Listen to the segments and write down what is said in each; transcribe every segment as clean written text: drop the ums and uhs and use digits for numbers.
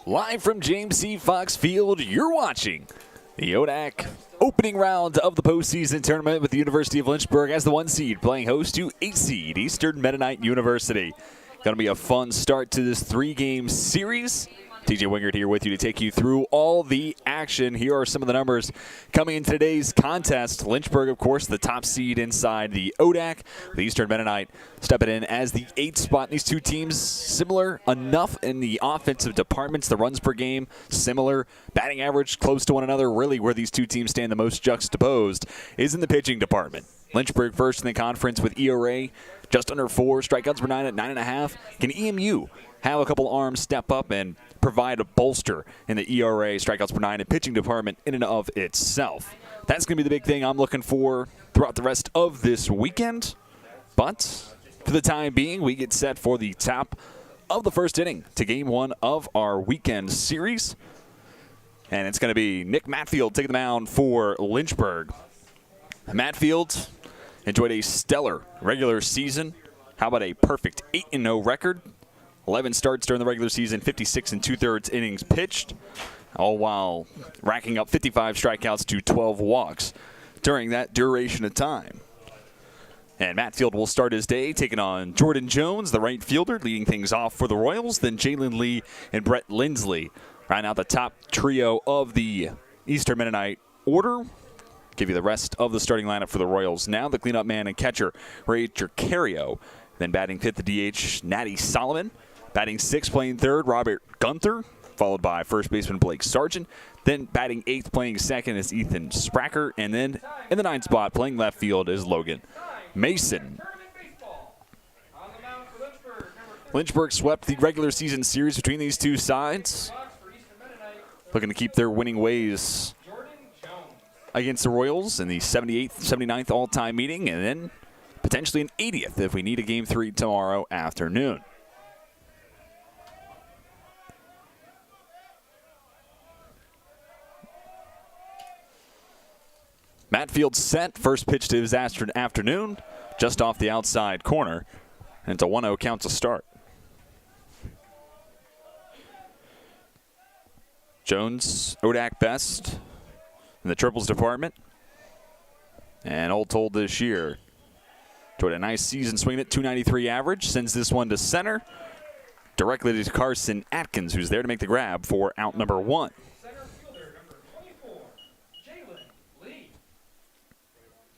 Live from James C. Fox Field, you're watching the ODAC opening round of the postseason tournament with the University of Lynchburg as the 1 seed playing host to 8 seed Eastern Mennonite University. Going to be a fun start to this 3-game series. TJ Wingard here with you to take you through all the action. Here are some of the numbers coming in today's contest. Lynchburg, of course, the top seed inside the ODAC. The Eastern Mennonite stepping in as the 8th spot. These two teams similar enough in the offensive departments. The runs per game similar. Batting average close to one another. Really where these two teams stand the most juxtaposed is in the pitching department. Lynchburg first in the conference with ERA just under 4. Strikeouts per 9 at 9.5. Can EMU have a couple arms step up and provide a bolster in the ERA, strikeouts per 9, and pitching department in and of itself? That's going to be the big thing I'm looking for throughout the rest of this weekend. But for the time being, we get set for the top of the first inning to game 1 of our weekend series. And it's going to be Nick Matfield taking the mound for Lynchburg. Matfield enjoyed a stellar regular season. How about a perfect 8-0 record? 11 starts during the regular season, 56 2/3 innings pitched, all while racking up 55 strikeouts to 12 walks during that duration of time. And Matfield will start his day taking on Jordan Jones, the right fielder, leading things off for the Royals. Then Jalen Lee and Brett Lindsley round out the top trio of the Eastern Mennonite order. Give you the rest of the starting lineup for the Royals. Now the cleanup man and catcher, Ray Jercario. Then batting fifth, the DH, Natty Solomon. Batting sixth, playing third, Robert Gunther, followed by first baseman Blake Sargent. Then batting eighth, playing second is Ethan Spracker. And then in the ninth spot, playing left field is Logan Mason. Lynchburg swept the regular season series between these two sides, looking to keep their winning ways against the Royals in the 78th, 79th all-time meeting, and then potentially an 80th if we need a Game 3 tomorrow afternoon. Matfield set, first pitch to his afternoon, just off the outside corner, and it's a 1-0 count to start. Jones, ODAC best in the triples department, and all told this year, enjoyed a nice season swinging at .293 average, sends this one to center, directly to Carson Atkins, who's there to make the grab for out number 1.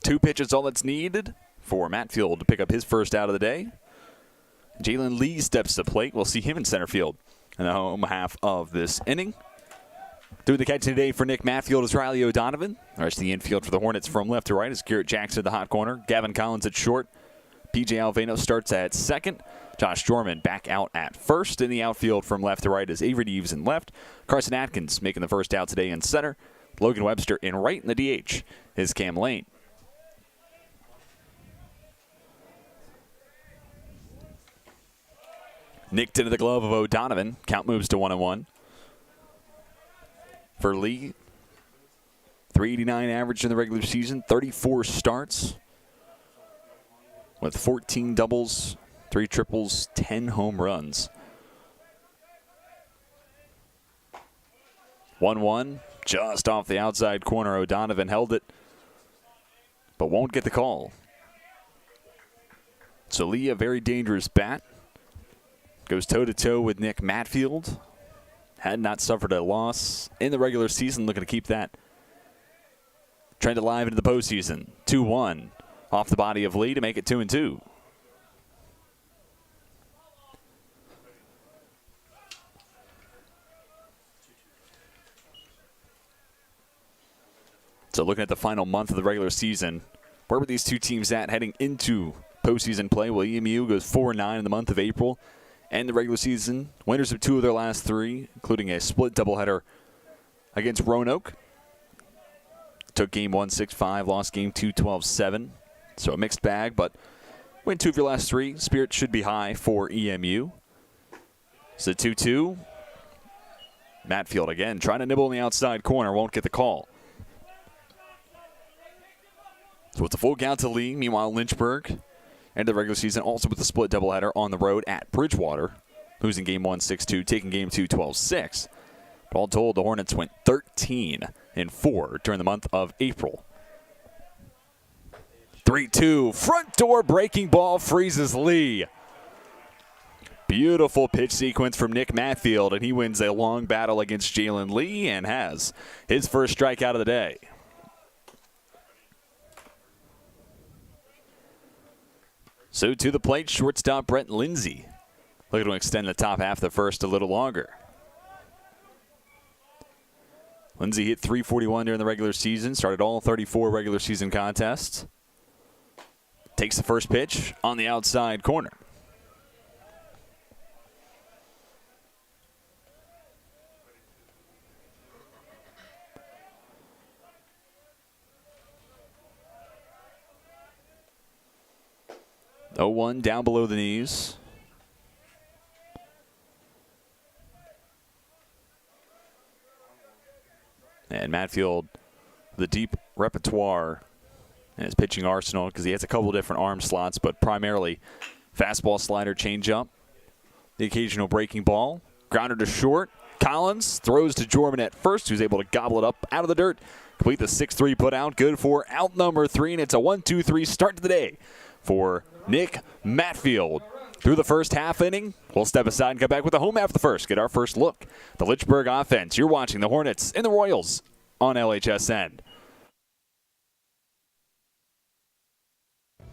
Two pitches, all that's needed for Matfield to pick up his first out of the day. Jalen Lee steps to the plate. We'll see him in center field in the home half of this inning. Doing the catching today for Nick Matfield is Riley O'Donovan. The rest of the infield for the Hornets from left to right is Garrett Jackson at the hot corner. Gavin Collins at short. PJ Alvano starts at second. Josh Jorman back out at first. In the outfield from left to right is Avery Eves in left. Carson Atkins making the first out today in center. Logan Webster in right. In the DH is Cam Lane. Nicked into the glove of O'Donovan. Count moves to 1-1. For Lee, .389 average in the regular season, 34 starts with 14 doubles, 3 triples, 10 home runs. 1-1, just off the outside corner. O'Donovan held it, but won't get the call. So Lee, a very dangerous bat. Goes toe-to-toe with Nick Matfield. Had not suffered a loss in the regular season. Looking to keep that trend alive into the postseason. 2-1 off the body of Lee to make it 2-2. So looking at the final month of the regular season, where were these two teams at heading into postseason play? Well, EMU goes 4-9 in the month of April. And the regular season, winners of 2 of their last 3, including a split doubleheader against Roanoke. Took game 1 6-5, lost game 2 12-7. So a mixed bag, but win 2 of your last 3. Spirit should be high for EMU. So 2-2. Matfield again trying to nibble in the outside corner, won't get the call. So it's a full count to Lee. Meanwhile, Lynchburg end of the regular season, also with the split doubleheader on the road at Bridgewater, losing game 1 6-2, taking game 2 12-6. All told, the Hornets went 13-4 during the month of April. 3-2, front door breaking ball freezes Lee. Beautiful pitch sequence from Nick Matfield, and he wins a long battle against Jalen Lee and has his first strikeout of the day. So to the plate, shortstop Brett Lindsay, looking to extend the top half of the first a little longer. Lindsay hit .341 during the regular season, started all 34 regular season contests. Takes the first pitch on the outside corner. Oh, 1 down below the knees. And Matfield, the deep repertoire in his pitching arsenal, because he has a couple different arm slots, but primarily fastball, slider, changeup. The occasional breaking ball. Grounder to short. Collins throws to Jorman at first, who's able to gobble it up out of the dirt. Complete the 6-3 put out. Good for out number 3, and it's a 1-2-3 start to the day for Nick Matfield. Through the first half inning, we'll step aside and come back with the home half of the first. Get our first look. The Lynchburg offense. You're watching the Hornets and the Royals on LHSN.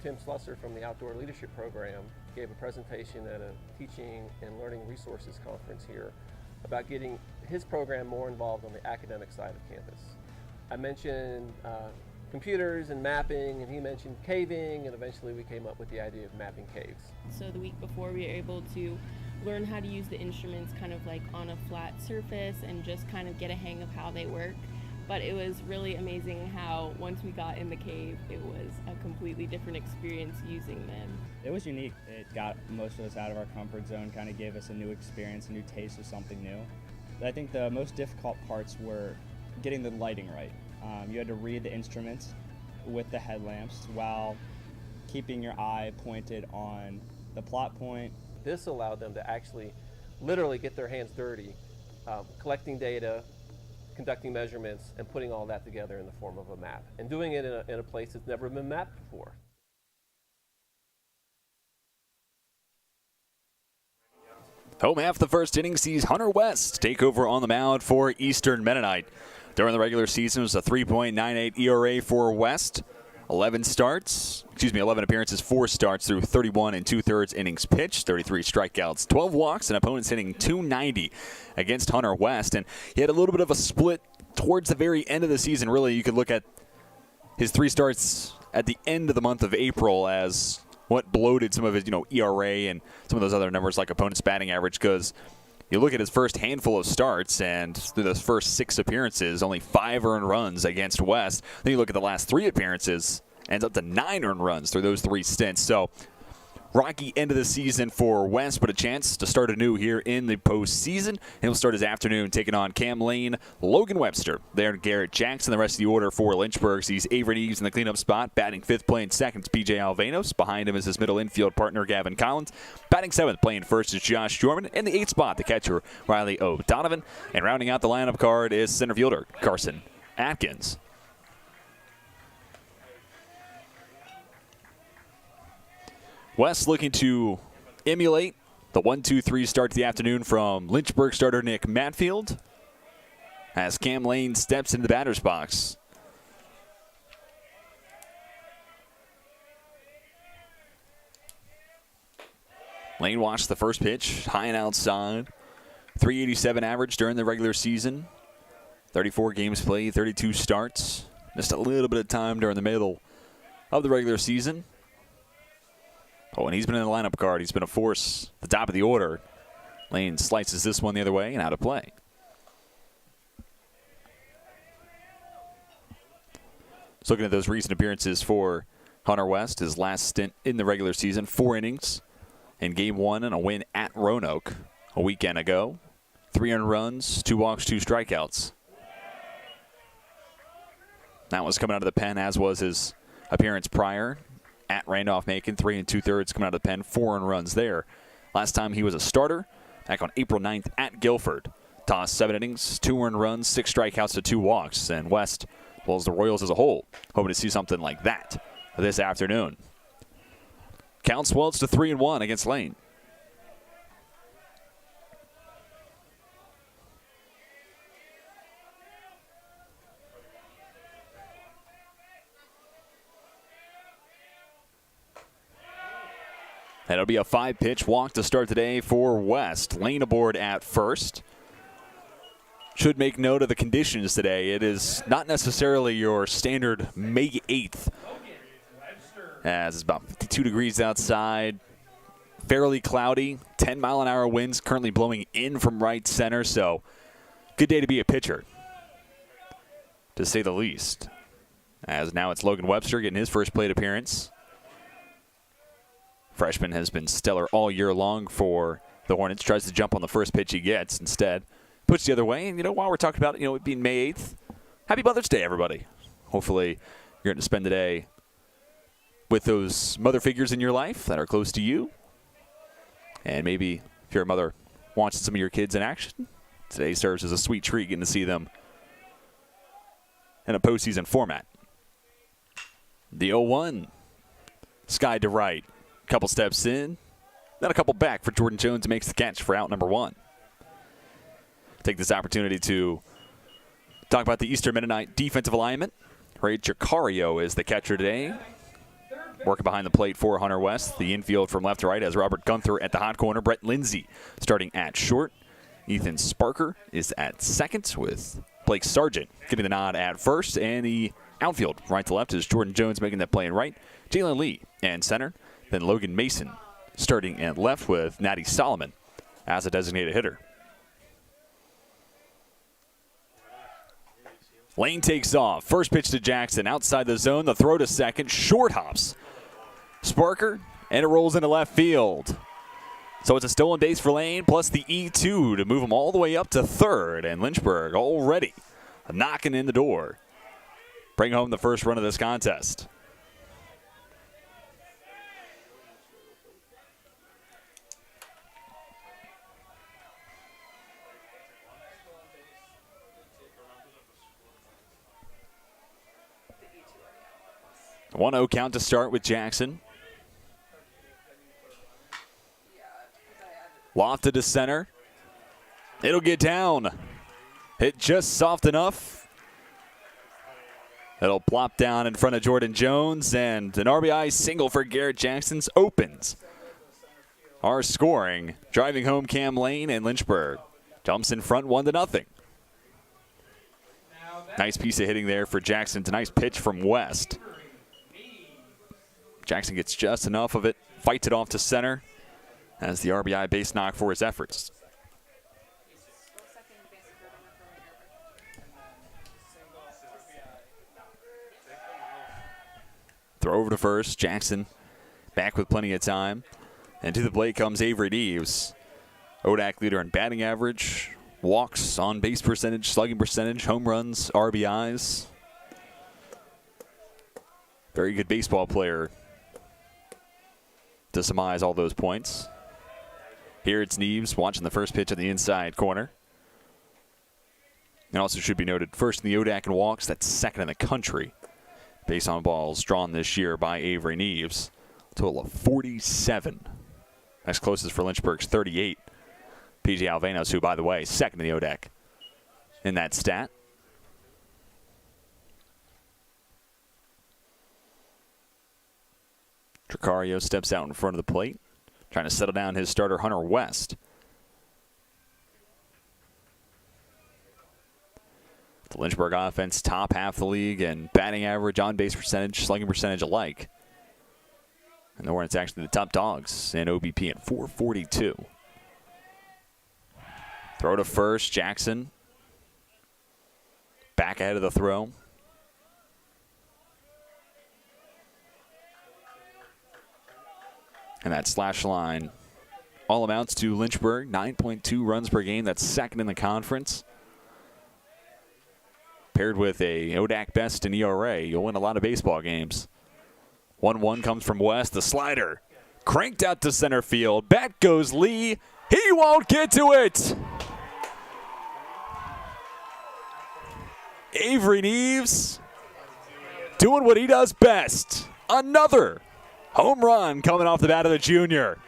Tim Slusser from the Outdoor Leadership Program gave a presentation at a teaching and learning resources conference here about getting his program more involved on the academic side of campus. I mentioned computers and mapping, and he mentioned caving, and eventually we came up with the idea of mapping caves. So the week before, we were able to learn how to use the instruments kind of like on a flat surface and just kind of get a hang of how they work. But it was really amazing how once we got in the cave, it was a completely different experience using them. It was unique. It got most of us out of our comfort zone, kind of gave us a new experience, a new taste of something new. But I think the most difficult parts were getting the lighting right. You had to read the instruments with the headlamps while keeping your eye pointed on the plot point. This allowed them to actually literally get their hands dirty, collecting data, conducting measurements, and putting all that together in the form of a map, and doing it in a place that's never been mapped before. Home half the first inning sees Hunter West take over on the mound for Eastern Mennonite. During the regular season, it was a 3.98 ERA for West. 11 appearances, 4 starts through 31 2/3 innings pitched, 33 strikeouts, 12 walks, and opponents hitting .290 against Hunter West. And he had a little bit of a split towards the very end of the season. Really, you could look at his 3 starts at the end of the month of April as what bloated some of his, ERA and some of those other numbers like opponent's batting average, because you look at his first handful of starts, and through those first 6 appearances, only 5 earned runs against West. Then you look at the last 3 appearances, ends up to 9 earned runs through those 3 stints. So rocky end of the season for West, but a chance to start anew here in the postseason. And he'll start his afternoon taking on Cam Lane, Logan Webster. There, Garrett Jackson. The rest of the order for Lynchburg sees Avery Eves in the cleanup spot. Batting 5th, playing 2nd, PJ Alvanos. Behind him is his middle infield partner, Gavin Collins. Batting 7th, playing 1st is Josh Jorman. In the 8th spot, the catcher, Riley O'Donovan. And rounding out the lineup card is center fielder, Carson Atkins. West looking to emulate the 1-2-3 start to the afternoon from Lynchburg starter Nick Matfield as Cam Lane steps into the batter's box. Lane watched the first pitch, high and outside. 387 average during the regular season. 34 games played, 32 starts. Missed a little bit of time during the middle of the regular season. Oh, and he's been in the lineup card. He's been a force at the top of the order. Lane slices this one the other way and out of play. So looking at those recent appearances for Hunter West, his last stint in the regular season, 4 innings in Game 1 and a win at Roanoke a weekend ago. 3 earned runs, 2 walks, 2 strikeouts. That was coming out of the pen, as was his appearance prior at Randolph-Macon. 3 2/3 coming out of the pen, 4 earned runs there. Last time he was a starter, back on April 9th at Guilford. tossed 7 innings, 2 earned runs, 6 strikeouts to 2 walks. And West, as well as the Royals as a whole, hoping to see something like that this afternoon. Count swells to 3-1 against Lane. And it'll be a 5-pitch walk to start today for West. Lane aboard at first. Should make note of the conditions today. It is not necessarily your standard May 8th. As it's about 52 degrees outside. Fairly cloudy. 10-mile-an-hour winds currently blowing in from right center. So good day to be a pitcher, to say the least. As now it's Logan Webster getting his first plate appearance. Freshman has been stellar all year long for the Hornets. Tries to jump on the first pitch he gets. Instead, puts the other way. And, while we're talking about it being May 8th, happy Mother's Day, everybody. Hopefully you're going to spend the day with those mother figures in your life that are close to you. And maybe if you're a mother watching some of your kids in action, today serves as a sweet treat getting to see them in a postseason format. The 0-1. Sky to right. Couple steps in, then a couple back for Jordan Jones, who makes the catch for out number 1. Take this opportunity to talk about the Eastern Mennonite defensive alignment. Ray Chicario is the catcher today. Working behind the plate for Hunter West. The infield from left to right has Robert Gunther at the hot corner. Brett Lindsay starting at short. Ethan Sparker is at second with Blake Sargent getting the nod at first. And the outfield right to left is Jordan Jones making that play in right. Jalen Lee and center. Then Logan Mason starting at left with Natty Solomon as a designated hitter. Lane takes off. First pitch to Jackson outside the zone. The throw to second. Short hops Sparker, and it rolls into left field. So it's a stolen base for Lane plus the E2 to move him all the way up to third. And Lynchburg already knocking in the door. Bring home the first run of this contest. The 1-0 count to start with Jackson. Lofted to center. It'll get down. Hit just soft enough. It'll plop down in front of Jordan Jones, and an RBI single for Garrett Jackson's opens our scoring. Driving home Cam Lane, and Lynchburg jumps in front 1-0. Nice piece of hitting there for Jackson. It's a nice pitch from West. Jackson gets just enough of it, fights it off to center as the RBI base knock for his efforts. Throw over to first. Jackson back with plenty of time. And to the plate comes Avery Deves. ODAC leader in batting average, walks, on base percentage, slugging percentage, home runs, RBIs. Very good baseball player to surmise all those points. Here it's Neves watching the first pitch at the inside corner. And also should be noted, first in the ODAC in walks, that's second in the country. Base on balls drawn this year by Avery Neves. Total of 47. Next closest for Lynchburg's 38. PJ Alvanos, who, by the way, second in the ODAC in that stat. Tricario steps out in front of the plate, trying to settle down his starter, Hunter West. The Lynchburg offense, top half of the league in batting average, on-base percentage, slugging percentage alike. And the Hornets actually the top dogs in OBP at .442. Throw to first, Jackson. Back ahead of the throw. And that slash line all amounts to Lynchburg, 9.2 runs per game. That's second in the conference. Paired with a ODAC best in ERA, you'll win a lot of baseball games. 1-1 comes from West. The slider cranked out to center field. Back goes Lee. He won't get to it. Avery Neves doing what he does best. Another home run coming off the bat of the junior.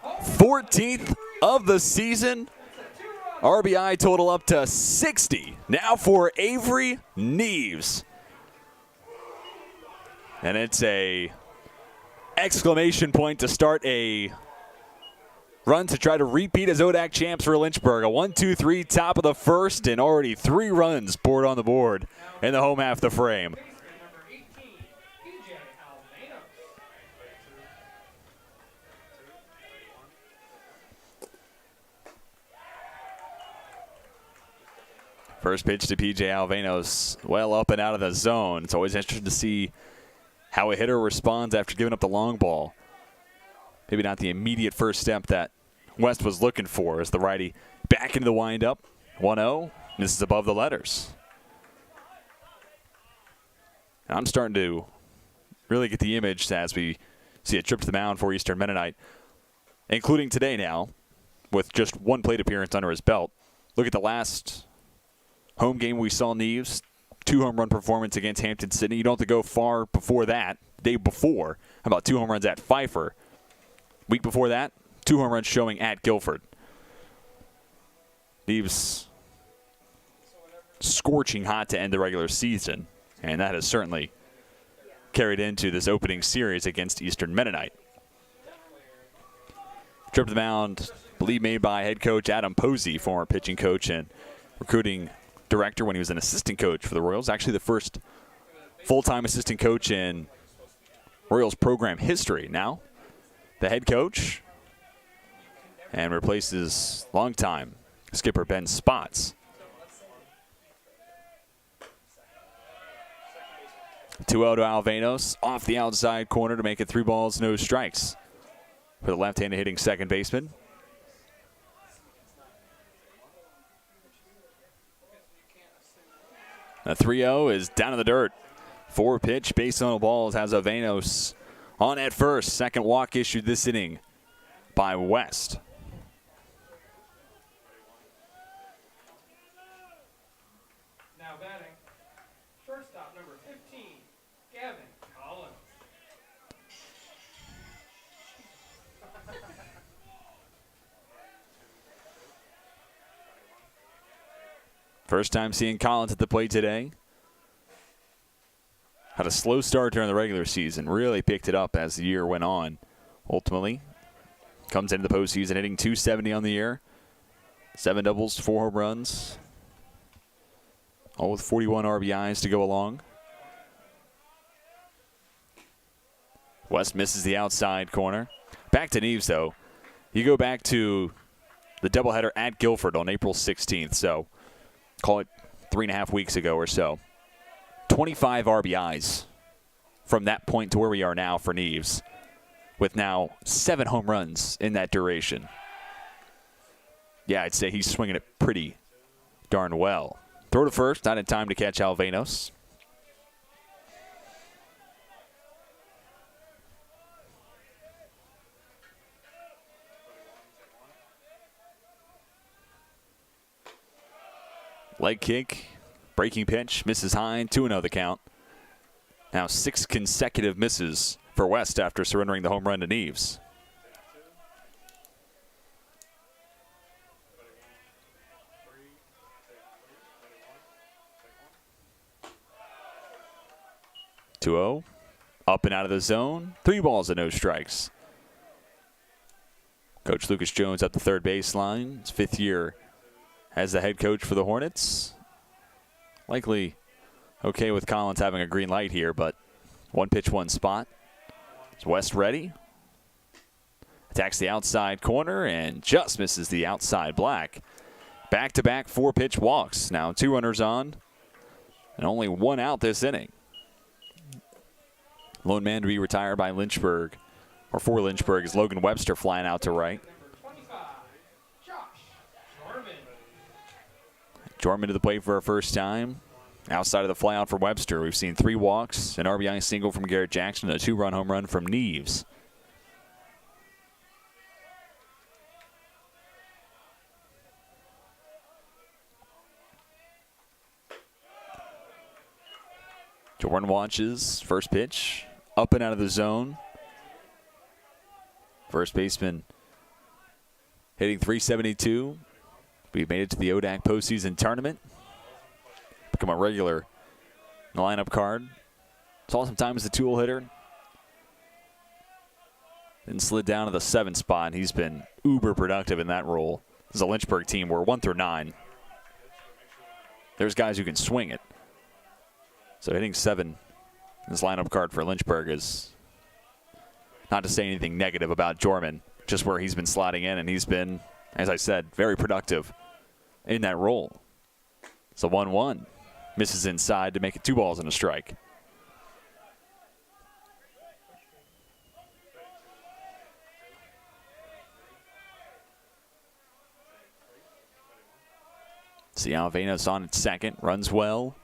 14th of the season. RBI total up to 60. Now for Avery Neves. And it's a exclamation point to start a run to try to repeat as ODAC champs for Lynchburg. A 1-2-3 top of the first, and already 3 runs poured on the board in the home half of the frame. First pitch to P.J. Alvenos, well up and out of the zone. It's always interesting to see how a hitter responds after giving up the long ball. Maybe not the immediate first step that West was looking for as the righty back into the windup. 1-0, this is above the letters. And I'm starting to really get the image as we see a trip to the mound for Eastern Mennonite, including today now, with just 1 plate appearance under his belt. Look at the last home game we saw Neves, 2 home run performance against Hampton Sydney. You don't have to go far before that. Day before, how about 2 home runs at Pfeiffer? Week before that, 2 home runs showing at Guilford. Neves scorching hot to end the regular season, and that has certainly carried into this opening series against Eastern Mennonite. Trip to the mound, I believe made by head coach Adam Posey, former pitching coach and recruiting director when he was an assistant coach for the Royals. Actually the first full-time assistant coach in Royals program history. Now the head coach and replaces longtime skipper Ben Spots. 2-0 to Alvenos off the outside corner to make it 3 balls, no strikes for the left-handed hitting second baseman. A 3-0 is down in the dirt. 4-pitch base on the balls has Alvenos on at first. Second walk issued this inning by West. Now batting, shortstop number 15, Gavin Collins. First time seeing Collins at the plate today. Had a slow start during the regular season. Really picked it up as the year went on. Ultimately, comes into the postseason hitting .270 on the year. 7 doubles, 4 home runs. All with 41 RBIs to go along. West misses the outside corner. Back to Neves, though. You go back to the doubleheader at Guilford on April 16th, so call it 3.5 weeks ago or so. 25 RBIs from that point to where we are now for Neves, with now 7 home runs in that duration. Yeah, I'd say he's swinging it pretty darn well. Throw to first, not in time to catch Alvenos. Leg kick, breaking pitch, misses high, 2-0 the count. Now 6 consecutive misses for West after surrendering the home run to Neves. (2-0), up and out of the zone, 3 balls and no strikes. Coach Lucas Jones at the third baseline, his 5th year as the head coach for the Hornets. Likely okay with Collins having a green light here, but 1 pitch, 1 spot. Is West ready? Attacks the outside corner and just misses the outside black. Back-to-back 4-pitch walks. Now 2 runners on and only 1 out this inning. Lone man to be retired by Lynchburg, or for Lynchburg, is Logan Webster flying out to right. Jorman to the plate for our first time. Outside of the flyout for Webster, we've seen 3 walks, an RBI single from Garrett Jackson, and a 2-run home run from Neves. Jordan watches. First pitch. Up and out of the zone. First baseman hitting .372. We've made it to the ODAC postseason tournament. Become a regular in the lineup card. Saw some time as a tool hitter. Then slid down to the 7th spot. He's been uber productive in that role. This is a Lynchburg team where 1 through 9, there's guys who can swing it. So hitting 7 in this lineup card for Lynchburg is not to say anything negative about Jorman, just where he's been sliding in, and he's been, as I said, very productive in that role. So 1-1. Misses inside to make it 2 balls and a strike. See Alvena's on at second. Runs well.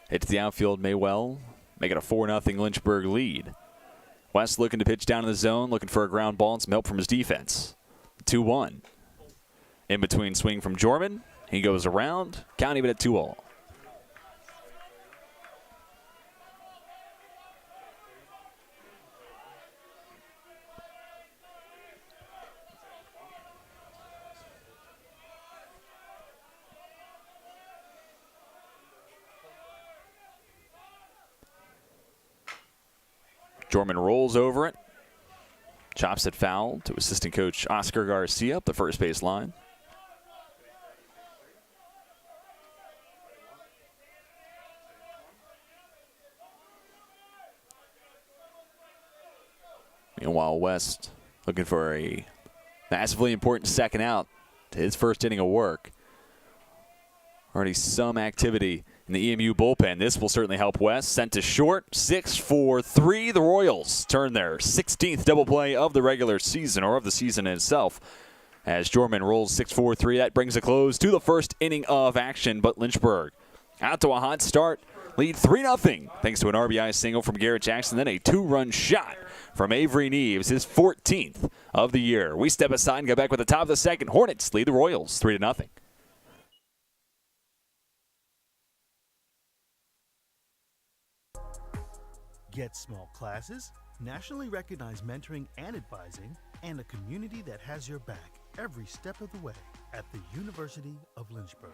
Hits the outfield, may well make it a 4-0 Lynchburg lead. West looking to pitch down in the zone, looking for a ground ball and some help from his defense. 2-1. In between swing from Jorman. He goes around. Count even at 2-all. Jorman rolls over it. Chops it foul to assistant coach Oscar Garcia up the first base line. Meanwhile, West looking for a massively important second out to his first inning of work. Already some activity in the EMU bullpen. This will certainly help West. Sent to short, 6-4-3. The Royals turn their 16th double play of the regular season, or of the season itself. As Jorman rolls 6-4-3, that brings a close to the first inning of action. But Lynchburg out to a hot start. Lead 3-0 thanks to an RBI single from Garrett Jackson, then a 2-run shot from Avery Neves, his 14th of the year. We step aside and go back with the top of the second. Hornets lead the Royals 3-0. Get small classes, nationally recognized mentoring and advising, and a community that has your back every step of the way at the University of Lynchburg.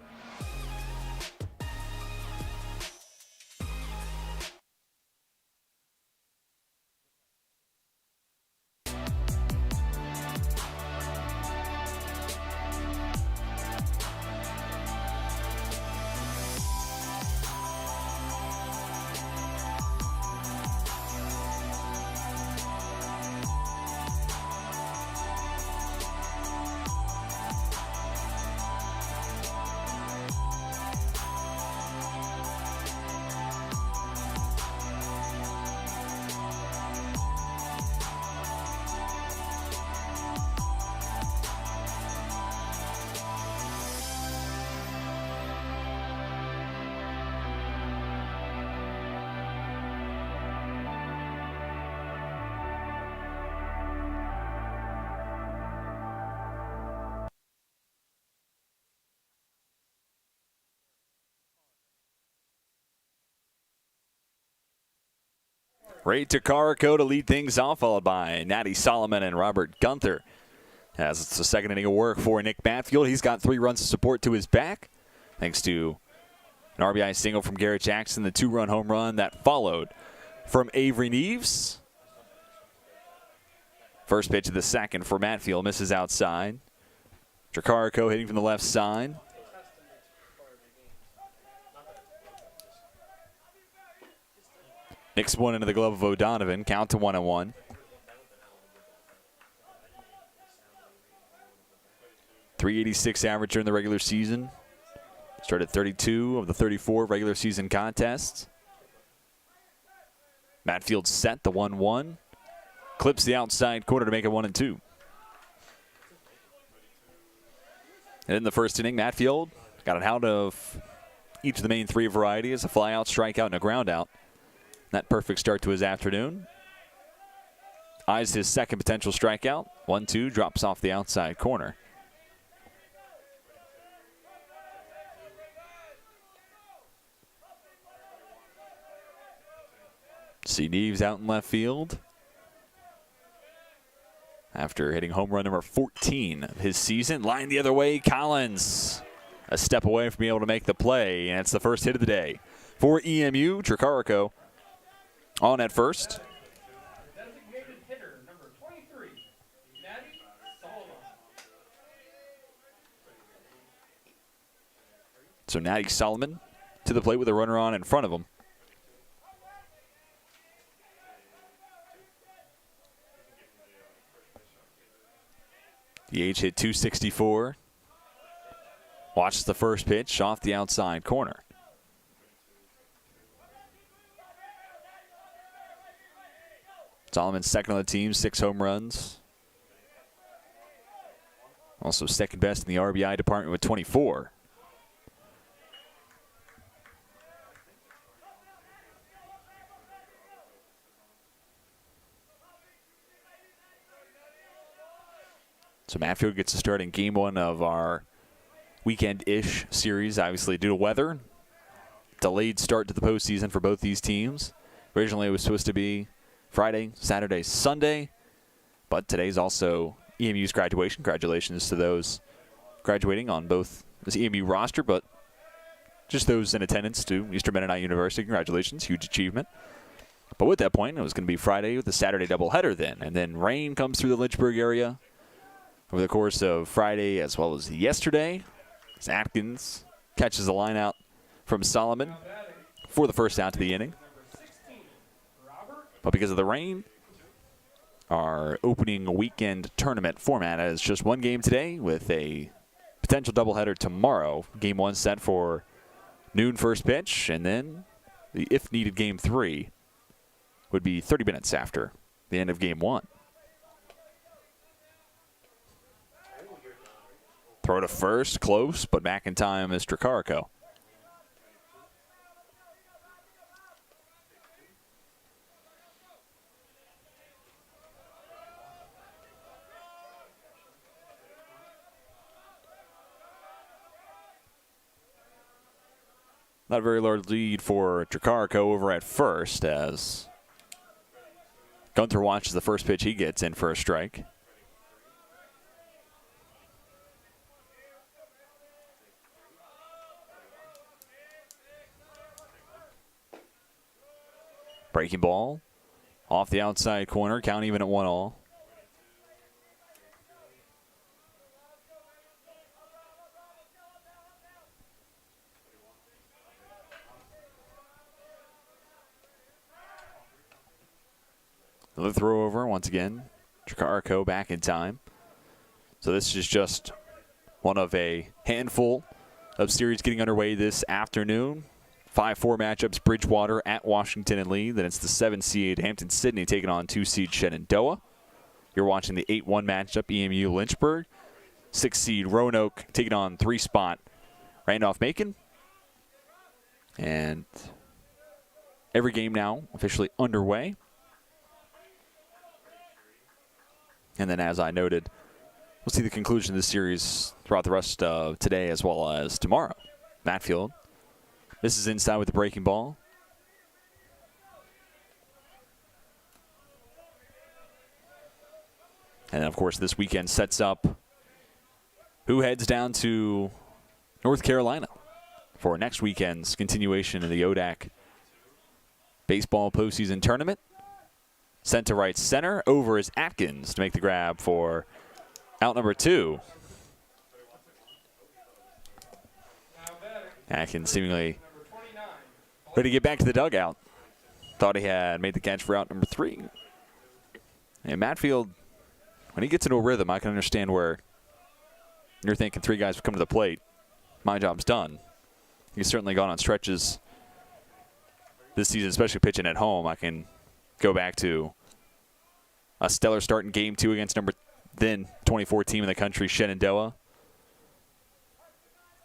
Ray Takarico to lead things off, followed by Natty Solomon and Robert Gunther. As it's the second inning of work for Nick Matfield. He's got 3 runs of support to his back, thanks to an RBI single from Garrett Jackson, the 2-run home run that followed from Avery Neves. First pitch of the second for Matfield, misses outside. Takarico hitting from the left side. Nicks one into the glove of O'Donovan. Count to 1-1. .386 average during the regular season. Started 32 of the 34 regular season contests. Matfield set the 1-1. Clips the outside corner to make it 1-2. And in the first inning, Matfield got an out of each of the main 3 varieties, a fly out, strikeout, and a ground out. That perfect start to his afternoon. Eyes his second potential strikeout. 1-2, drops off the outside corner. See Neves out in left field. After hitting home run number 14 of his season. Line the other way, Collins. A step away from being able to make the play, and it's the first hit of the day. For EMU, Tricarico on at first. Designated hitter, number 23, Natty Solomon. So Natty Solomon to the plate with a runner on in front of him. The H hit 264. Watches the first pitch off the outside corner. Solomon's second on the team, 6 home runs. Also second best in the RBI department with 24. So Matfield gets to start in game 1 of our weekend-ish series, obviously due to weather. Delayed start to the postseason for both these teams. Originally it was supposed to be Friday, Saturday, Sunday, but today's also EMU's graduation. Congratulations to those graduating on both this EMU roster, but just those in attendance to Eastern Mennonite University. Congratulations, huge achievement. But with that point, it was going to be Friday with the Saturday doubleheader then, and then rain comes through the Lynchburg area over the course of Friday as well as yesterday. As Atkins catches the line out from Solomon for the first out of the inning. But because of the rain, our opening weekend tournament format is just one game today with a potential doubleheader tomorrow. Game 1 set for noon first pitch, and then the if needed game 3 would be 30 minutes after the end of game 1. Throw to first, close, but back in time is Tricarico. Not a very large lead for Tricarico over at first as Gunther watches the first pitch he gets in for a strike. Breaking ball off the outside corner, count even at 1-1. Another throw over once again. Tricarico back in time. So this is just one of a handful of series getting underway this afternoon. 5-4 matchups, Bridgewater at Washington and Lee. Then it's the 7 seed Hampton-Sydney taking on 2 seed Shenandoah. You're watching the 8-1 matchup, EMU Lynchburg. 6 seed Roanoke taking on 3 spot Randolph-Macon. And every game now officially underway. And then as I noted, we'll see the conclusion of this series throughout the rest of today as well as tomorrow. Matfield. This is inside with the breaking ball. And then, of course, this weekend sets up who heads down to North Carolina for next weekend's continuation of the ODAC baseball postseason tournament. Sent to right center. Over is Atkins to make the grab for out number 2. Atkins seemingly ready to get back to the dugout. Thought he had made the catch for out number 3. And Matfield, when he gets into a rhythm, I can understand where you're thinking 3 guys will come to the plate. My job's done. He's certainly gone on stretches this season, especially pitching at home. I can go back to a stellar start in game 2 against then 24 team in the country, Shenandoah.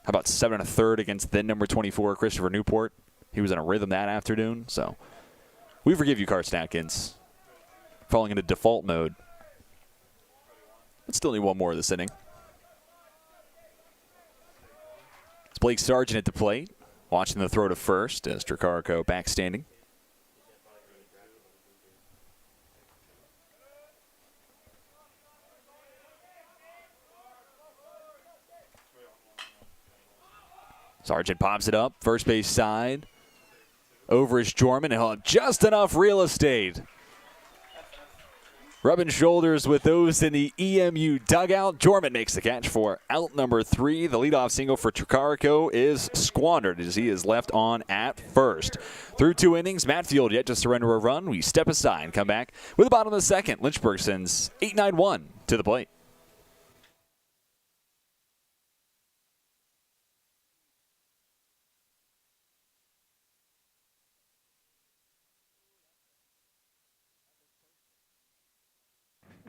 How about 7 1/3 against then number 24, Christopher Newport? He was in a rhythm that afternoon. So we forgive you, Carson Atkins, falling into default mode. But still need one more of this inning. It's Blake Sargent at the plate, watching the throw to first as Tricarico back standing. Sargent pops it up, first base side. Over is Jorman, and he'll have just enough real estate. Rubbing shoulders with those in the EMU dugout. Jorman makes the catch for out number 3. The leadoff single for Tricarico is squandered as he is left on at first. Through 2 innings, Matfield yet to surrender a run. We step aside and come back with the bottom of the second. Lynchburg sends 8-9-1 to the plate.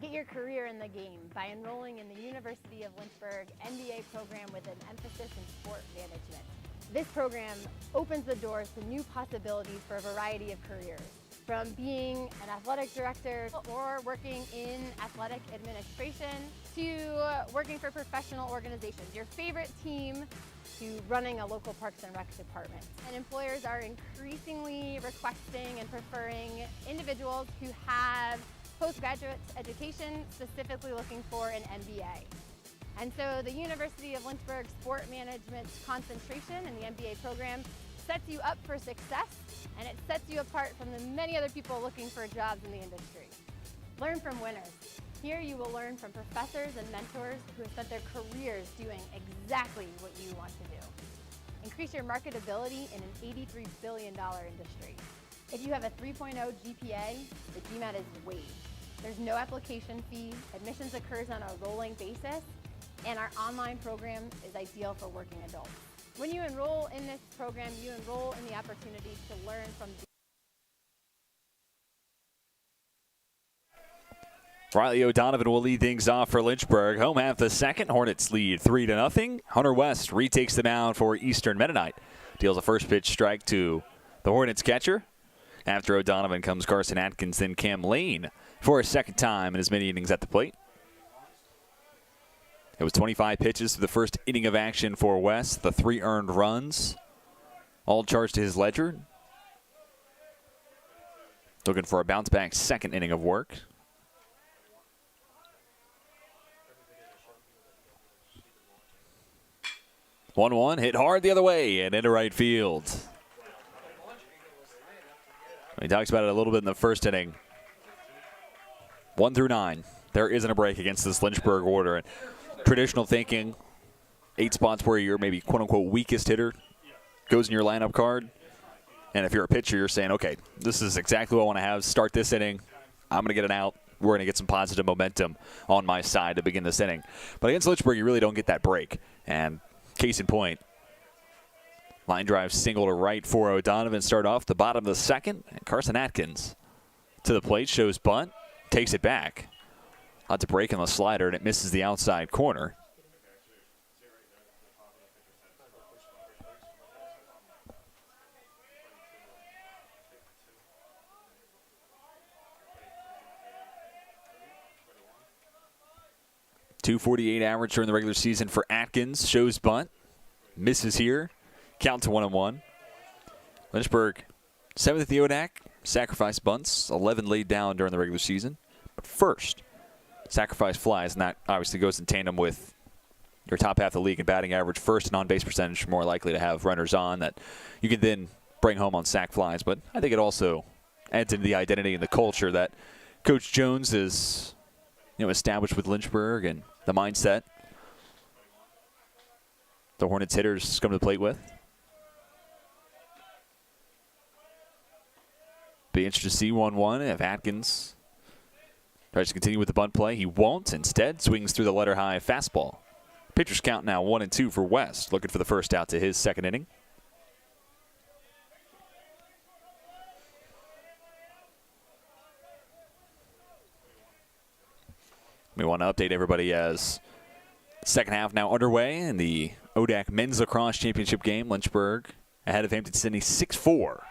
Get your career in the game by enrolling in the University of Lynchburg MBA program with an emphasis in sport management. This program opens the doors to new possibilities for a variety of careers, from being an athletic director or working in athletic administration to working for professional organizations, your favorite team, to running a local Parks and Rec department. And employers are increasingly requesting and preferring individuals who have postgraduate education, specifically looking for an MBA. And so the University of Lynchburg Sport Management concentration in the MBA program sets you up for success, and it sets you apart from the many other people looking for jobs in the industry. Learn from winners. Here you will learn from professors and mentors who have spent their careers doing exactly what you want to do. Increase your marketability in an $83 billion industry. If you have a 3.0 GPA, the GMAT is waived. There's no application fee, admissions occurs on a rolling basis, and our online program is ideal for working adults. When you enroll in this program, you enroll in the opportunity to learn from Riley O'Donovan will lead things off for Lynchburg. Home half the second. Hornets lead 3-0. Hunter West retakes the mound for Eastern Mennonite. Deals a first pitch strike to the Hornets catcher. After O'Donovan comes Carson Atkins, then Cam Lane for a second time in as many innings at the plate. It was 25 pitches to the first inning of action for West. The 3 earned runs, all charged to his ledger. Looking for a bounce-back second inning of work. One hit hard the other way and into right field. He talks about it a little bit in the first inning. 1 through 9. There isn't a break against this Lynchburg order. And traditional thinking, 8 spots where your maybe quote-unquote weakest hitter goes in your lineup card. And if you're a pitcher, you're saying, okay, this is exactly what I want to have. Start this inning. I'm going to get an out. We're going to get some positive momentum on my side to begin this inning. But against Lynchburg, you really don't get that break. And case in point, line drive single to right for O'Donovan. Start off the bottom of the second. And Carson Atkins to the plate, shows bunt, takes it back. Lots of break on the slider, and it misses the outside corner. .248 average during the regular season for Atkins. Shows bunt, misses here. Count to 1-1. Lynchburg, 7th at the ODAC. Sacrifice bunts, 11 laid down during the regular season. But first, sacrifice flies, and that obviously goes in tandem with your top half of the league in batting average. First and on-base percentage, more likely to have runners on that you can then bring home on sac flies. But I think it also adds into the identity and the culture that Coach Jones is, established with Lynchburg and the mindset the Hornets hitters come to the plate with. Be interested to see 1-1 if Atkins tries to continue with the bunt play. He won't. Instead, swings through the letter high fastball. Pitchers count now 1-2 for West, looking for the first out to his second inning. We want to update everybody as second half now underway in the ODAC Men's Lacrosse Championship game. Lynchburg ahead of Hampton-Sydney 6-4.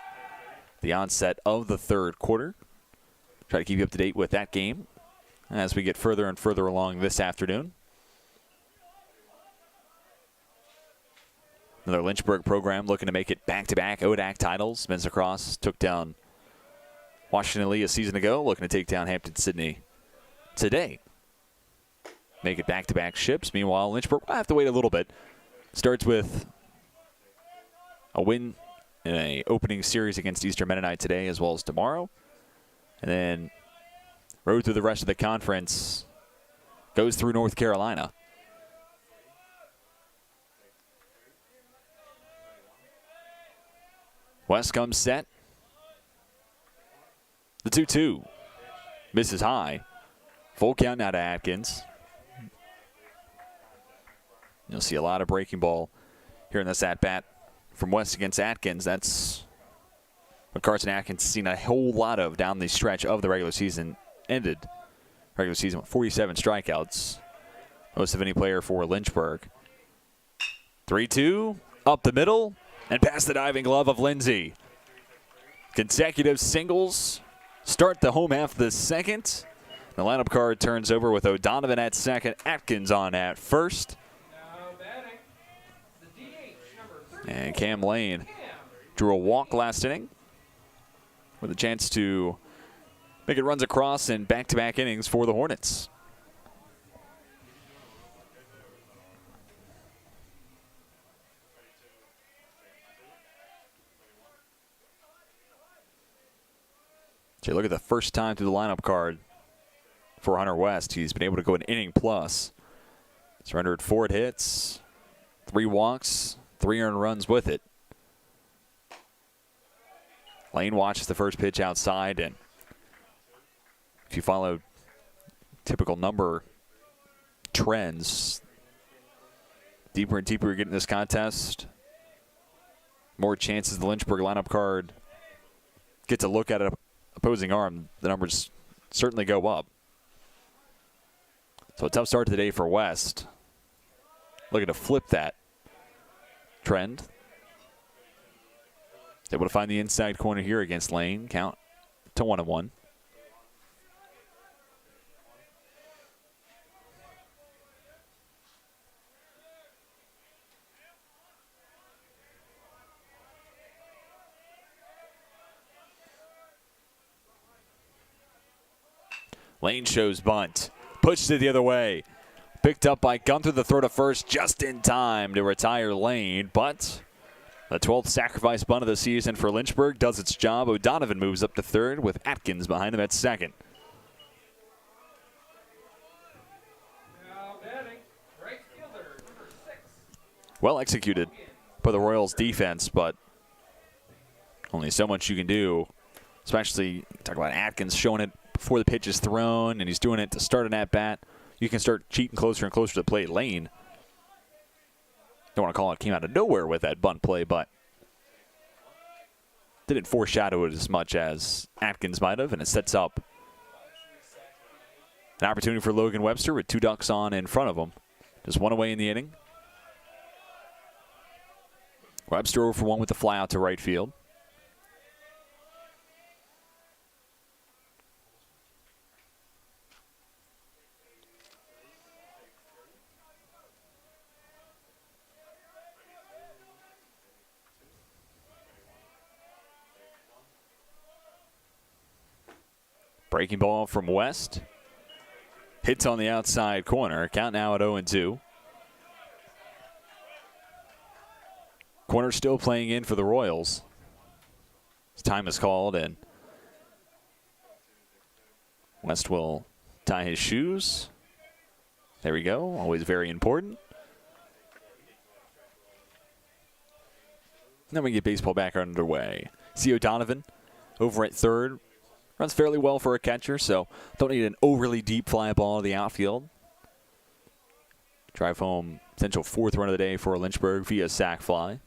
The onset of the third quarter. Try to keep you up to date with that game as we get further and further along this afternoon. Another Lynchburg program looking to make it back-to-back ODAC titles. Men's Lacrosse took down Washington Lee a season ago, looking to take down Hampton-Sydney today. Make it back-to-back ships. Meanwhile, Lynchburg will have to wait a little bit. Starts with a win in an opening series against Eastern Mennonite today as well as tomorrow. And then road through the rest of the conference, goes through North Carolina. West comes set. The 2-2. Misses high. Full count now to Atkins. You'll see a lot of breaking ball here in this at-bat from West against Atkins. That's what Carson Atkins has seen a whole lot of down the stretch of the regular season. Ended regular season with 47 strikeouts. Most of any player for Lynchburg. 3-2, up the middle, and past the diving glove of Lindsay. Consecutive singles start the home half of the second. The lineup card turns over with O'Donovan at second, Atkins on at first. And Cam Lane drew a walk last inning with a chance to make it runs across in back-to-back innings for the Hornets. So you look at the first time through the lineup card for Hunter West. He's been able to go an inning plus. Surrendered 4 hits, 3 walks, 3 earned runs with it. Lane watches the first pitch outside, and if you follow typical number trends, deeper and deeper you get in this contest, more chances the Lynchburg lineup card gets a look at an opposing arm, the numbers certainly go up. So a tough start today for West. Looking to flip that trend. Able to find the inside corner here against Lane. Count to 1-1. Lane shows bunt. Pushed it the other way. Picked up by Gunther, the throw to first just in time to retire Lane. But the 12th sacrifice bunt of the season for Lynchburg does its job. O'Donovan moves up to third with Atkins behind him at second. Now batting, right fielder, number 6. Well executed by the Royals defense, but only so much you can do. Especially, talk about Atkins showing it before the pitch is thrown, and he's doing it to start an at-bat. You can start cheating closer and closer to the plate. Lane, don't want to call it came out of nowhere with that bunt play, but didn't foreshadow it as much as Atkins might have, and it sets up an opportunity for Logan Webster with 2 ducks on in front of him. Just 1 away in the inning. Webster over for 1 with the fly out to right field. Breaking ball from West. Hits on the outside corner. Count now at 0-2. Corner still playing in for the Royals. His time is called, and West will tie his shoes. There we go. Always very important. Then we get baseball back underway. See O'Donovan over at third. Runs fairly well for a catcher, so don't need an overly deep fly ball to the outfield. Drive home potential 4th run of the day for Lynchburg via sac fly.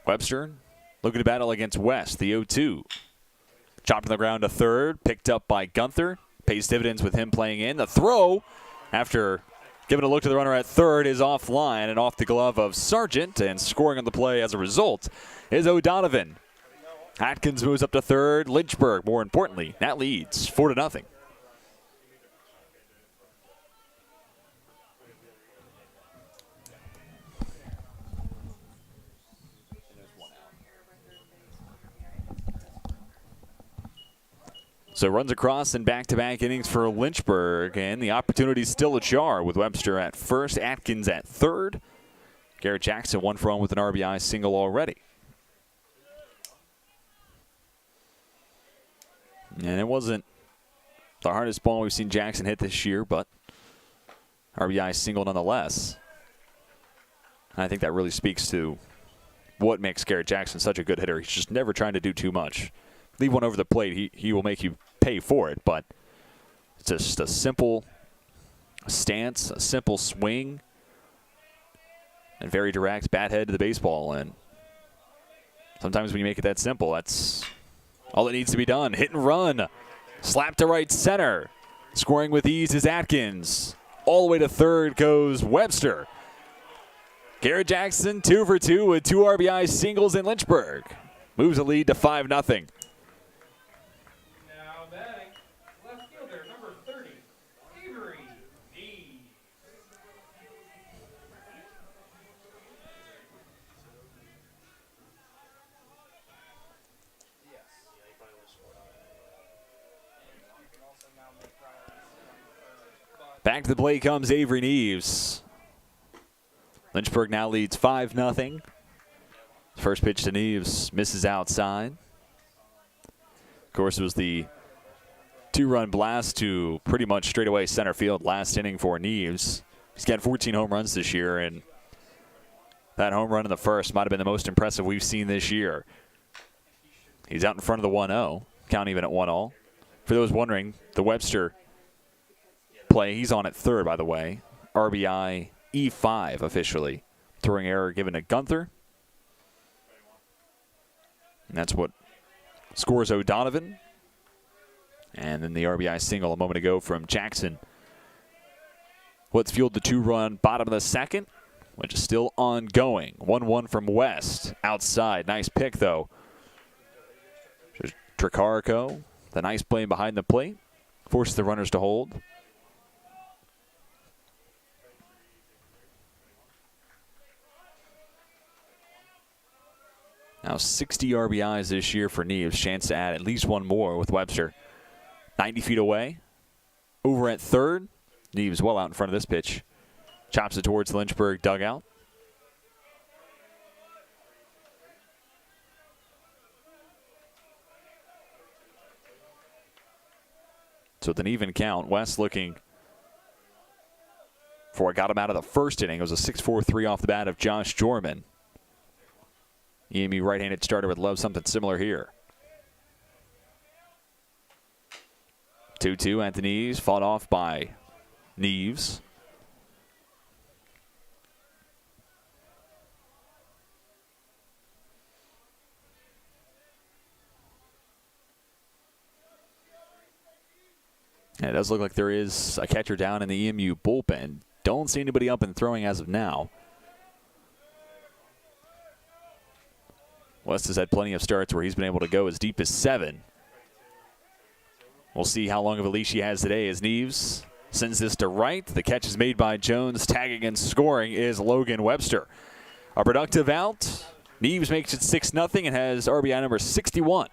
Webster looking to battle against West, the 0-2. Chopped on the ground to third, picked up by Gunther. Pays dividends with him playing in. The throw, after giving a look to the runner at third, is offline and off the glove of Sargent, and scoring on the play as a result is O'Donovan. Atkins moves up to third. Lynchburg, more importantly, that leads 4-0. So runs across in back-to-back innings for Lynchburg, and the opportunity's still ajar with Webster at first, Atkins at third, Garrett Jackson 1 for 1 with an RBI single already. And it wasn't the hardest ball we've seen Jackson hit this year, but RBI single nonetheless. And I think that really speaks to what makes Garrett Jackson such a good hitter. He's just never trying to do too much. Leave one over the plate, he will make you pay for it, but it's just a simple stance, a simple swing, and very direct bat head to the baseball. And sometimes when you make it that simple, that's all that needs to be done. Hit and run. Slap to right center. Scoring with ease is Atkins. All the way to third goes Webster. Garrett Jackson 2 for 2 with 2 RBI singles in Lynchburg. Moves the lead to 5-0. Now batting, left fielder, number 30, Avery D. Back to the plate comes Avery Neves. Lynchburg now leads 5-0. First pitch to Neves misses outside. Of course, it was the 2-run blast to pretty much straightaway center field last inning for Neves. He's got 14 home runs this year, and that home run in the first might have been the most impressive we've seen this year. He's out in front of the 1-0, count even at 1-all. For those wondering, the Webster play, he's on at third, by the way. RBI E5 officially. Throwing error given to Gunther. And that's what scores O'Donovan. And then the RBI single a moment ago from Jackson. Let's field the 2-run bottom of the second, which is still ongoing. 1-1 from West. Outside. Nice pick, though. Tricarico, the nice play behind the plate. Forces the runners to hold. Now 60 RBIs this year for Neves. Chance to add at least one more with Webster. 90 feet away. Over at third. Neves well out in front of this pitch. Chops it towards the Lynchburg dugout. So with an even count, West looking for what got him out of the first inning. It was a 6-4-3 off the bat of Josh Jorman. EMU right-handed starter would love something similar here. 2-2 at the knees, fought off by Neves. And it does look like there is a catcher down in the EMU bullpen. Don't see anybody up and throwing as of now. West has had plenty of starts where he's been able to go as deep as 7. We'll see how long of a leash he has today as Neves sends this to right. The catch is made by Jones. Tagging and scoring is Logan Webster. A productive out. Neves makes it 6-0 and has RBI number 61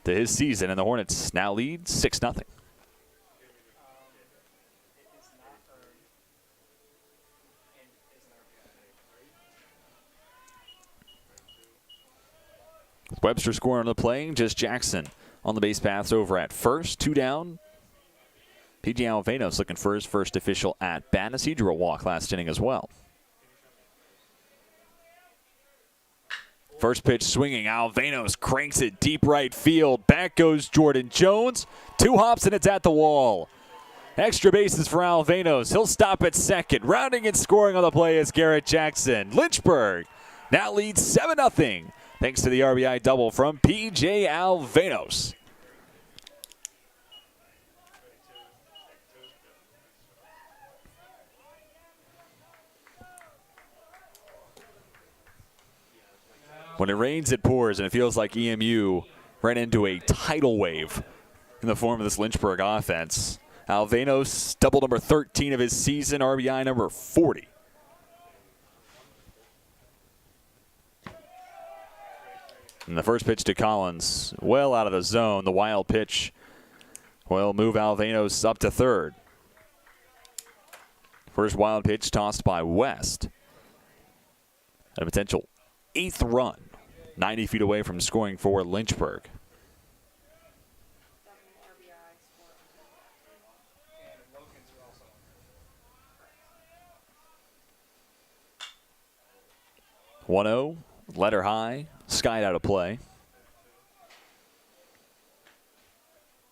to his season. And the Hornets now lead 6-0. Webster scoring on the play, just Jackson on the base paths over at first. 2 down. PJ Alvenos looking for his first official at bat as he drew a walk last inning as well. First pitch swinging. Alvenos cranks it deep right field. Back goes Jordan Jones. 2 hops and it's at the wall. Extra bases for Alvenos. He'll stop at second. Rounding and scoring on the play is Garrett Jackson. Lynchburg now leads 7-0. Thanks to the RBI double from P.J. Alvenos. When it rains, it pours, and it feels like EMU ran into a tidal wave in the form of this Lynchburg offense. Alvenos, double number 13 of his season, RBI number 40. And the first pitch to Collins, well out of the zone. The wild pitch will move Alvenos up to third. First wild pitch tossed by West. and a potential 8th run, 90 feet away from scoring for Lynchburg. (1-0), letter high, skied out of play.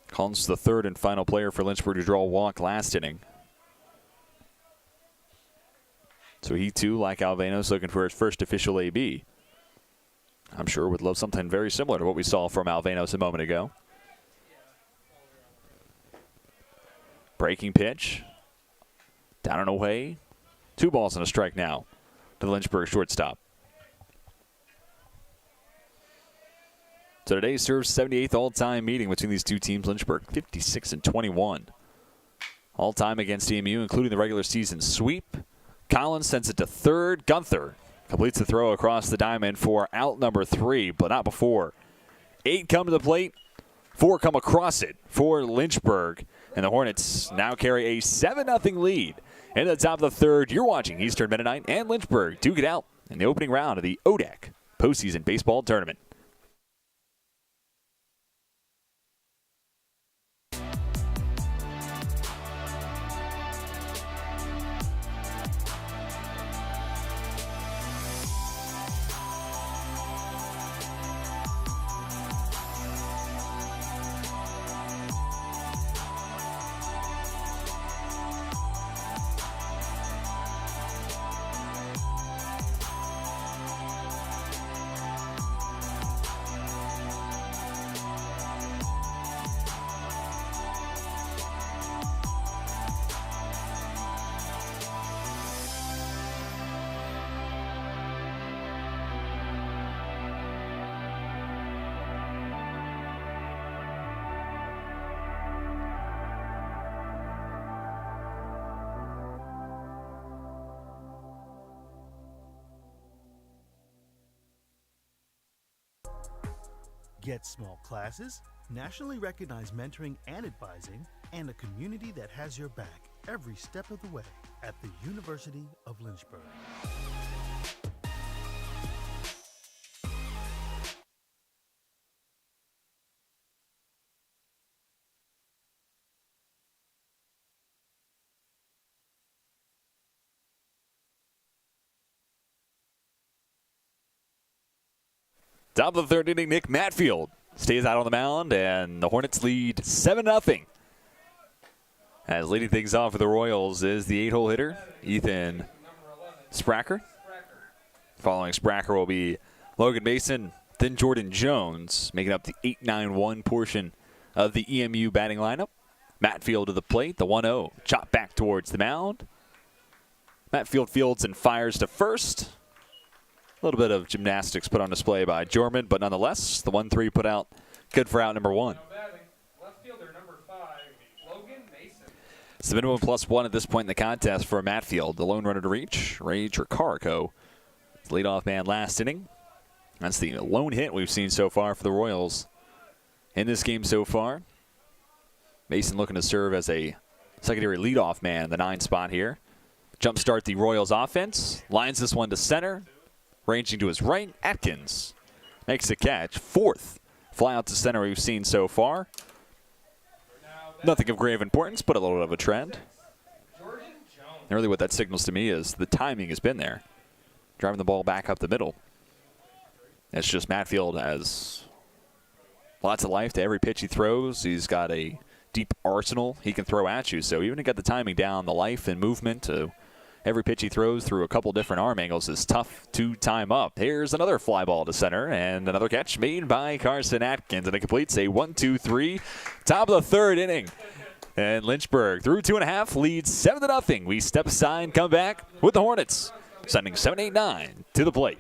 Collins, the third and final player for Lynchburg to draw a walk last inning. So he too, like Alvenos, looking for his first official AB. I'm sure would love something very similar to what we saw from Alvenos a moment ago. Breaking pitch. Down and away. 2 balls and a strike now to the Lynchburg shortstop. So today serves 78th all-time meeting between these two teams. Lynchburg 56-21. All-time against EMU, including the regular season sweep. Collins sends it to third. Gunther completes the throw across the diamond for out number 3, but not before. 8 come to the plate. 4 come across it for Lynchburg. And the Hornets now carry a 7-0 lead. In the top of the third, you're watching Eastern Mennonite and Lynchburg duke it out in the opening round of the ODAC postseason baseball tournament. Get small classes, nationally recognized mentoring and advising, and a community that has your back every step of the way at the University of Lynchburg. Top of the third inning, Nick Matfield stays out on the mound, and the Hornets lead 7-0. As leading things off for the Royals is the 8-hole hitter, Ethan Spracker. Following Spracker will be Logan Mason, then Jordan Jones, making up the 8-9-1 portion of the EMU batting lineup. Matfield to the plate, the 1-0, chop back towards the mound. Matfield fields and fires to first. A little bit of gymnastics put on display by Jorman, but nonetheless, the 1-3 put out good for out number 1. Left fielder number 5, Logan Mason. It's the minimum +1 at this point in the contest for Matfield. The lone runner to reach, Ray Tricarico. Leadoff man last inning. That's the lone hit we've seen so far for the Royals in this game so far. Mason looking to serve as a secondary leadoff man in the 9 spot here. Jumpstart the Royals offense. Lines this one to center. Ranging to his right, Atkins makes the catch. 4th fly out to center we've seen so far. Nothing of grave importance, but a little bit of a trend. And really what that signals to me is the timing has been there. Driving the ball back up the middle. It's just Matfield has lots of life to every pitch he throws. He's got a deep arsenal he can throw at you. So even to get the timing down, the life and movement to every pitch he throws through a couple different arm angles is tough to time up. Here's another fly ball to center, and another catch made by Carson Atkins, and it completes a 1-2-3, top of the third inning. And Lynchburg, through 2.5, leads 7-0. We step aside and come back with the Hornets, sending 7-8-9 to the plate.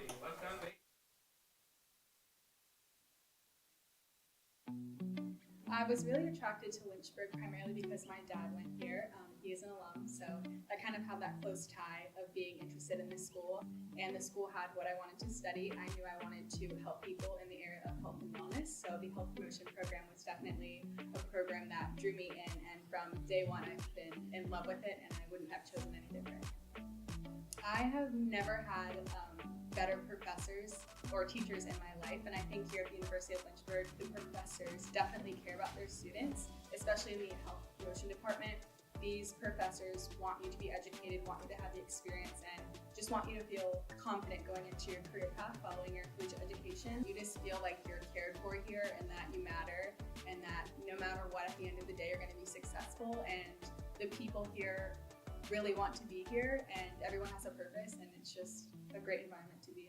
I was really attracted to Lynchburg primarily because my dad went here. He is an alum, so I kind of have that close tie of being interested in this school. And the school had what I wanted to study. I knew I wanted to help people in the area of health and wellness, so the health promotion program was definitely a program that drew me in. And from day one, I've been in love with it, and I wouldn't have chosen any different. I have never had better professors or teachers in my life, and I think here at the University of Lynchburg, the professors definitely care about their students, especially in the health promotion department. These professors want you to be educated, want you to have the experience, and just want you to feel confident going into your career path following your collegiate education. You just feel like you're cared for here and that you matter, and that no matter what, at the end of the day, you're going to be successful, and the people here really want to be here, and everyone has a purpose, and it's just a great environment to be in.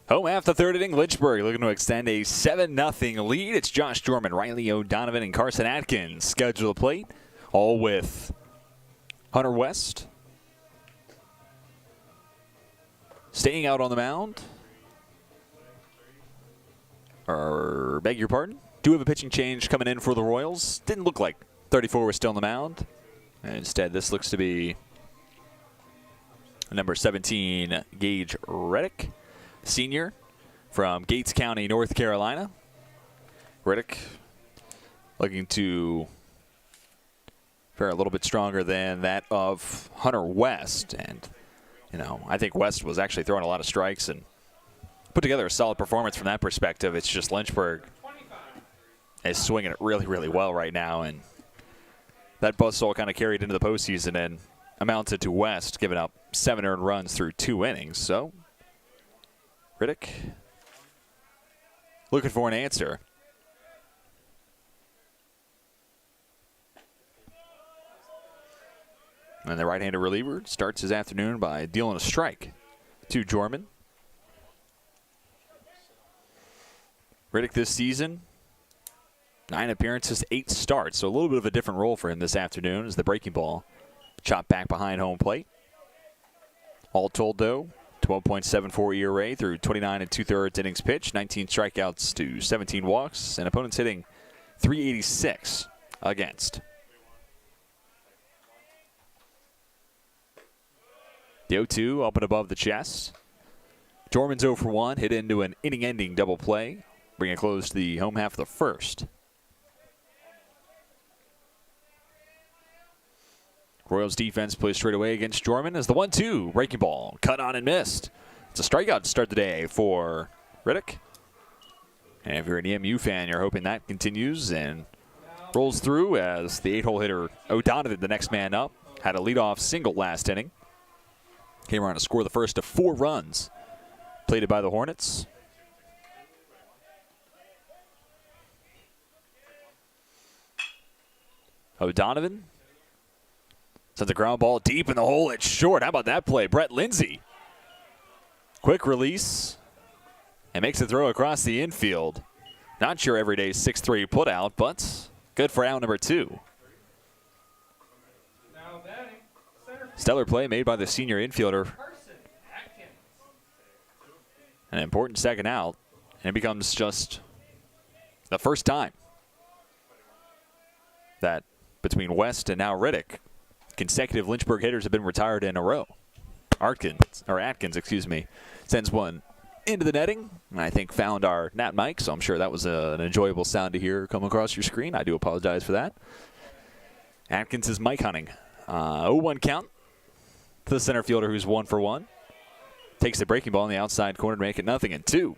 Home half the third inning, Lynchburg looking to extend a 7-0 lead. It's Josh Dorman, Riley O'Donovan, and Carson Atkins scheduled to plate, all with Hunter West staying out on the mound. Or, beg your pardon. Do have a pitching change coming in for the Royals. Didn't look like 34 was still on the mound. And instead, this looks to be number 17, Gage Reddick, senior from Gates County, North Carolina. Reddick looking to fare a little bit stronger than that of Hunter West. And, you know, I think West was actually throwing a lot of strikes and put together a solid performance from that perspective. It's just Lynchburg is swinging it really, really well right now. And that buzzsaw kind of carried into the postseason and amounted to West giving up 7 earned runs through 2 innings. So Riddick looking for an answer. And the right-handed reliever starts his afternoon by dealing a strike to Jorman. Riddick this season, 9 appearances, 8 starts. So a little bit of a different role for him this afternoon as the breaking ball chopped back behind home plate. All told, though, 12.74 ERA through 29 2/3 innings pitched, 19 strikeouts to 17 walks, and opponents hitting .386 against. The 0-2 up and above the chest. Jorman's 0 for 1, hit into an inning-ending double play, bringing it close to the home half of the first. Royals defense plays straight away against Jorman as the 1-2 breaking ball cut on and missed. It's a strikeout to start the day for Riddick. And if you're an EMU fan, you're hoping that continues and rolls through as the 8-hole hitter O'Donovan, the next man up, had a leadoff single last inning. Came around to score the first of 4 runs plated by the Hornets. O'Donovan sends a ground ball deep in the hole. It's short. How about that play? Brett Lindsay. Quick release and makes a throw across the infield. Not sure every day 6-3 put out, but good for out number 2. Now batting, center Stellar play made by the senior infielder. Carson Atkins. An important second out, and it becomes just the first time that between West and now Riddick, consecutive Lynchburg hitters have been retired in a row. Atkins, sends one into the netting, and I think found our Nat mic, so I'm sure that was an enjoyable sound to hear come across your screen. I do apologize for that. Atkins is mic hunting. 0-1 count to the center fielder who's 1 for 1. Takes the breaking ball in the outside corner to make it 0-2.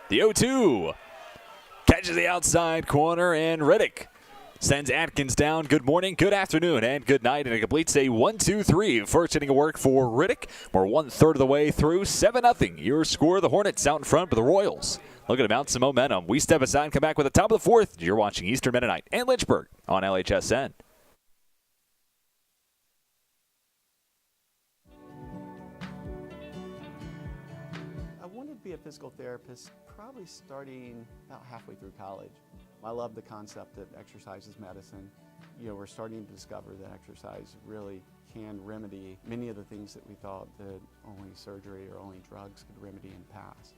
The 0-2 catches the outside corner, and Riddick sends Atkins down. Good morning, good afternoon, and good night. And it completes a 1-2-3 first inning of work for Riddick. We're 1/3 of the way through. 7-0. Your score. The Hornets out in front, but the Royals looking to mount some momentum. We step aside and come back with the top of the 4th. You're watching Eastern Mennonite and Lynchburg on LHSN. be a physical therapist probably starting about halfway through college. I love the concept that exercise is medicine. You know, we're starting to discover that exercise really can remedy many of the things that we thought that only surgery or only drugs could remedy in the past.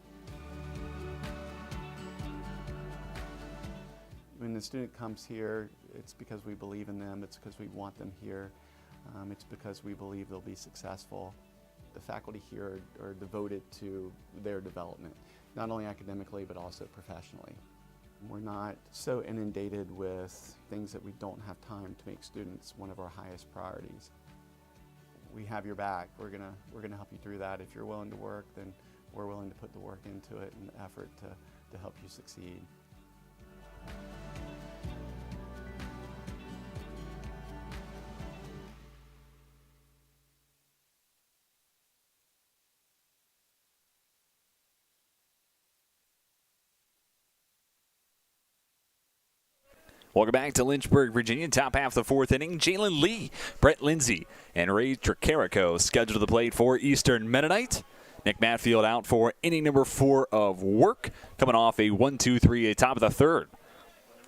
When the student comes here, it's because we believe in them, it's because we want them here, it's because we believe they'll be successful. The faculty here are devoted to their development, not only academically but also professionally. We're not so inundated with things that we don't have time to make students one of our highest priorities. We have your back. We're gonna help you through that. If you're willing to work, then we're willing to put the work into it and the effort to help you succeed. Welcome back to Lynchburg, Virginia. Top half of the fourth inning. Jalen Lee, Brett Lindsay, and Ray Tricarico scheduled to the plate for Eastern Mennonite. Nick Matfield out for inning number 4 of work, coming off a 1-2-3 top of the third.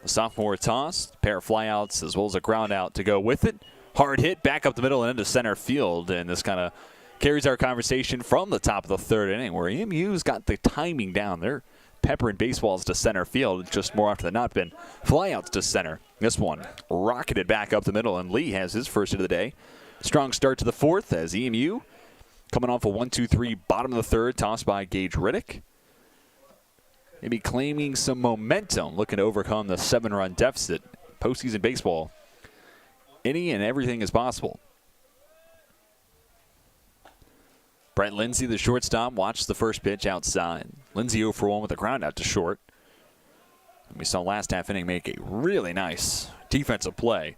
A sophomore toss, pair of flyouts as well as a ground out to go with it. Hard hit back up the middle and into center field, and this kind of carries our conversation from the top of the third inning, where EMU's got the timing down. They're peppering baseballs to center field, just more often than not been flyouts to center. This one rocketed back up the middle, and Lee has his first hit of the day. Strong start to the fourth as EMU coming off a 1-2-3 bottom of the third, tossed by Gage Riddick. Maybe claiming some momentum, looking to overcome the 7-run deficit. Postseason baseball, any and everything is possible. Brett Lindsay, the shortstop, watched the first pitch outside. Lindsay 0 for 1 with a ground out to short. And we saw last half inning make a really nice defensive play.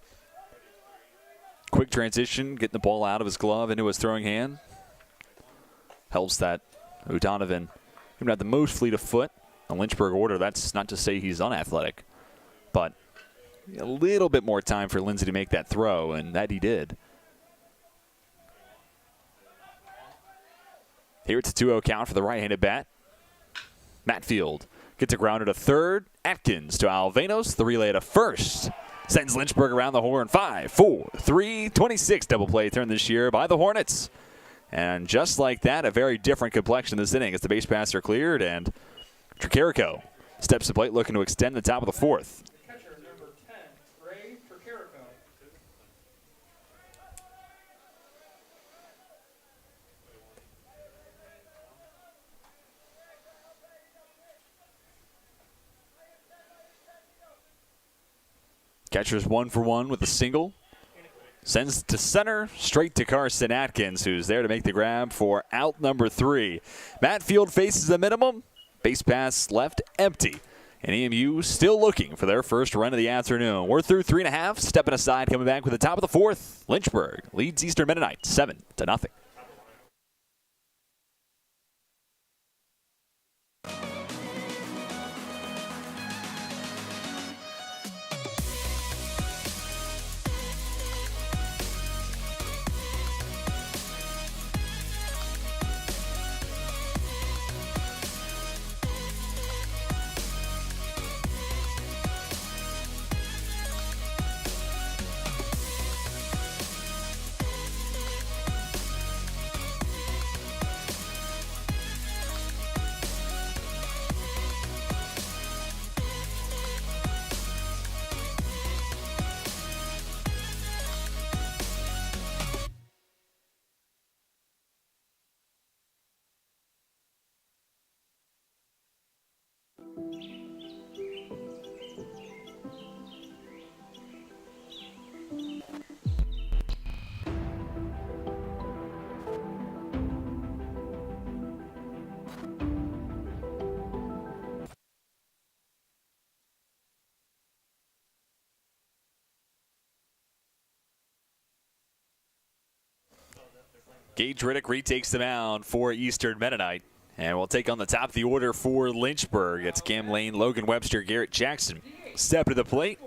Quick transition, getting the ball out of his glove into his throwing hand. Helps that O'Donovan even had the most fleet of foot on Lynchburg order. That's not to say he's unathletic, but a little bit more time for Lindsay to make that throw, and that he did. Here it's a 2-0 count for the right-handed bat. Matfield gets a grounder to third. Atkins to Alvenos. The relay to first sends Lynchburg around the horn. 5-4-3, 26 double play turn this year by the Hornets. And just like that, a very different complexion this inning as the base paths are cleared, and Tricarico steps to plate looking to extend the top of the fourth. Catcher number 10, Ray Tricarico. Catcher's 1 for 1 with a single. Sends it to center, straight to Carson Atkins, who's there to make the grab for out number 3. Matfield faces the minimum. Base pass left empty. And EMU still looking for their first run of the afternoon. We're through 3.5. Stepping aside, coming back with the top of the fourth. Lynchburg leads Eastern Mennonite 7-0. Gage Riddick retakes the mound for Eastern Mennonite. And we'll take on the top of the order for Lynchburg. It's Cam Lane, Logan Webster, Garrett Jackson. Step to the plate.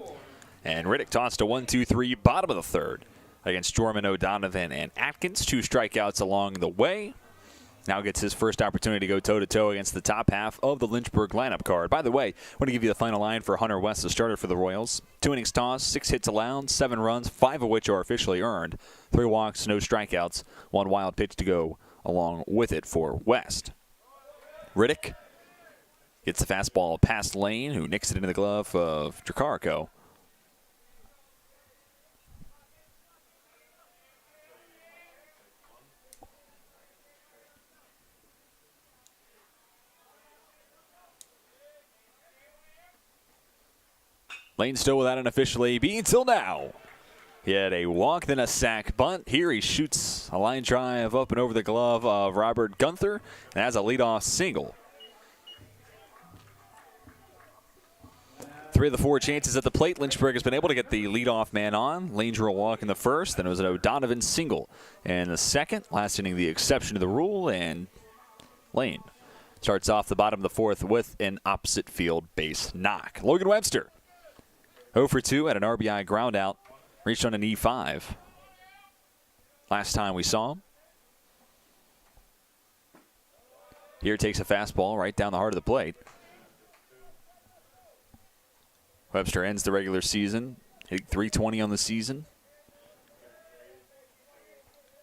And Riddick tossed a 1-2-3 bottom of the third against Jorman, O'Donovan, and Atkins. 2 strikeouts along the way. now gets his first opportunity to go toe-to-toe against the top half of the Lynchburg lineup card. By the way, I want to give you the final line for Hunter West, the starter for the Royals. 2 innings tossed, 6 hits allowed, 7 runs, 5 of which are officially earned. 3 walks, no strikeouts, 1 wild pitch to go along with it for West. Riddick gets the fastball past Lane, who nicks it into the glove of Tricarico. Lane still without an official AB until now. He had a walk, then a sack bunt. Here he shoots a line drive up and over the glove of Robert Gunther and has a leadoff single. 3 of the 4 chances at the plate. Lynchburg has been able to get the leadoff man on. Lane drew a walk in the first, then it was an O'Donovan single in the second. Last inning, the exception to the rule, and Lane starts off the bottom of the 4th with an opposite field base knock. Logan Webster, 0 for 2 at an RBI ground out, reached on an E5 last time we saw him. Here takes a fastball right down the heart of the plate. Webster ends the regular season, hitting .320 on the season.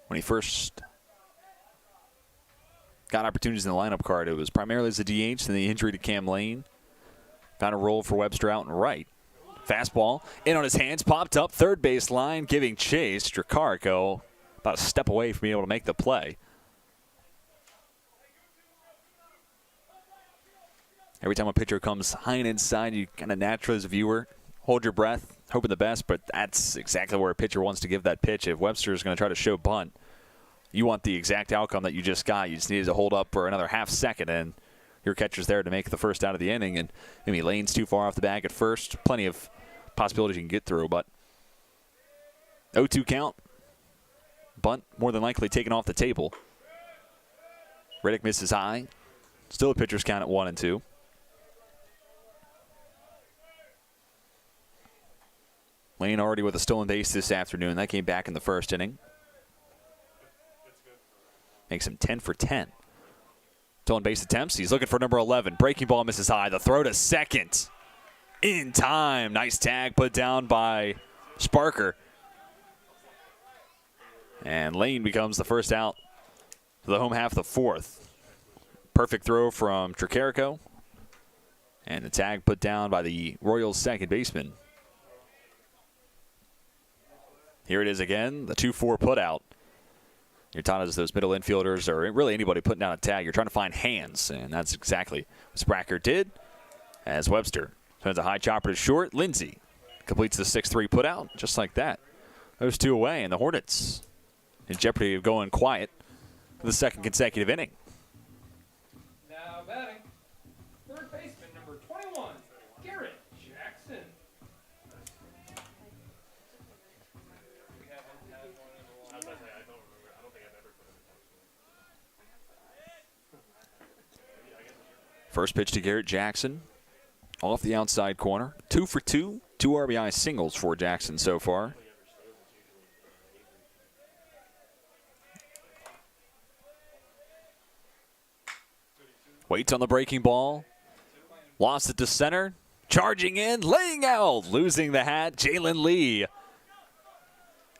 When he first got opportunities in the lineup card, it was primarily as a DH, then the injury to Cam Lane. Found a role for Webster out and right. Fastball in on his hands, popped up, third base line, giving chase. Tricarico about a step away from being able to make the play. Every time a pitcher comes high and inside, you kind of naturally as a viewer hold your breath, hoping the best, but that's exactly where a pitcher wants to give that pitch. If Webster is going to try to show bunt, you want the exact outcome that you just got. You just needed to hold up for another half second, and your catcher's there to make the first out of the inning. And maybe Lane's too far off the bag at first. Plenty of possibilities you can get through, but 0-2 count. Bunt more than likely taken off the table. Riddick misses high. Still a pitcher's count at 1-2. Lane already with a stolen base this afternoon. That came back in the first inning. Makes him 10 for 10. Stolen base attempts. He's looking for number 11. Breaking ball misses high. The throw to second. In time. Nice tag put down by Sparker. And Lane becomes the first out for the home half of the 4th. Perfect throw from Tricarico. And the tag put down by the Royals' second baseman. Here it is again. The 2-4 put out. You're taught as those middle infielders, or really anybody putting down a tag, you're trying to find hands, and that's exactly what Spracker did. As Webster sends a high chopper to short, Lindsey completes the 6-3 put out, just like that. Those 2 away, and the Hornets in jeopardy of going quiet for the second consecutive inning. Now batting, third baseman number 21, Garrett Jackson. First pitch to Garrett Jackson off the outside corner. 2 for 2. 2 RBI singles for Jackson so far. Waits on the breaking ball. Lost it to center. Charging in, laying out, losing the hat. Jalen Lee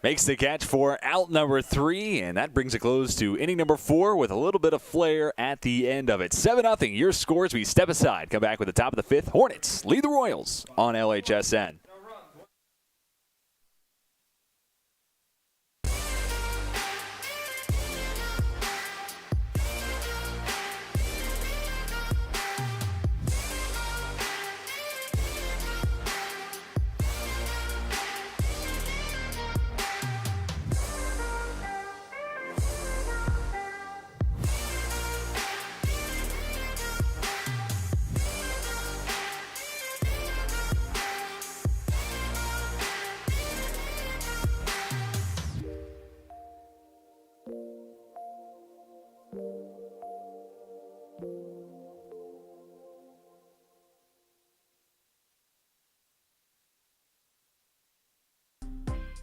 makes the catch for out number 3, and that brings a close to inning number 4 with a little bit of flair at the end of it. 7-0, your scores. We step aside. Come back with the top of the 5th. Hornets lead the Royals on LHSN.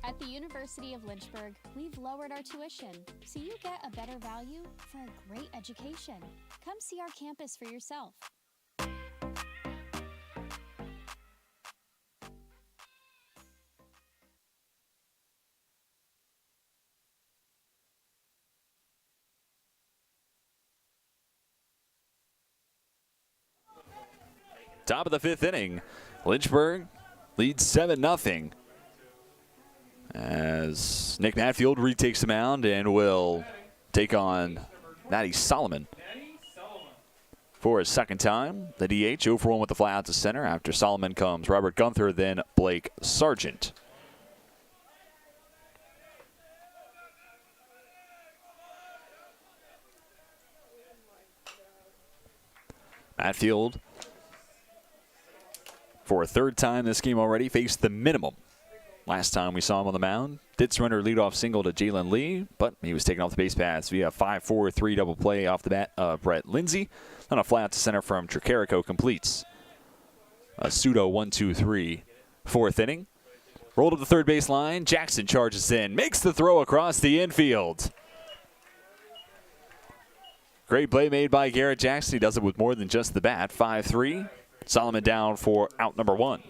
At the University of Lynchburg, we've lowered our tuition, so you get a better value for a great education. Come see our campus for yourself. Top of the 5th inning, Lynchburg leads 7-0 as Nick Matfield retakes the mound and will take on Matty Solomon for his second time. The DH 0 for 1 with the fly out to center. After Solomon comes Robert Gunther, then Blake Sargent. Matfield, for a third time this game already, faced the minimum. Last time we saw him on the mound, did surrender a leadoff single to Jalen Lee, but he was taken off the base paths via 5-4-3 double play off the bat of Brett Lindsay. On a fly out to center from Tricarico completes a pseudo 1-2-3 4th inning. Rolled up the third base line. Jackson charges in, makes the throw across the infield. Great play made by Garrett Jackson. He does it with more than just the bat. 5-3. Solomon down for out number 1.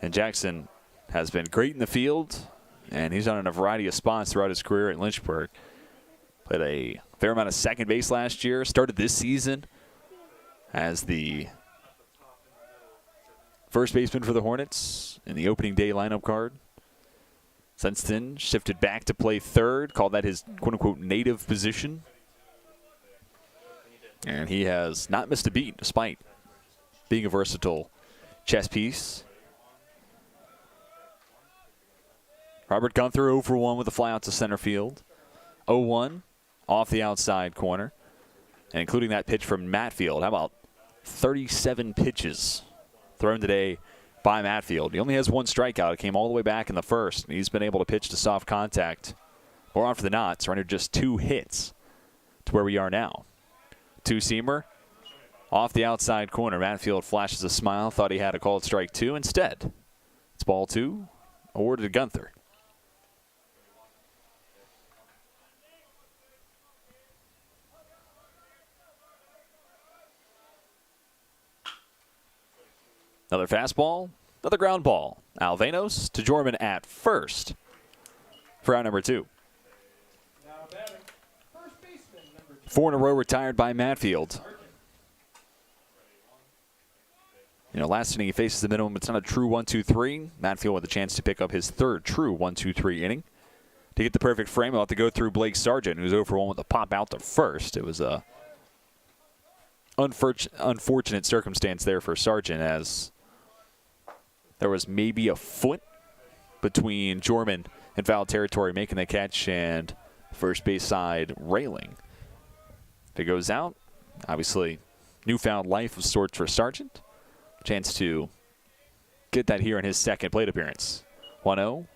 And Jackson has been great in the field, and he's done in a variety of spots throughout his career at Lynchburg. Played a fair amount of second base last year. Started this season as the first baseman for the Hornets in the opening day lineup card. Since then, shifted back to play third, called that his quote-unquote native position. And he has not missed a beat despite being a versatile chess piece. Robert Gunther 0 for 1 with a fly out to center field. 0-1 off the outside corner. And including that pitch from Matfield. How about 37 pitches thrown today by Matfield? He only has 1 strikeout. It came all the way back in the first. He's been able to pitch to soft contact more often than not. Surrendered just 2 hits to where we are now. Two-seamer off the outside corner. Matfield flashes a smile. Thought he had a called strike 2. Instead, it's ball 2 awarded to Gunther. Another fastball, another ground ball. Alvanos to Jorman at first for out number 2. 4 in a row retired by Matfield. You know, last inning he faces the minimum. It's not a true 1-2-3. Matfield with a chance to pick up his third true 1-2-3 inning. To get the perfect frame, I'll have to go through Blake Sargent, who's 0 for 1 with a pop out to first. It was a unfortunate circumstance there for Sargent, as there was maybe a foot between Jorman and foul territory making the catch and first base side railing. If it goes out, obviously newfound life of sorts for Sargent. Chance to get that here in his second plate appearance. 1-0,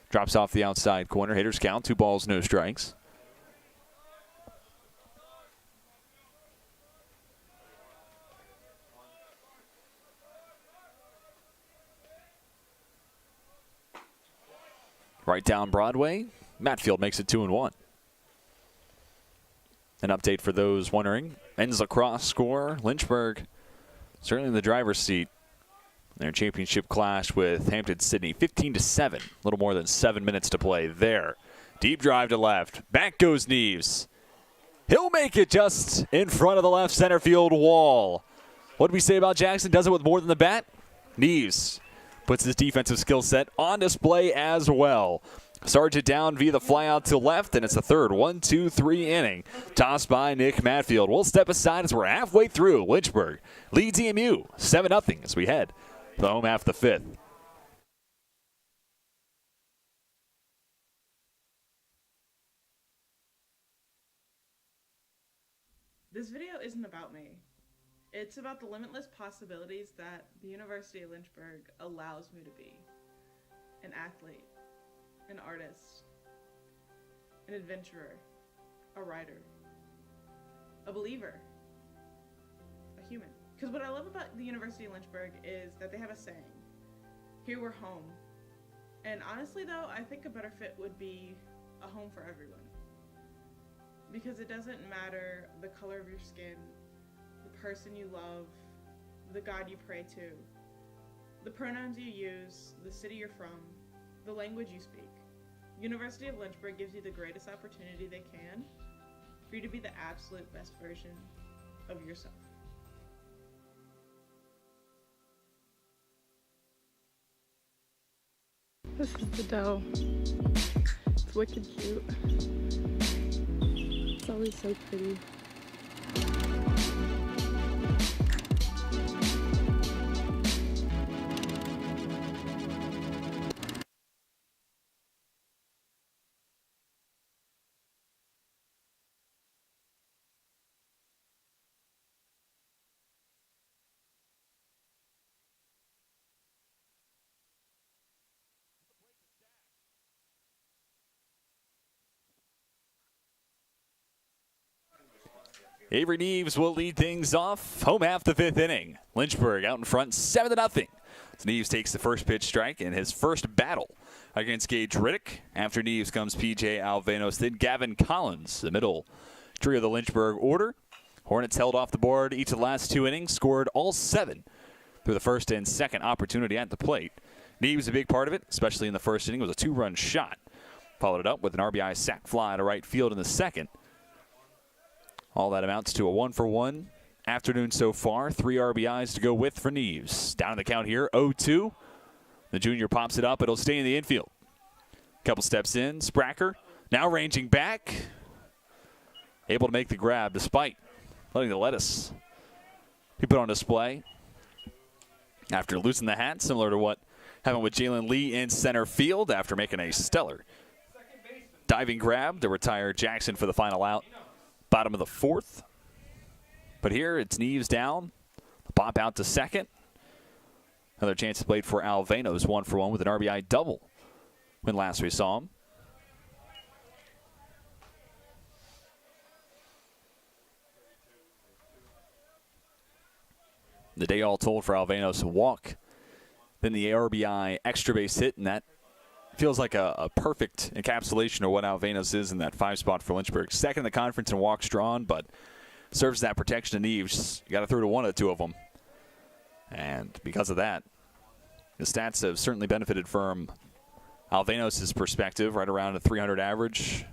drops off the outside corner. Hitters count, 2 balls, no strikes. Right down Broadway, Matfield makes it 2-1. An update for those wondering. Men's lacrosse score, Lynchburg certainly in the driver's seat. Their championship clash with Hampton-Sydney, 15-7. A little more than 7 minutes to play there. Deep drive to left. Back goes Neves. He'll make it just in front of the left center field wall. What did we say about Jackson? Does it with more than the bat? Neves puts his defensive skill set on display as well. Sargent down via the flyout to left, and it's the third 1-2-3 inning. Tossed by Nick Matfield. We'll step aside as we're halfway through. Lynchburg leads EMU 7-0 as we head to the home half of the 5th. This video isn't about me. It's about the limitless possibilities that the University of Lynchburg allows me to be. An athlete, an artist, an adventurer, a writer, a believer, a human. Because what I love about the University of Lynchburg is that they have a saying, here we're home, And honestly though, I think a better fit would be a home for everyone. Because it doesn't matter the color of your skin, the person you love, the God you pray to, the pronouns you use, the city you're from, the language you speak. University of Lynchburg gives you the greatest opportunity they can for you to be the absolute best version of yourself. This is the dough. It's wicked cute. It's always so pretty. Avery Neves will lead things off. Home half the fifth inning. Lynchburg out in front 7-0. As Neves takes the first pitch strike in his first battle against Gage Riddick. After Neves comes P.J. Alvanos, then Gavin Collins, the middle trio of the Lynchburg order. Hornets held off the board each of the last 2 innings, scored all 7 through the first and second opportunity at the plate. Neves a big part of it, especially in the first inning. It was a 2-run shot. Followed it up with an RBI sac fly to right field in the second. All that amounts to a 1-for-1 afternoon so far. 3 RBIs to go with for Neves. Down in the count here, 0-2. The junior pops it up. It'll stay in the infield. Couple steps in. Spracker now ranging back. Able to make the grab despite letting the lettuce be put on display. After losing the hat, similar to what happened with Jalen Lee in center field after making a stellar diving grab to retire Jackson for the final out. Bottom of the fourth. But here it's Neves down. Pop out to second. Another chance to play for Alvanos, 1-for-1 with an RBI double when last we saw him. The day all told for Alvanos, a walk, then the RBI extra base hit, and that feels like a perfect encapsulation of what Alvanos is in that 5 spot for Lynchburg. Second in the conference in walks drawn, but serves that protection to Neves. You got to throw to one of the 2 of them. And because of that, the stats have certainly benefited from Alvanos' perspective, right around a 300 average,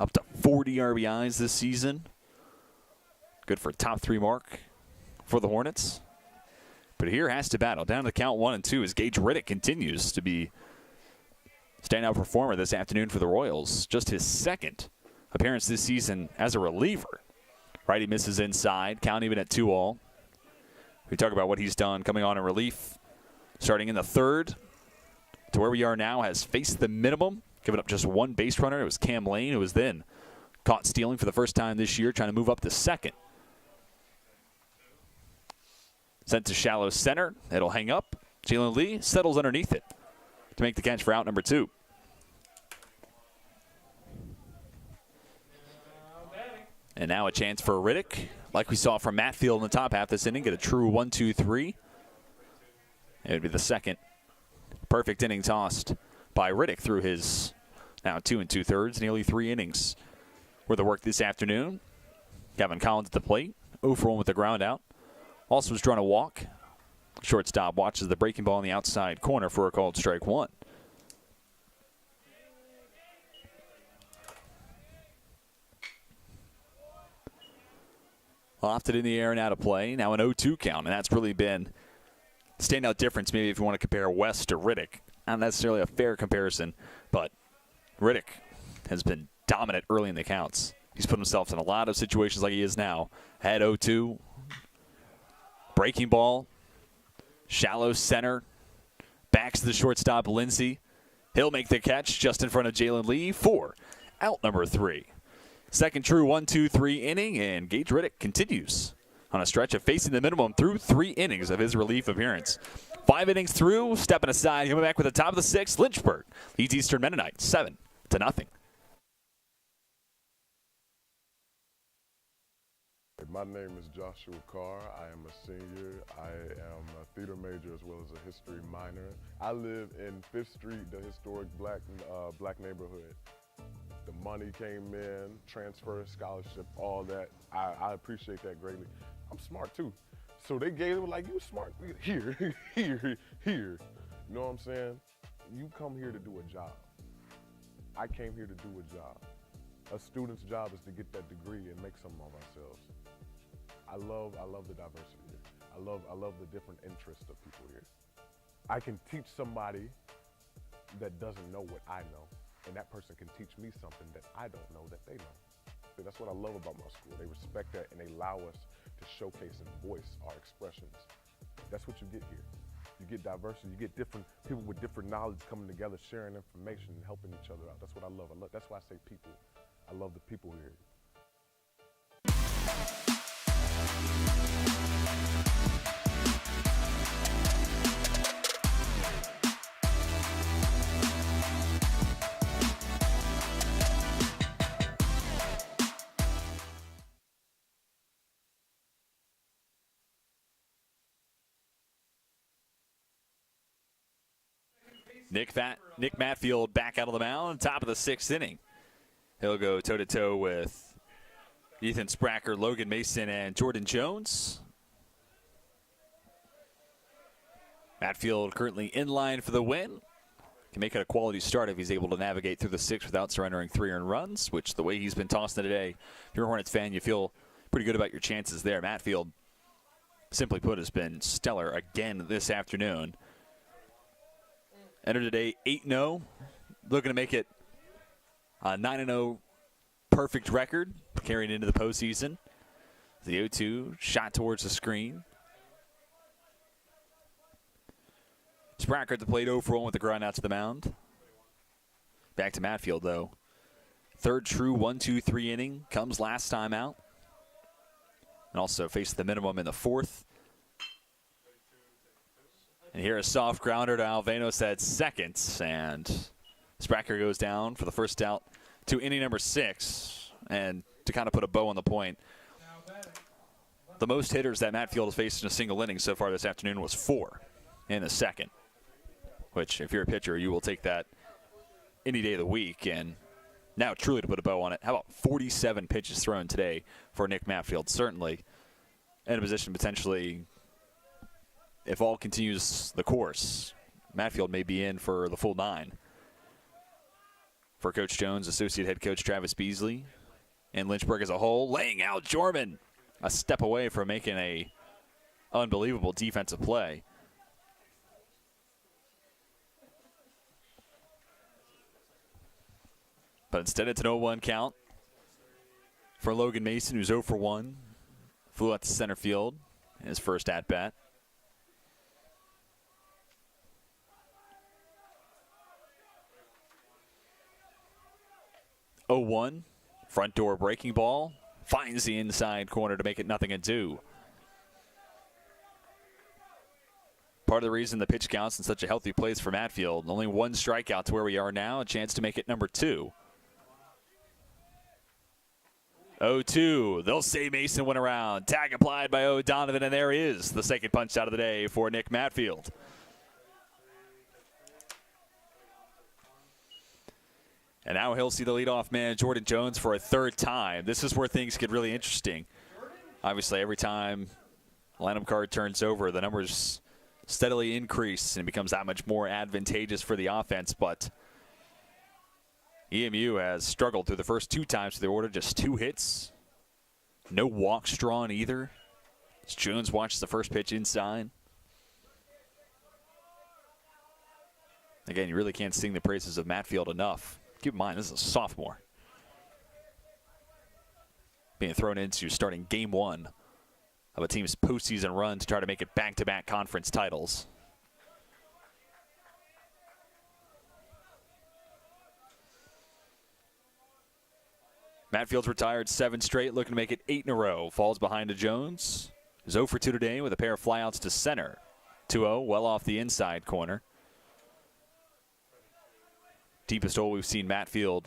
up to 40 RBIs this season. Good for a top 3 mark for the Hornets. But here has to battle. Down to the count 1-2 as Gage Riddick continues to be standout performer this afternoon for the Royals. Just his second appearance this season as a reliever. Righty misses inside, count even at 2-all. We talk about what he's done coming on in relief. Starting in the third to where we are now, has faced the minimum, giving up just 1 base runner. It was Cam Lane, who was then caught stealing for the first time this year, trying to move up to second. Sent to shallow center. It'll hang up. Jalen Lee settles underneath it to make the catch for out number 2. And now a chance for Riddick, like we saw from Matfield in the top half this inning, get a true 1-2-3. It would be the second perfect inning tossed by Riddick through his now 2 2/3, nearly 3 innings worth of work this afternoon. Gavin Collins at the plate, 0-for-1 with the ground out. Also was drawn a walk. Shortstop watches the breaking ball in the outside corner for a called strike 1. Lofted in the air and out of play. Now an 0-2 count, and that's really been standout difference maybe if you want to compare West to Riddick. Not necessarily a fair comparison, but Riddick has been dominant early in the counts. He's put himself in a lot of situations like he is now. Had 0-2. Breaking ball. Shallow center. Backs to the shortstop, Lindsey. He'll make the catch just in front of Jalen Lee for out number 3. Second true 1-2-3 inning, and Gage Riddick continues on a stretch of facing the minimum through 3 innings of his relief appearance. 5 innings through, stepping aside, coming back with the top of the 6th. Lynchburg leads Eastern Mennonite 7-0. my name is Joshua Carr. I am a senior. I am a theater major as well as a history minor. I live in 5th Street, the historic black neighborhood. The money came in, transfer, scholarship, all that. I appreciate that greatly. I'm smart too. So they gave it like, you smart, here. You know what I'm saying? You come here to do a job. I came here to do a job. A student's job is to get that degree and make something of ourselves. I love the diversity here. I love the different interests of people here. I can teach somebody that doesn't know what I know, and that person can teach me something that I don't know that they know. So that's what I love about my school. They respect that and they allow us to showcase and voice our expressions. That's what you get here. You get diversity, you get different people with different knowledge coming together, sharing information and helping each other out. That's what I love. That's why I say people. I love the people here. Nick Matfield back out of the mound, top of the 6th inning. He'll go toe-to-toe with Ethan Spracker, Logan Mason, and Jordan Jones. Matfield currently in line for the win. Can make it a quality start if he's able to navigate through the 6th without surrendering 3 earned runs, which the way he's been tossing today, if you're a Hornets fan, you feel pretty good about your chances there. Matfield, simply put, has been stellar again this afternoon. Entered today 8-0, looking to make it a 9-0 perfect record, carrying into the postseason. The 0-2 shot towards the screen. Spracker at the plate 0 for 1 with the ground out to the mound. Back to Matfield, though. Third true 1-2-3 inning, comes last time out. And also faced the minimum in the 4th. And here a soft grounder to Alvenos at second, and Spracker goes down for the first out to inning number 6. And to kind of put a bow on the point, the most hitters that Matfield has faced in a single inning so far this afternoon was 4 in the 2nd, which if you're a pitcher, you will take that any day of the week. And now truly to put a bow on it, how about 47 pitches thrown today for Nick Matfield? Certainly in a position potentially, if all continues the course, Matfield may be in for the full 9. For Coach Jones, Associate Head Coach Travis Beasley, and Lynchburg as a whole, laying out Jorman a step away from making a unbelievable defensive play. But instead it's an 0-1 count for Logan Mason, who's 0 for 1. Flew out to center field in his first at-bat. 0-1, front door breaking ball, finds the inside corner to make it 0-2. Part of the reason the pitch counts in such a healthy place for Matfield. Only 1 strikeout to where we are now, a chance to make it number 2. 0-2, they'll say Mason went around. Tag applied by O'Donovan, and there is the second punch out of the day for Nick Matfield. And now he'll see the leadoff man, Jordan Jones, for a 3rd time. This is where things get really interesting. Obviously, every time the lineup card turns over, the numbers steadily increase and it becomes that much more advantageous for the offense. But EMU has struggled through the first 2 times to the order, just 2 hits. No walks drawn either. As Jones watches the first pitch inside. Again, you really can't sing the praises of Matfield enough. Keep in mind, this is a sophomore being thrown into starting game 1 of a team's postseason run to try to make it back-to-back conference titles. Matfield's retired 7 straight, looking to make it 8 in a row. Falls behind to Jones. Is 0 for 2 today with a pair of flyouts to center. 2-0, well off the inside corner. Deepest hole we've seen Matfield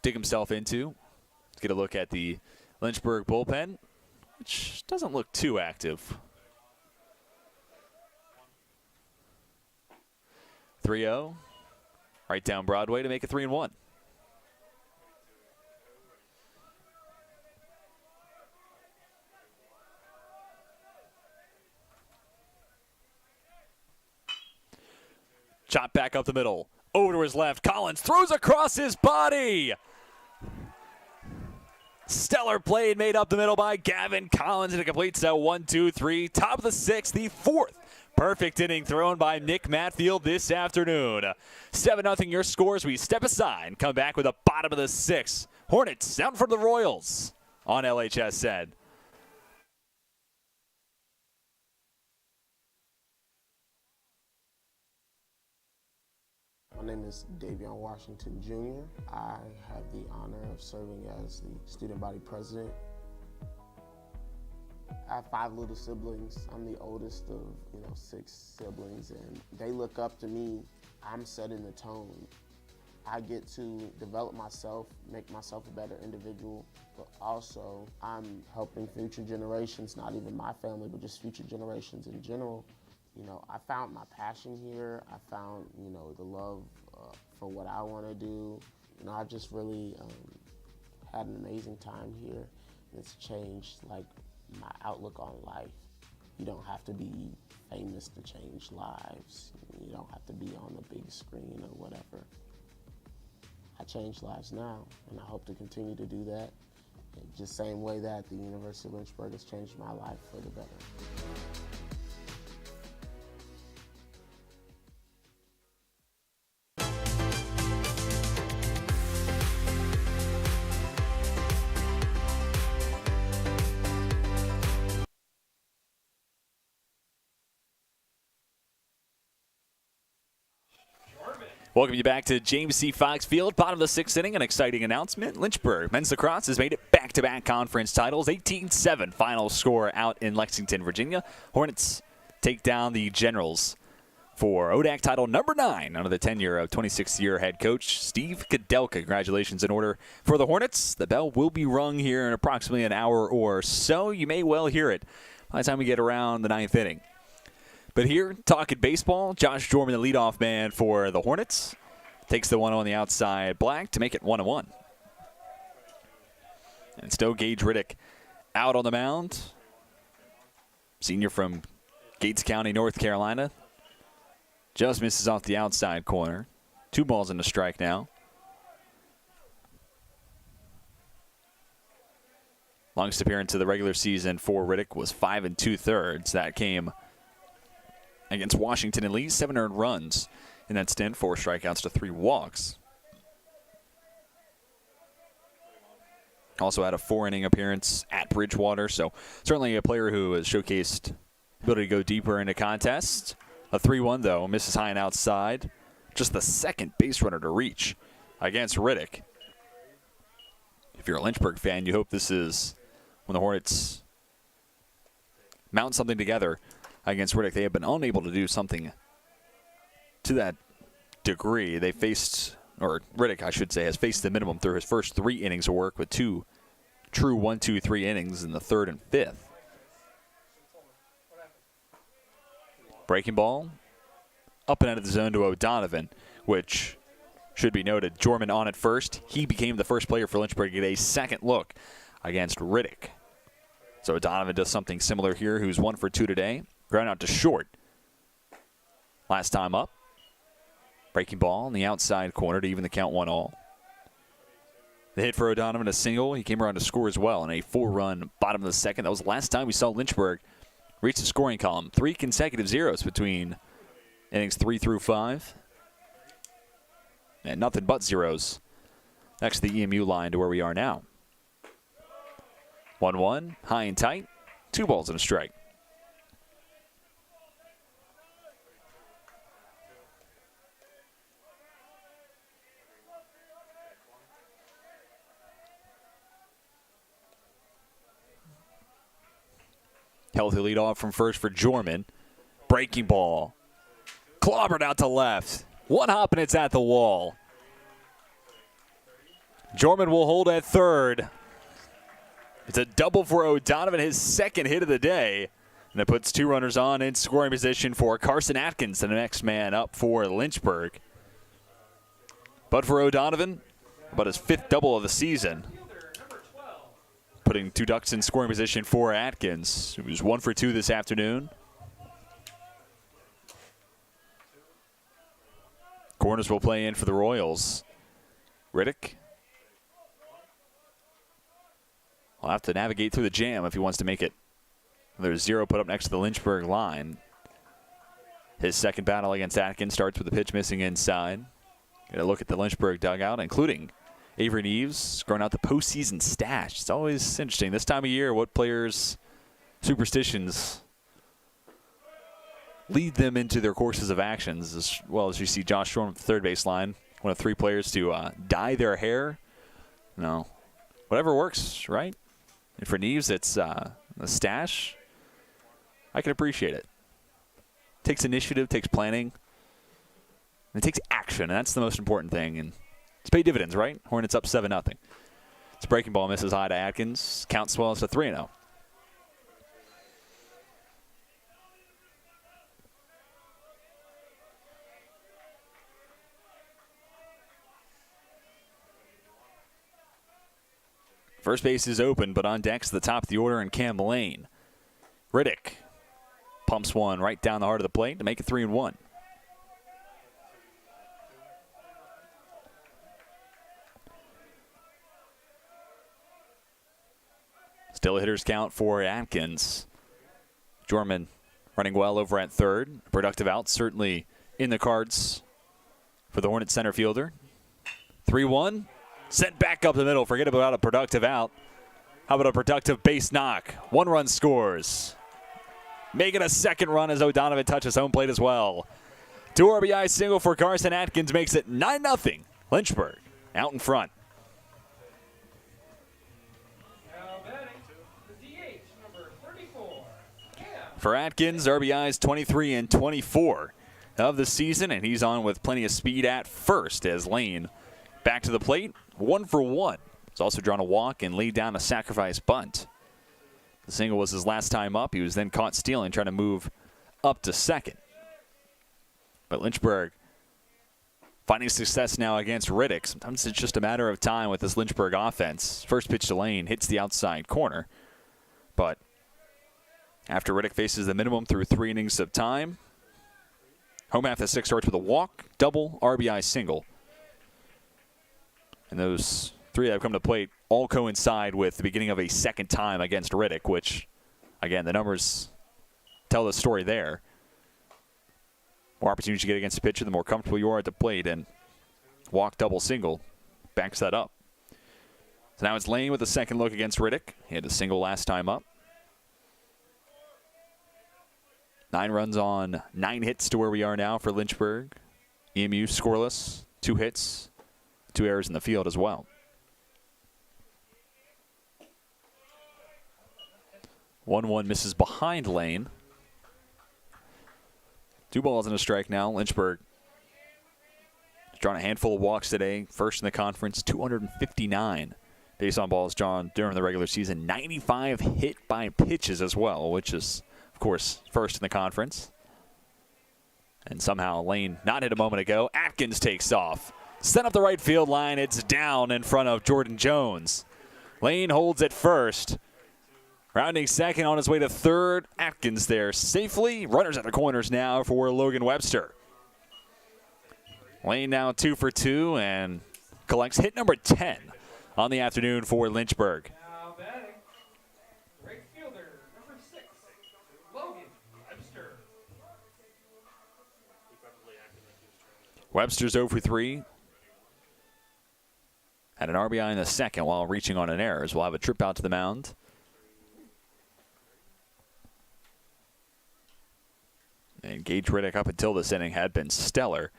dig himself into. Let's get a look at the Lynchburg bullpen. which doesn't look too active. 3-0. Right down Broadway to make it 3-1. Chop back up the middle. Over to his left. Collins throws across his body. Stellar play made up the middle by Gavin Collins, and it completes at 1-2-3. Top of the sixth, the fourth perfect inning thrown by Nick Matfield this afternoon. 7-0 your scores. We step aside and come back with the bottom of the sixth. Hornets down for the Royals on LHSN. My name is Davion Washington Jr. I have the honor of serving as the student body president. I have 5 little siblings. I'm the oldest of 6 siblings, and they look up to me. I'm setting the tone. I get to develop myself, make myself a better individual, but also I'm helping future generations, not even my family, but just future generations in general. I found my passion here. I found, the love for what I want to do. I just really had an amazing time here. It's changed, my outlook on life. You don't have to be famous to change lives. You don't have to be on the big screen or whatever. I change lives now, and I hope to continue to do that. Just same way that the University of Lynchburg has changed my life for the better. Welcome you back to James C. Fox Field. Bottom of the sixth inning, an exciting announcement. Lynchburg men's lacrosse has made it back-to-back conference titles. 18-7 final score out in Lexington, Virginia. Hornets take down the Generals for ODAC title number 9 under the tenure of 26th-year head coach Steve Kudelka. Congratulations in order for the Hornets. The bell will be rung here in approximately an hour or so. You may well hear it by the time we get around the 9th inning. But here, talking baseball, Josh Jorman, the leadoff man for the Hornets, takes the one on the outside black to make it 1-1. And still Gage Riddick out on the mound. Senior from Gates County, North Carolina. Just misses off the outside corner. 2 balls and a strike now. Longest appearance of the regular season for Riddick was 5 2/3. That came against Washington and Lee, 7 earned runs in that stint, 4 strikeouts to 3 walks. Also had a 4-inning appearance at Bridgewater, so certainly a player who has showcased ability to go deeper into contests. A 3-1, though, misses high and outside. Just the second base runner to reach against Riddick. If you're a Lynchburg fan, you hope this is when the Hornets mount something together against Riddick. They have been unable to do something to that degree. They faced, or Riddick, I should say, has faced the minimum through his first 3 innings of work with 2 true 1-2-3 innings in the 3rd and 5th. Breaking ball, up and out of the zone to O'Donovan, which should be noted. Jorman on at first. He became the first player for Lynchburg to get a second look against Riddick. So O'Donovan does something similar here, who's 1 for 2 today. Ground out to short. Last time up. Breaking ball in the outside corner to even the count 1-all. The hit for O'Donovan, a single. He came around to score as well in a 4-run bottom of the second. That was the last time we saw Lynchburg reach the scoring column. 3 consecutive zeros between innings 3 through 5. And nothing but zeros next to the EMU line to where we are now. 1-1, high and tight. 2 balls and a strike. Healthy lead off from first for Jorman. Breaking ball. Clobbered out to left. 1 hop and it's at the wall. Jorman will hold at third. It's a double for O'Donovan, his second hit of the day. And it puts 2 runners on in scoring position for Carson Atkins, the next man up for Lynchburg. But for O'Donovan, about his 5th double of the season. Putting 2 ducks in scoring position for Atkins, who was 1 for 2 this afternoon. Corners will play in for the Royals. Riddick will have to navigate through the jam if he wants to make it. There's 0 put up next to the Lynchburg line. His second battle against Atkins starts with the pitch missing inside. Get a look at the Lynchburg dugout, including Avery Neves growing out the postseason stash. It's always interesting this time of year what players' superstitions lead them into their courses of actions, as well as you see Josh Shorn at the third base line, one of 3 players to dye their hair. No, whatever works, right? And for Neves, it's a stash. I can appreciate it. Takes initiative, takes planning, and it takes action, and that's the most important thing. And it's paid dividends, right? Hornets up 7-0. It's breaking ball misses high to Atkins. Count swells to 3-0. First base is open, but on deck's the top of the order in Cam Lane. Riddick pumps one right down the heart of the plate to make it 3-1. Still a hitter's count for Atkins. Jorman running well over at third. Productive out, certainly in the cards for the Hornets center fielder. 3-1. Sent back up the middle. Forget about a productive out. How about a productive base knock? 1 run scores. Making a second run as O'Donovan touches home plate as well. 2 RBI single for Carson Atkins makes it 9-0. Lynchburg out in front. For Atkins, RBIs 23 and 24 of the season, and he's on with plenty of speed at first as Lane back to the plate, 1 for 1. He's also drawn a walk and laid down a sacrifice bunt. The single was his last time up. He was then caught stealing, trying to move up to second. But Lynchburg finding success now against Riddick. Sometimes it's just a matter of time with this Lynchburg offense. First pitch to Lane hits the outside corner. But after Riddick faces the minimum through 3 innings of time, home half of 6 starts with a walk, double, RBI single. And those 3 that have come to plate all coincide with the beginning of a second time against Riddick, which, again, the numbers tell the story there. More opportunities you get against the pitcher, the more comfortable you are at the plate, and walk, double, single backs that up. So now it's Lane with a second look against Riddick. He had a single last time up. 9 runs on 9 hits to where we are now for Lynchburg. EMU scoreless, 2 hits, 2 errors in the field as well. 1-1 misses behind Lane. 2 balls and a strike now. Lynchburg has drawn a handful of walks today. First in the conference, 259 base on balls drawn during the regular season. 95 hit by pitches as well, which is, of course, first in the conference. And somehow Lane not hit a moment ago. Atkins takes off. Sent up the right field line. It's down in front of Jordan Jones. Lane holds it first. Rounding second on his way to third. Atkins there safely. Runners at the corners now for Logan Webster. Lane now 2 for 2 and collects hit number 10 on the afternoon for Lynchburg. Now batting, right fielder, number 6, Logan Webster. Webster's 0 for 3. Had an RBI in the second while reaching on an error, as we'll have a trip out to the mound. And Gage Riddick up until this inning had been stellar.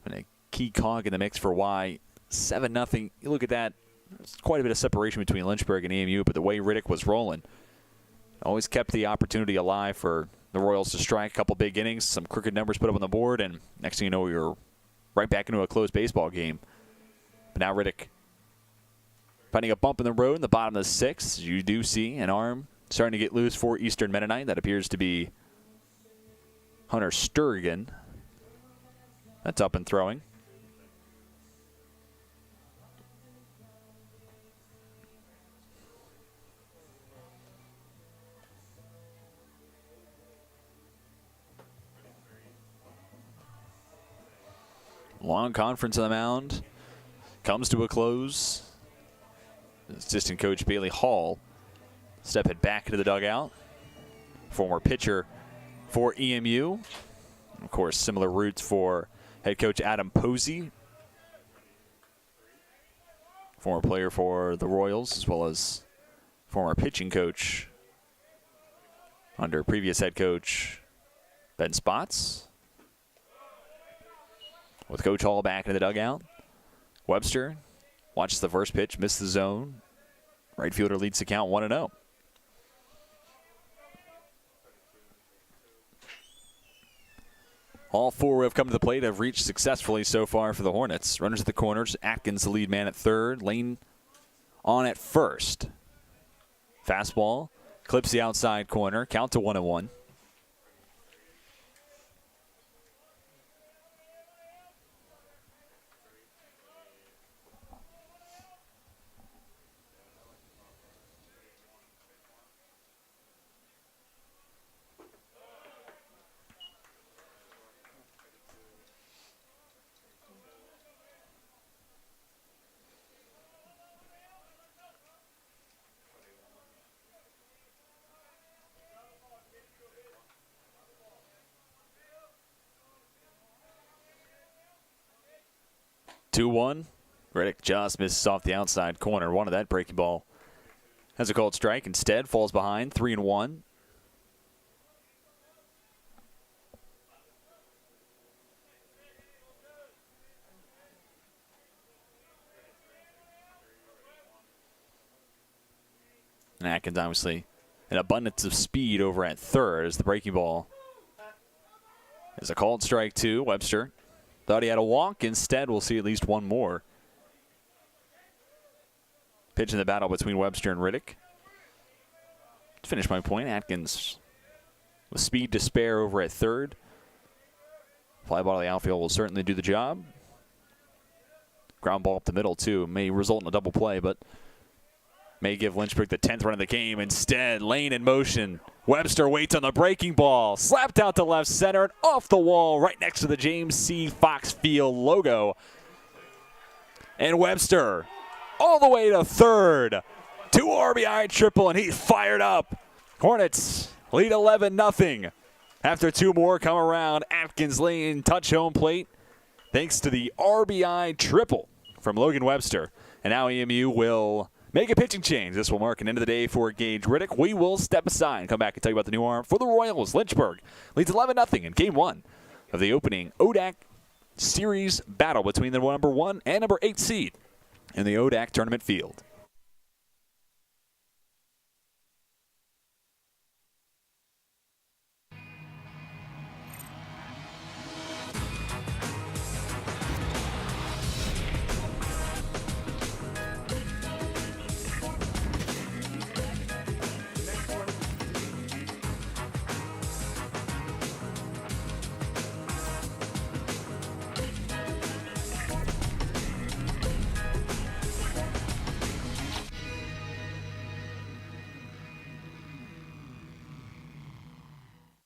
And a key cog in the mix for why 7-0. You look at that, there's quite a bit of separation between Lynchburg and EMU, but the way Riddick was rolling always kept the opportunity alive for the Royals to strike. A couple big innings, some crooked numbers put up on the board, and next thing you know, we were right back into a close baseball game. But now Riddick Finding a bump in the road in the bottom of the 6th. You do see an arm starting to get loose for Eastern Mennonite. That appears to be Hunter Sturgeon. That's up and throwing. Long conference on the mound comes to a close. Assistant coach Bailey Hall stepping back into the dugout. Former pitcher for EMU. Of course, similar roots for head coach Adam Posey. Former player for the Royals, as well as former pitching coach under previous head coach Ben Spots. With Coach Hall back in the dugout. Webster watches the first pitch, missed the zone. Right fielder leads the count 1-0. All four who have come to the plate have reached successfully so far for the Hornets. Runners at the corners. Atkins, the lead man at third. Lane on at first. Fastball clips the outside corner. Count to 1-1. 2-1. Riddick just misses off the outside corner. One of that breaking ball has a called strike. Instead, falls behind 3-1. And Atkins obviously an abundance of speed over at third as the breaking ball is a called strike 2. Webster thought he had a walk. Instead, we'll see at least one more. Pitch in the battle between Webster and Riddick. To finish my point, Atkins with speed to spare over at third. Fly ball to the outfield will certainly do the job. Ground ball up the middle, too. May result in a double play, but may give Lynchburg the 10th run of the game. Instead, Lane in motion. Webster waits on the breaking ball. Slapped out to left center and off the wall right next to the James C. Fox Field logo. And Webster all the way to third. 2 RBI triple, and he's fired up. Hornets lead 11-0. After 2 more come around, Atkins Lane touch home plate thanks to the RBI triple from Logan Webster. And now EMU will make a pitching change. This will mark an end of the day for Gage Riddick. We will step aside and come back and tell you about the new arm for the Royals. Lynchburg leads 11-0 in Game 1 of the opening ODAC Series battle between the number 1 and number 8 seed in the ODAC tournament field.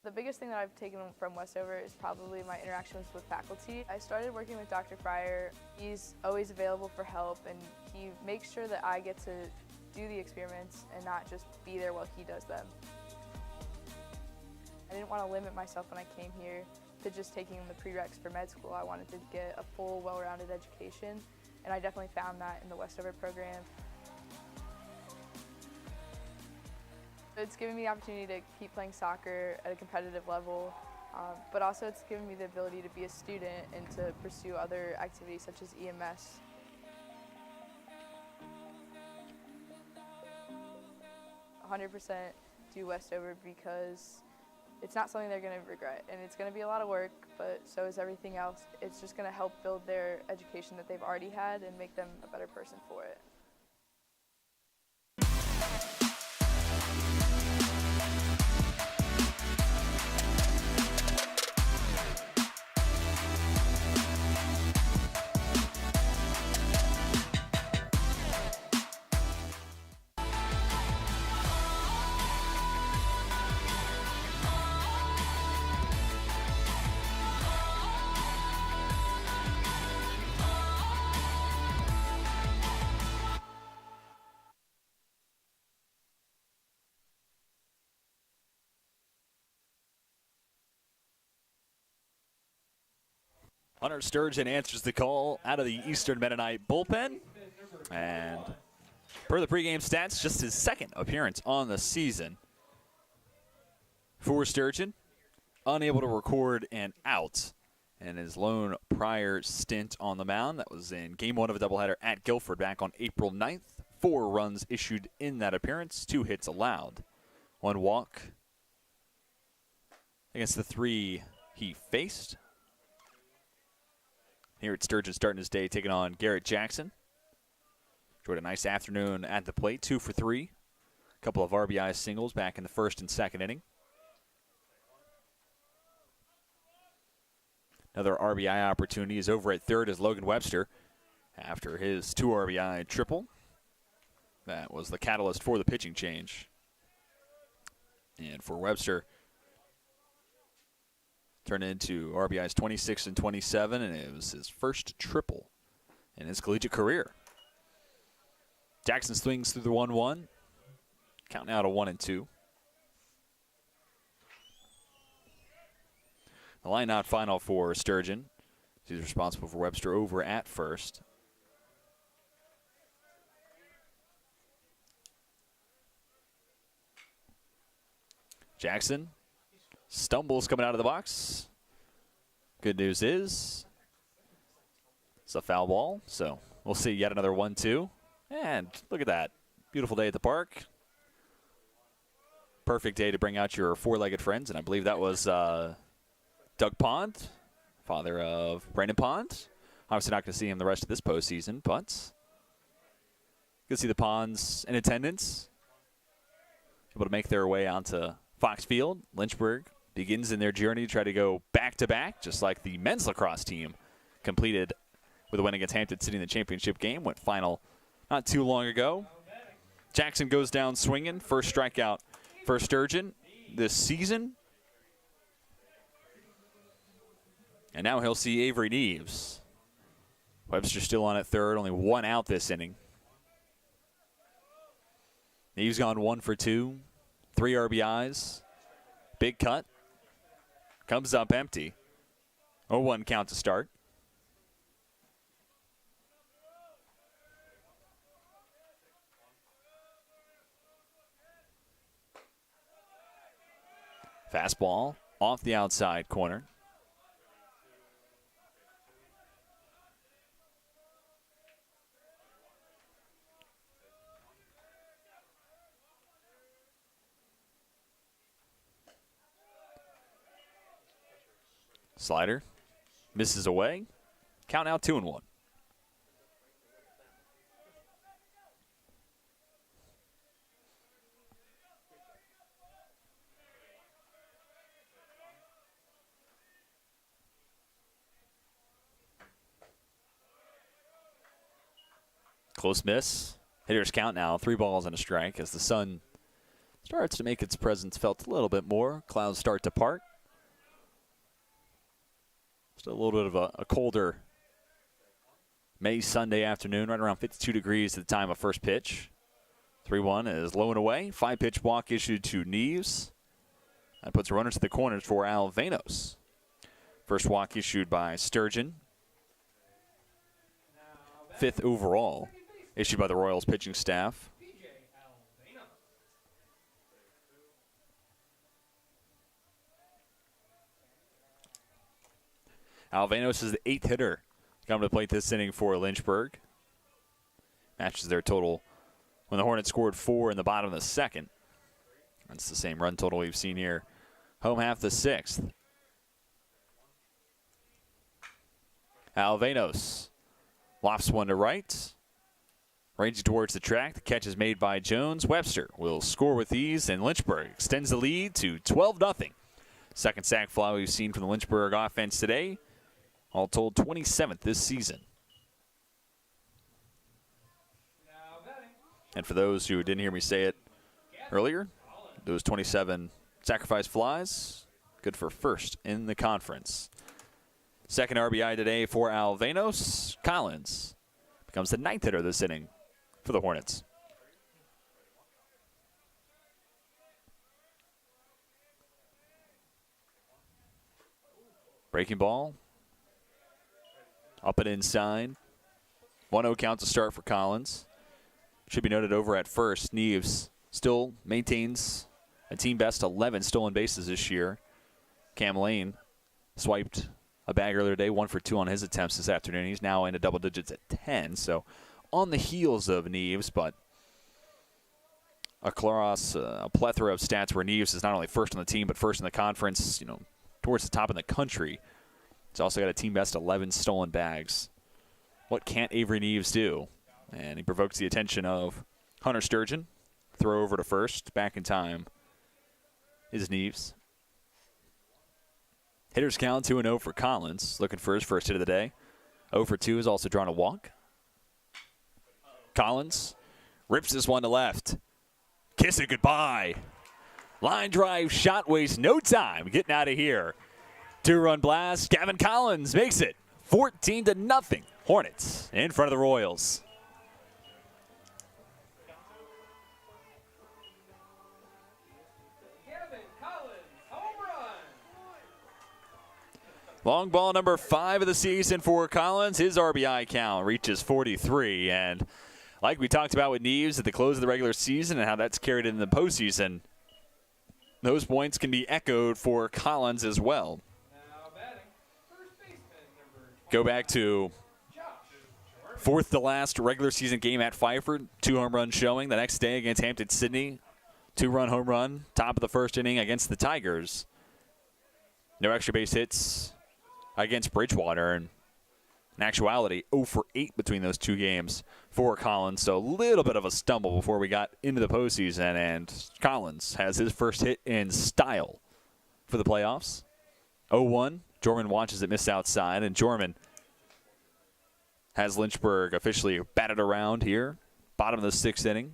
The biggest thing that I've taken from Westover is probably my interactions with faculty. I started working with Dr. Fryer. He's always available for help, and he makes sure that I get to do the experiments and not just be there while he does them. I didn't want to limit myself when I came here to just taking the prereqs for med school. I wanted to get a full, well-rounded education, and I definitely found that in the Westover program. It's given me the opportunity to keep playing soccer at a competitive level, but also it's given me the ability to be a student and to pursue other activities such as EMS. "100% do Westover because it's not something they're going to regret, and it's going to be a lot of work, but so is everything else. It's just going to help build their education that they've already had and make them a better person for it." Hunter Sturgeon answers the call out of the Eastern Mennonite bullpen. And per the pregame stats, just his second appearance on the season for Sturgeon. Unable to record an out in his lone prior stint on the mound. That was in Game 1 of a doubleheader at Guilford back on April 9th. 4 runs issued in that appearance, 2 hits allowed. 1 walk against the 3 he faced. Here at Sturgeon starting his day taking on Garrett Jackson. Enjoyed a nice afternoon at the plate, 2 for 3. A couple of RBI singles back in the first and second inning. Another RBI opportunity is over at third as Logan Webster after his 2 RBI triple. That was the catalyst for the pitching change. And for Webster, turned into RBIs 26 and 27, and it was his first triple in his collegiate career. Jackson swings through the 1-1, counting out a 1-2. The line out final for Sturgeon. He's responsible for Webster over at first. Jackson stumbles coming out of the box. Good news is it's a foul ball, so we'll see yet another 1-2. And look at that. Beautiful day at the park. Perfect day to bring out your 4-legged friends, and I believe that was Doug Pond, father of Brandon Pond. Obviously not going to see him the rest of this postseason, but you can see the Ponds in attendance, able to make their way onto Fox Field. Lynchburg begins in their journey to try to go back-to-back, just like the men's lacrosse team completed with a win against Hampton City in the championship game. Went final not too long ago. Jackson goes down swinging. First strikeout for Sturgeon this season. And now he'll see Avery Neves. Webster still on at third, only 1 out this inning. Neves gone 1 for 2, 3 RBIs. Big cut. Comes up empty. 0-1 count to start. Fastball off the outside corner. Slider misses away. Count now 2-1. Close miss. Hitter's count now 3 balls and a strike as the sun starts to make its presence felt a little bit more. Clouds start to part. Still a little bit of a colder May Sunday afternoon, right around 52 degrees at the time of first pitch. 3-1 is low and away. 5-pitch walk issued to Neves. That puts runners to the corners for Alvenos. First walk issued by Sturgeon. 5th overall issued by the Royals pitching staff. Alvenos is the 8th hitter coming to the plate this inning for Lynchburg. Matches their total when the Hornets scored 4 in the bottom of the second. That's the same run total we've seen here. Home half the 6th. Alvenos lofts one to right. Ranging towards the track. The catch is made by Jones. Webster will score with ease, and Lynchburg extends the lead to 12-0. Second sack fly we've seen from the Lynchburg offense today. All told, 27th this season. And for those who didn't hear me say it earlier, those 27 sacrifice flies, good for first in the conference. Second RBI today for Alvenos. Collins becomes the 9th hitter this inning for the Hornets. Breaking ball. Up and inside. 1-0 count to start for Collins. Should be noted over at first, Neves still maintains a team best 11 stolen bases this year. Cam Lane swiped a bag earlier today, 1 for 2 on his attempts this afternoon. He's now into double digits at 10, so on the heels of Neves, but across a plethora of stats where Neves is not only first on the team, but first in the conference, towards the top in the country. He's also got a team best 11 stolen bags. What can't Avery Neves do? And he provokes the attention of Hunter Sturgeon. Throw over to first. Back in time is Neves. Hitters count 2-0 for Collins. Looking for his first hit of the day. 0 for 2 has also drawn a walk. Collins rips this one to left. Kiss it goodbye. Line drive shot, wastes no time getting out of here. 2-run blast. Gavin Collins makes it 14-0. Hornets in front of the Royals. Long ball number 5 of the season for Collins. His RBI count reaches 43. And like we talked about with Neves at the close of the regular season and how that's carried in the postseason, those points can be echoed for Collins as well. Go back to fourth to last regular season game at Pfeiffer. 2 home runs showing. The next day against Hampton-Sydney, 2-run home run. Top of the first inning against the Tigers. No extra base hits against Bridgewater, and in actuality, 0 for 8 between those 2 games for Collins. So a little bit of a stumble before we got into the postseason, and Collins has his first hit in style for the playoffs. 0-1. Jorman watches it miss outside, and Jorman has Lynchburg officially batted around here. Bottom of the 6th inning.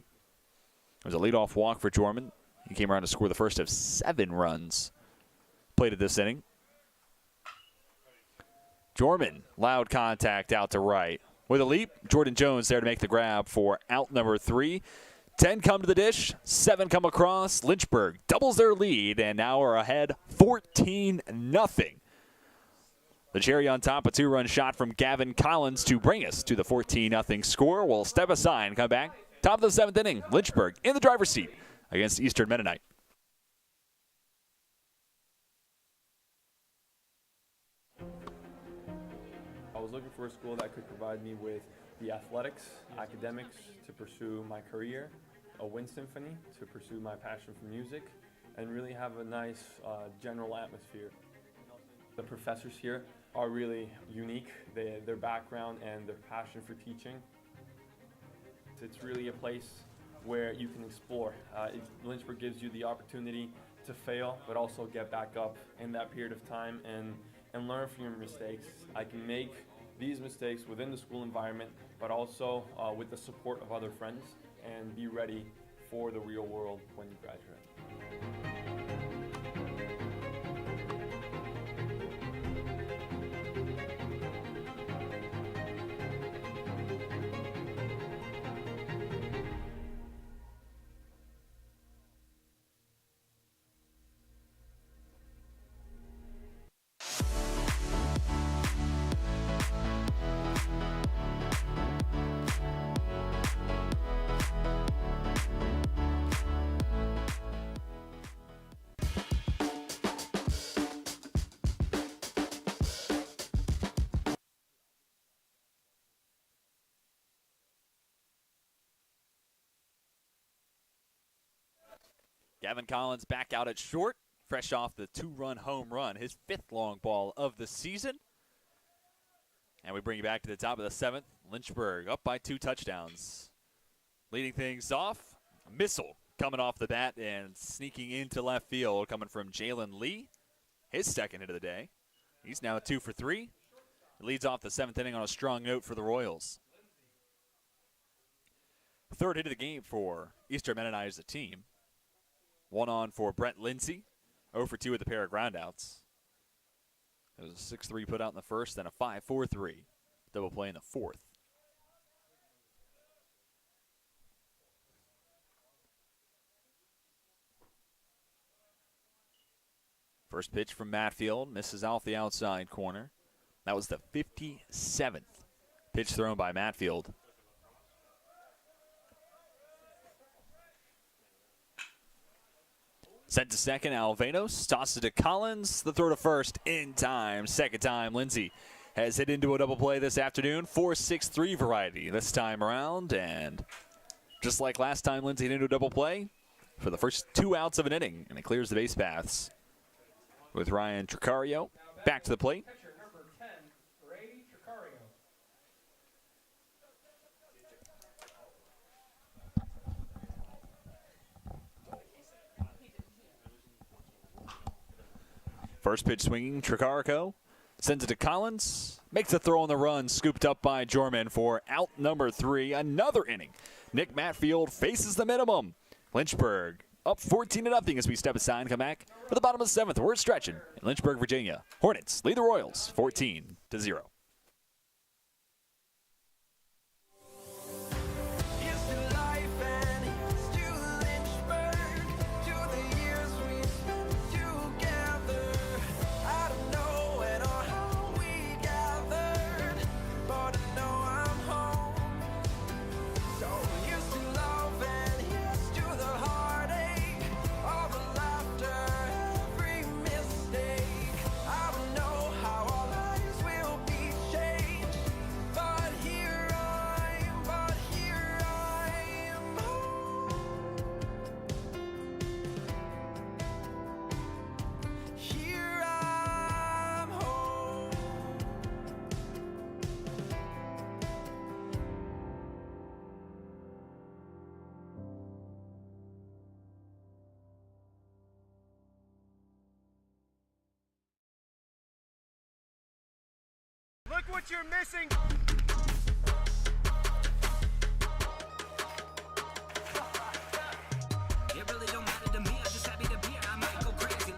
It was a leadoff walk for Jorman. He came around to score the first of 7 runs played at this inning. Jorman, loud contact out to right. With a leap, Jordan Jones there to make the grab for out number 3. 10 come to the dish, 7 come across. Lynchburg doubles their lead and now are ahead 14-0. The cherry on top, a 2-run shot from Gavin Collins to bring us to the 14-0 score. We'll step aside and come back. Top of the 7th inning, Lynchburg in the driver's seat against Eastern Mennonite. I was looking for a school that could provide me with the athletics, academics to pursue my career, a wind symphony to pursue my passion for music, and really have a nice general atmosphere. The professors here are really unique, their background and their passion for teaching. It's really a place where you can explore. Lynchburg gives you the opportunity to fail, but also get back up in that period of time and learn from your mistakes. I can make these mistakes within the school environment, but also with the support of other friends, and be ready for the real world when you graduate. Gavin Collins back out at short, fresh off the 2-run home run, his 5th long ball of the season. And we bring you back to the top of the 7th. Lynchburg up by 2 touchdowns. Leading things off, a missile coming off the bat and sneaking into left field, coming from Jalen Lee, his 2nd hit of the day. He's now 2 for 3. He leads off the 7th inning on a strong note for the Royals. 3rd hit of the game for Eastern Mennonite as a team. 1 on for Brent Lindsay, 0 for 2 with a pair of groundouts. It was a 6-3 put out in the 1st, then a 5-4-3 double play in the 4th. First pitch from Matfield, misses off the outside corner. That was the 57th pitch thrown by Matfield. Sent to second, Alvanos tosses it to Collins. The throw to first in time. Second time, Lindsay has hit into a double play this afternoon. 4-6-3 variety this time around. And just like last time, Lindsay hit into a double play for the first 2 outs of an inning. And it clears the base paths with Ryan Tricario back to the plate. Catcher number 10, Ray Tricario. First pitch swinging, Tricarico sends it to Collins, makes a throw on the run, scooped up by Jorman for out number 3. Another inning. Nick Matfield faces the minimum. Lynchburg up 14-0 as we step aside and come back for the bottom of the 7th. We're stretching in Lynchburg, Virginia. Hornets lead the Royals 14-0. Look what you're missing. It really don't matter to me. I'm just happy to be here. I might go crazy.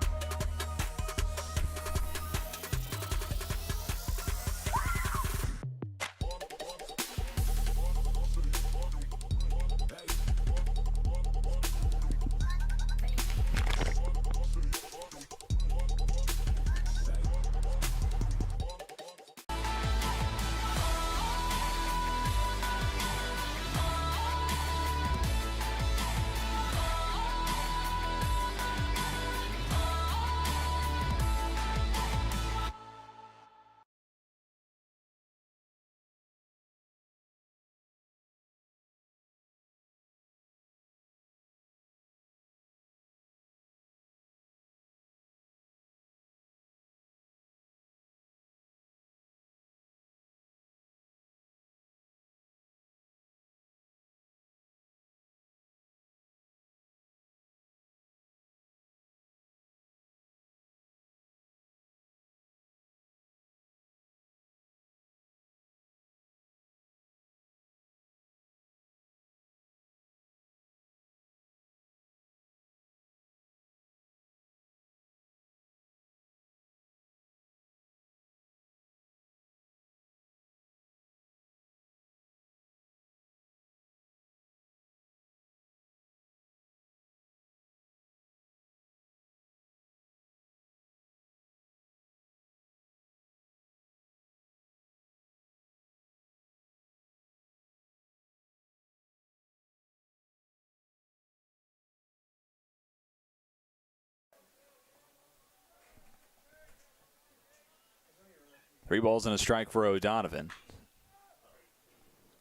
Three balls and a strike for O'Donovan.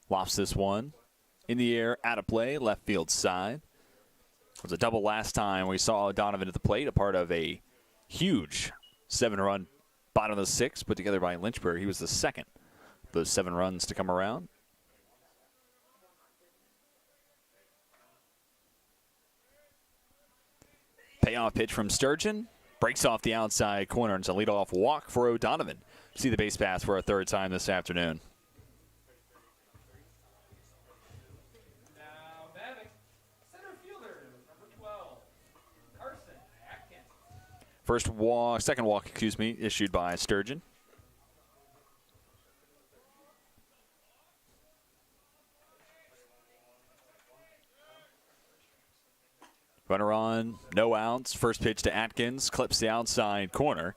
Lofts this one in the air, out of play, left field side. It was a double last time we saw O'Donovan at the plate, a part of a huge 7-run bottom of the 6th put together by Lynchburg. He was the second of those 7 runs to come around. Payoff pitch from Sturgeon. Breaks off the outside corner, and it's a leadoff walk for O'Donovan. See the base pass for a 3rd time this afternoon. Now batting, center fielder, number 12, Carson Atkins. Second walk, issued by Sturgeon. Runner on, no outs. First pitch to Atkins, clips the outside corner.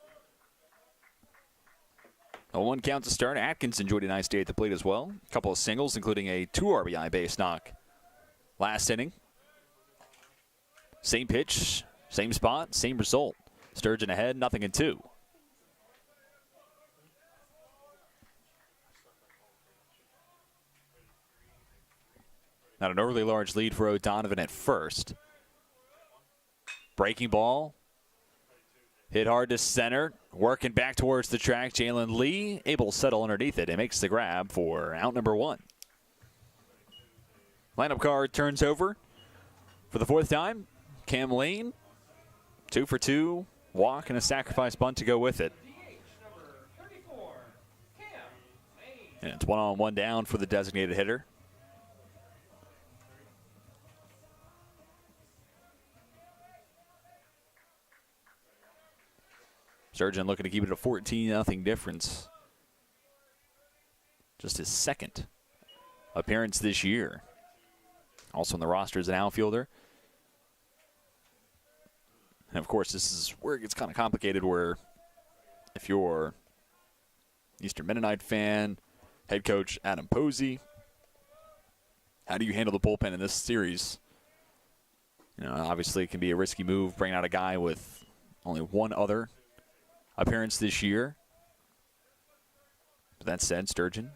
A 1 count to start. Atkins enjoyed a nice day at the plate as well. A couple of singles, including a 2 RBI base knock last inning. Same pitch, same spot, same result. Sturgeon ahead, 0-2. Not an overly large lead for O'Donovan at first. Breaking ball. Hit hard to center. Working back towards the track. Jalen Lee able to settle underneath it and makes the grab for out number 1. Lineup card turns over for the 4th time. Cam Lane, 2 for 2. Walk and a sacrifice bunt to go with it. And it's 1 on 1 down for the designated hitter. Sturgeon looking to keep it a 14-0 difference. Just his 2nd appearance this year. Also on the roster as an outfielder. And, of course, this is where it gets kind of complicated, where if you're Eastern Mennonite fan, head coach Adam Posey, how do you handle the bullpen in this series? You know, obviously it can be a risky move, bringing out a guy with only 1 other appearance this year. But that said, Sturgeon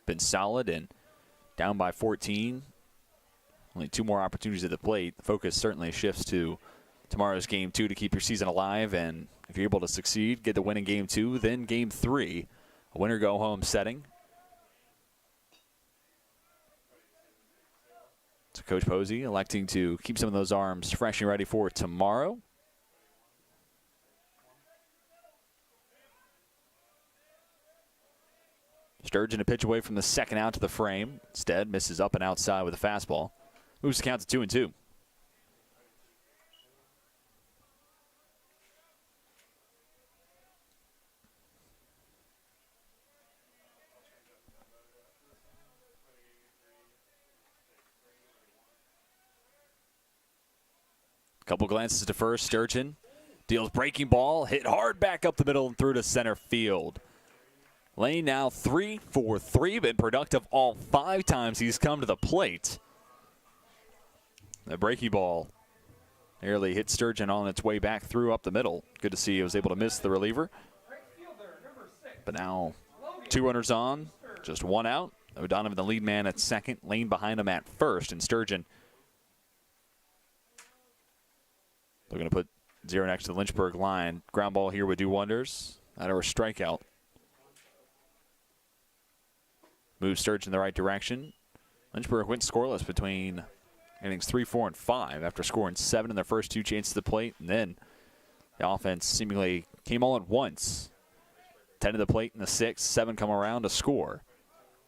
been solid and down by 14. Only 2 more opportunities at the plate. The focus certainly shifts to tomorrow's Game 2 to keep your season alive. And if you're able to succeed, get the win in Game 2, then Game 3, a winner-go-home setting. So Coach Posey electing to keep some of those arms fresh and ready for tomorrow. Sturgeon a pitch away from the 2nd out to the frame. Instead, misses up and outside with a fastball. Moves the count to 2-2. Couple glances to first. Sturgeon deals breaking ball, hit hard back up the middle and through to center field. Lane now 3 for 3, been productive all 5 times he's come to the plate. The breaking ball nearly hit Sturgeon on its way back through up the middle. Good to see he was able to miss the reliever. But now 2 runners on, just 1 out. O'Donovan the lead man at 2nd, Lane behind him at 1st, and Sturgeon looking to put 0 next to the Lynchburg line. Ground ball here would do wonders. That or a strikeout. Moves Sturgeon in the right direction. Lynchburg went scoreless between innings 3, 4, and 5 after scoring 7 in their first 2 chances to the plate. And then the offense seemingly came all at once. 10 to the plate in the 6th, 7 come around to score.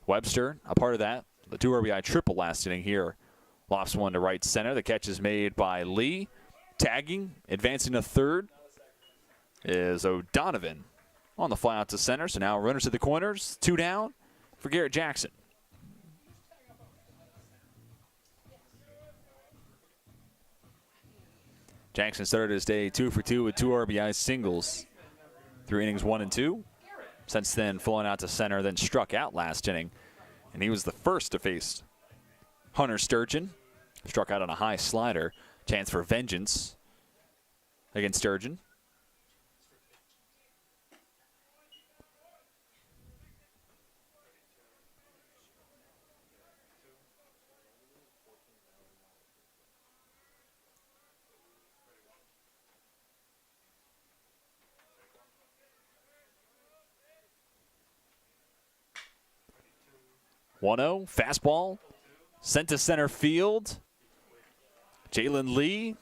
Webster, a part of that. The 2 RBI triple last inning here. Lofts one to right center. The catch is made by Lee. Tagging, advancing to 3rd is O'Donovan on the fly out to center. So now runners at the corners, 2 down for Garrett Jackson. Jackson started his day 2 for 2 with 2 RBI singles through innings 1 and 2. Since then, flowing out to center, then struck out last inning. And he was the first to face Hunter Sturgeon. Struck out on a high slider. Chance for vengeance against Sturgeon. (1-0) fastball sent to center field. Jalen Lee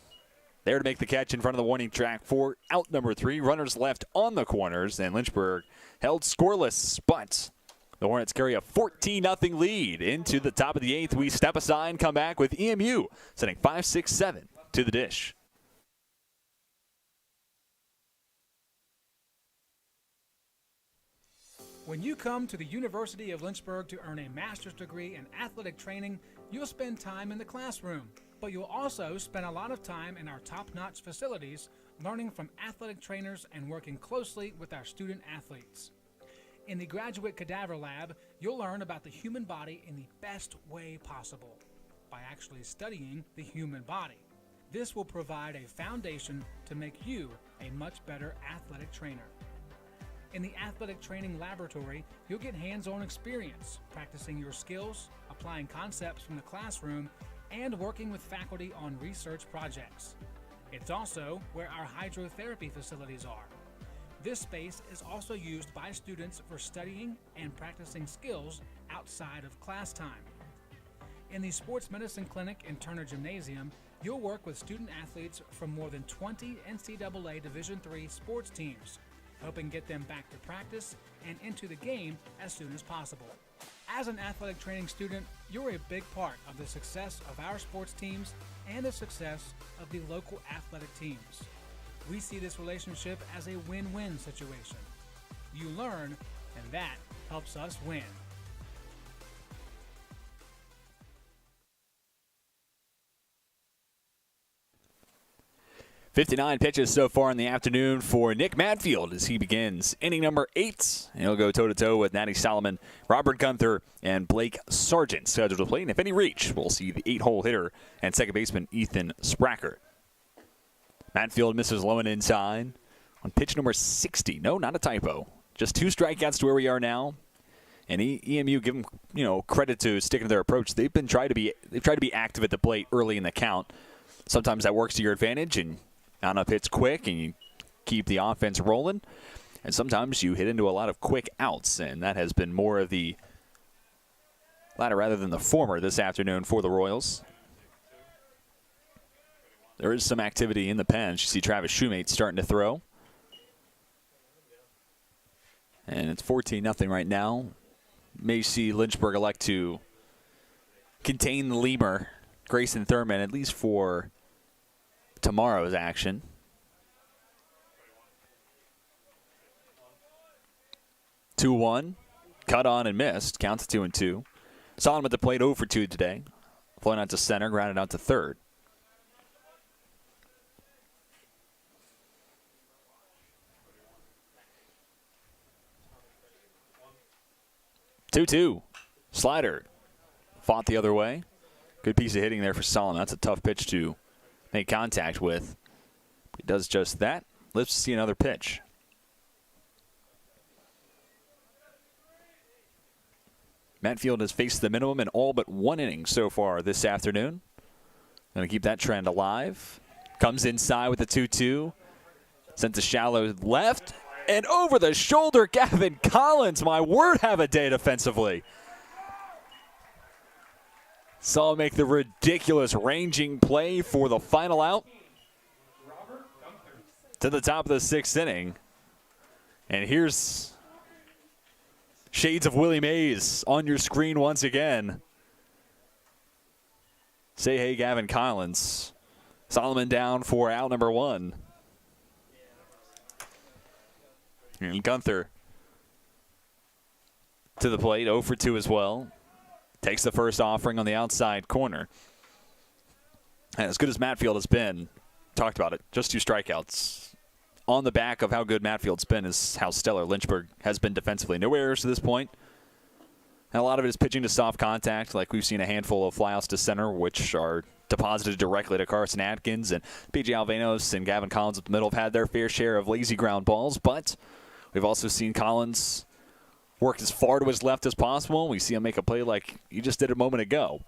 there to make the catch in front of the warning track for out number 3. Runners left on the corners, and Lynchburg held scoreless. But the Hornets carry a 14-0 lead into the top of the 8th. We step aside and come back with EMU sending 5-6-7 to the dish. When you come to the University of Lynchburg to earn a master's degree in athletic training, you'll spend time in the classroom, but you'll also spend a lot of time in our top-notch facilities, learning from athletic trainers and working closely with our student athletes. In the Graduate Cadaver Lab, you'll learn about the human body in the best way possible by actually studying the human body. This will provide a foundation to make you a much better athletic trainer. In the Athletic Training Laboratory, you'll get hands-on experience, practicing your skills, applying concepts from the classroom, and working with faculty on research projects. It's also where our hydrotherapy facilities are. This space is also used by students for studying and practicing skills outside of class time. In the Sports Medicine Clinic and Turner Gymnasium, you'll work with student athletes from more than 20 NCAA Division III sports teams, helping get them back to practice and into the game as soon as possible. As an athletic training student, you're a big part of the success of our sports teams and the success of the local athletic teams. We see this relationship as a win-win situation. You learn, and that helps us win. 59 pitches so far in the afternoon for Nick Matfield as he begins inning number 8. And he'll go toe-to-toe with Natty Solomon, Robert Gunther, and Blake Sargent scheduled to play. And if any reach, we'll see the 8-hole hitter and second baseman Ethan Spracker. Matfield misses low and inside on pitch number 60. No, not a typo. Just 2 strikeouts to where we are now. And EMU, give them credit to sticking to their approach. They've tried to be active at the plate early in the count. Sometimes that works to your advantage, and not enough hits quick, and you keep the offense rolling. And sometimes you hit into a lot of quick outs, and that has been more of the latter rather than the former this afternoon for the Royals. There is some activity in the pen. You see Travis Shoemate starting to throw. And it's 14-0 right now. May see Lynchburg elect to contain the lemur, Grayson Thurman, at least for tomorrow's action. Two 2-1, cut on and missed. Counts 2-2. Solomon at the plate 0 for 2 today. Flown out to center, grounded out to third. Two-two. Slider. Fought the other way. Good piece of hitting there for Solomon. That's a tough pitch to make contact with. He does just that. Let's see another pitch. Matfield has faced the minimum in all but 1 inning so far this afternoon. Going to keep that trend alive. Comes inside with the 2-2. Sent to shallow left. And over the shoulder, Gavin Collins. My word, have a day defensively. Saw him make the ridiculous ranging play for the final out. To the top of the 6th inning. And here's shades of Willie Mays on your screen once again. Say hey, Gavin Collins. Solomon down for out number 1. And Gunther to the plate, 0 for 2 as well. Takes the first offering on the outside corner. And as good as Matfield has been, talked about it, just 2 strikeouts. On the back of how good Matfield's been is how stellar Lynchburg has been defensively. No errors to this point. And a lot of it is pitching to soft contact, like we've seen a handful of flyouts to center, which are deposited directly to Carson Atkins. And P.J. Alvanos and Gavin Collins at the middle have had their fair share of lazy ground balls, but we've also seen Collins work as far to his left as possible. We see him make a play like he just did a moment ago.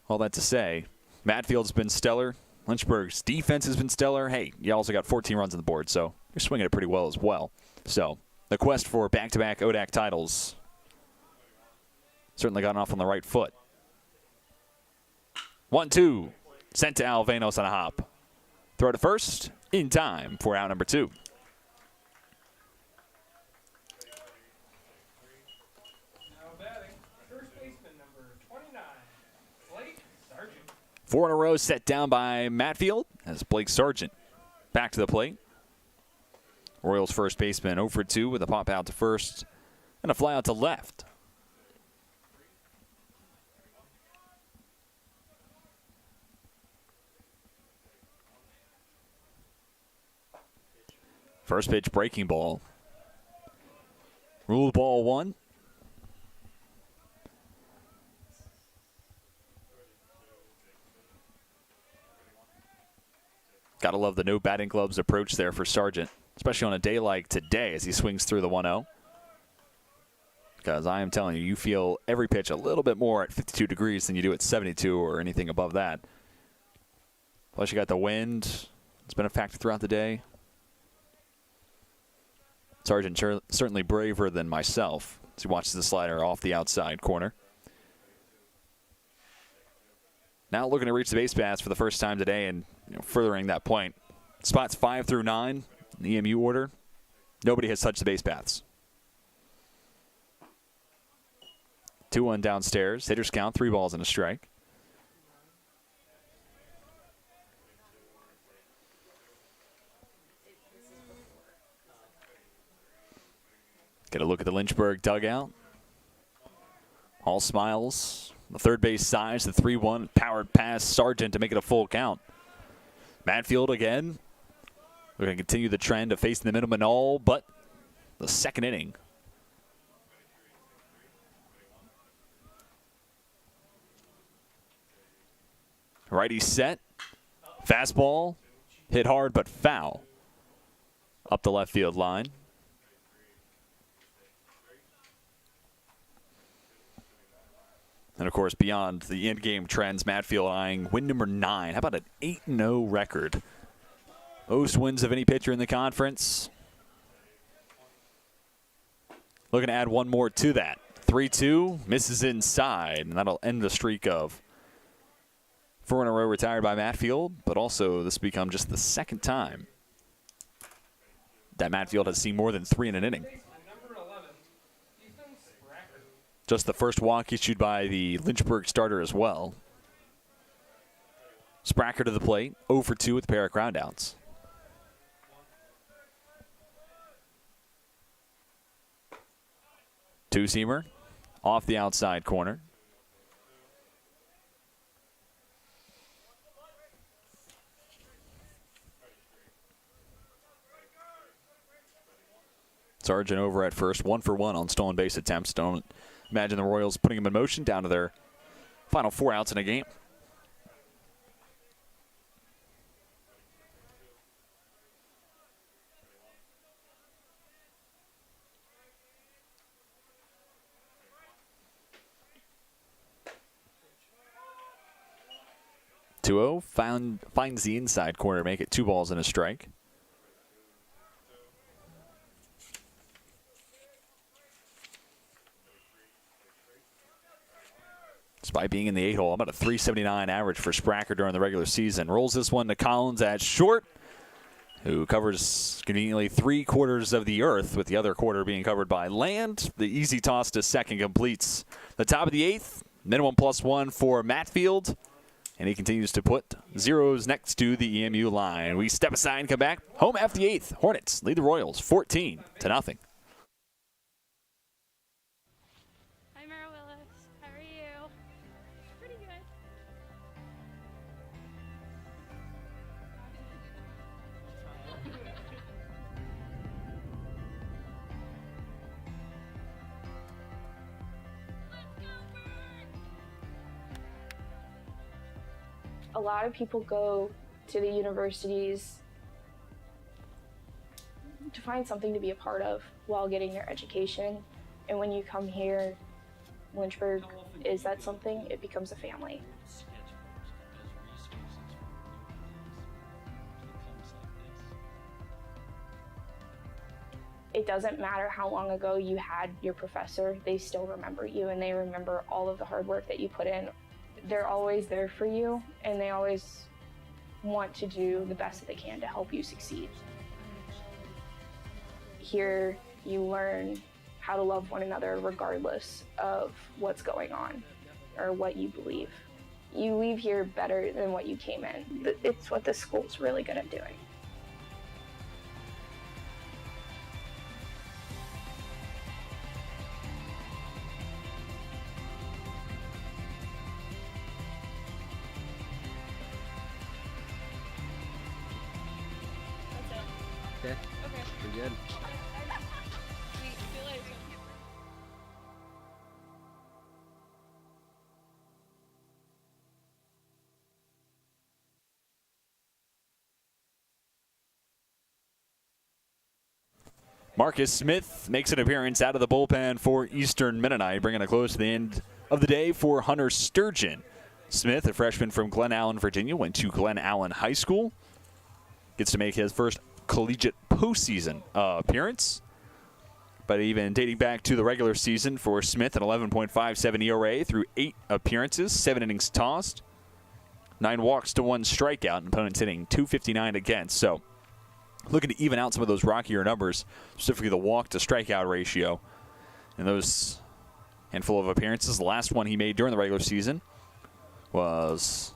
All that to say, Matfield's been stellar. Lynchburg's defense has been stellar. Hey, you also got 14 runs on the board, so you're swinging it pretty well as well. So the quest for back-to-back ODAC titles certainly gotten off on the right foot. 1-2, sent to Alvanos on a hop. Throw to first, in time for out number 2. Four in a row set down by Matfield as Blake Sargent back to the plate. Royals first baseman 0 for 2 with a pop out to first and a fly out to left. First pitch breaking ball. Rule ball 1. Gotta love the no batting gloves approach there for Sargent, especially on a day like today as he swings through the 1-0. Because I am telling you, you feel every pitch a little bit more at 52 degrees than you do at 72 or anything above that. Plus you got the wind. It's been a factor throughout the day. Sargent certainly braver than myself as he watches the slider off the outside corner. Now looking to reach the base paths for the first time today and furthering that point. Spots 5 through 9 in the EMU order. Nobody has touched the base paths. 2-1 downstairs. Hitters count, 3 balls and a strike. Get a look at the Lynchburg dugout. All smiles. The third base size, the 3-1 powered pass Sargent to make it a full count. Matfield again. We're going to continue the trend of facing the minimum in all but the second inning. Righty set. Fastball. Hit hard but foul. Up the left field line. And, of course, beyond the in-game trends, Matfield eyeing win number 9. How about an 8-0 record? Most wins of any pitcher in the conference. Looking to add one more to that. 3-2, misses inside, and that'll end the streak of 4 in a row retired by Matfield, but also this will become just the second time that Matfield has seen more than 3 in an inning. Just the first walk issued by the Lynchburg starter as well. Spracker to the plate, 0 for 2 with a pair of groundouts. Two-seamer off the outside corner. Sargent over at first, 1 for 1 on stolen base attempts. Don't imagine the Royals putting him in motion down to their final 4 outs in a game. Finds the inside corner to make it 2 balls and a strike. Despite being in the 8-hole, about a .379 average for Spracker during the regular season. Rolls this one to Collins at short, who covers conveniently 3/4 of the earth, with the other quarter being covered by land. The easy toss to second completes the top of the 8th. Minimum +1 for Matfield. And he continues to put zeros next to the EMU line. We step aside and come back. Home after the 8th. Hornets lead the Royals 14-0. Hi, Mara Willis. How are you? Pretty good. A lot of people go to the universities to find something to be a part of while getting their education. And when you come here, Lynchburg is that something. It becomes a family. It doesn't matter how long ago you had your professor, they still remember you and they remember all of the hard work that you put in. They're always there for you, and they always want to do the best that they can to help you succeed. Here, you learn how to love one another regardless of what's going on or what you believe. You leave here better than what you came in. It's what this school's really good at doing. Okay. Okay. We're good. See you later. Marcus Smith makes an appearance out of the bullpen for Eastern Mennonite, bringing it close to the end of the day for Hunter Sturgeon. Smith, a freshman from Glen Allen, Virginia, went to Glen Allen High School. Gets to make his first collegiate postseason appearance. But even dating back to the regular season for Smith, an 11.57 ERA through 8 appearances, 7 innings tossed, 9 walks to 1 strikeout, and opponents hitting .259 against. So looking to even out some of those rockier numbers, specifically the walk to strikeout ratio. In those handful of appearances, the last one he made during the regular season was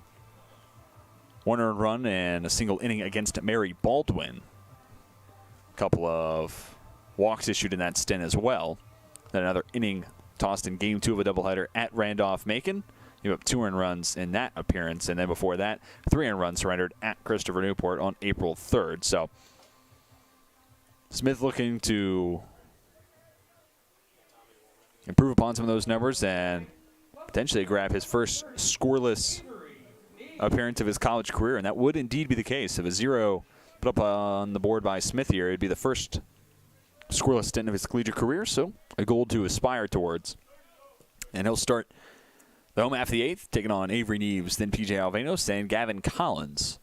1 earned run and a single inning against Mary Baldwin. A couple of walks issued in that stint as well. Then another inning tossed in Game 2 of a doubleheader at Randolph-Macon. Gave up 2 earned runs in that appearance. And then before that, 3 earned runs surrendered at Christopher Newport on April 3rd. So Smith looking to improve upon some of those numbers and potentially grab his first scoreless appearance of his college career. And that would indeed be the case. If a 0 put up on the board by Smith here, it'd be the first scoreless stint of his collegiate career. So a goal to aspire towards. And he'll start the home half of the 8th, taking on Avery Neves, then P.J. Alvanos, and Gavin Collins.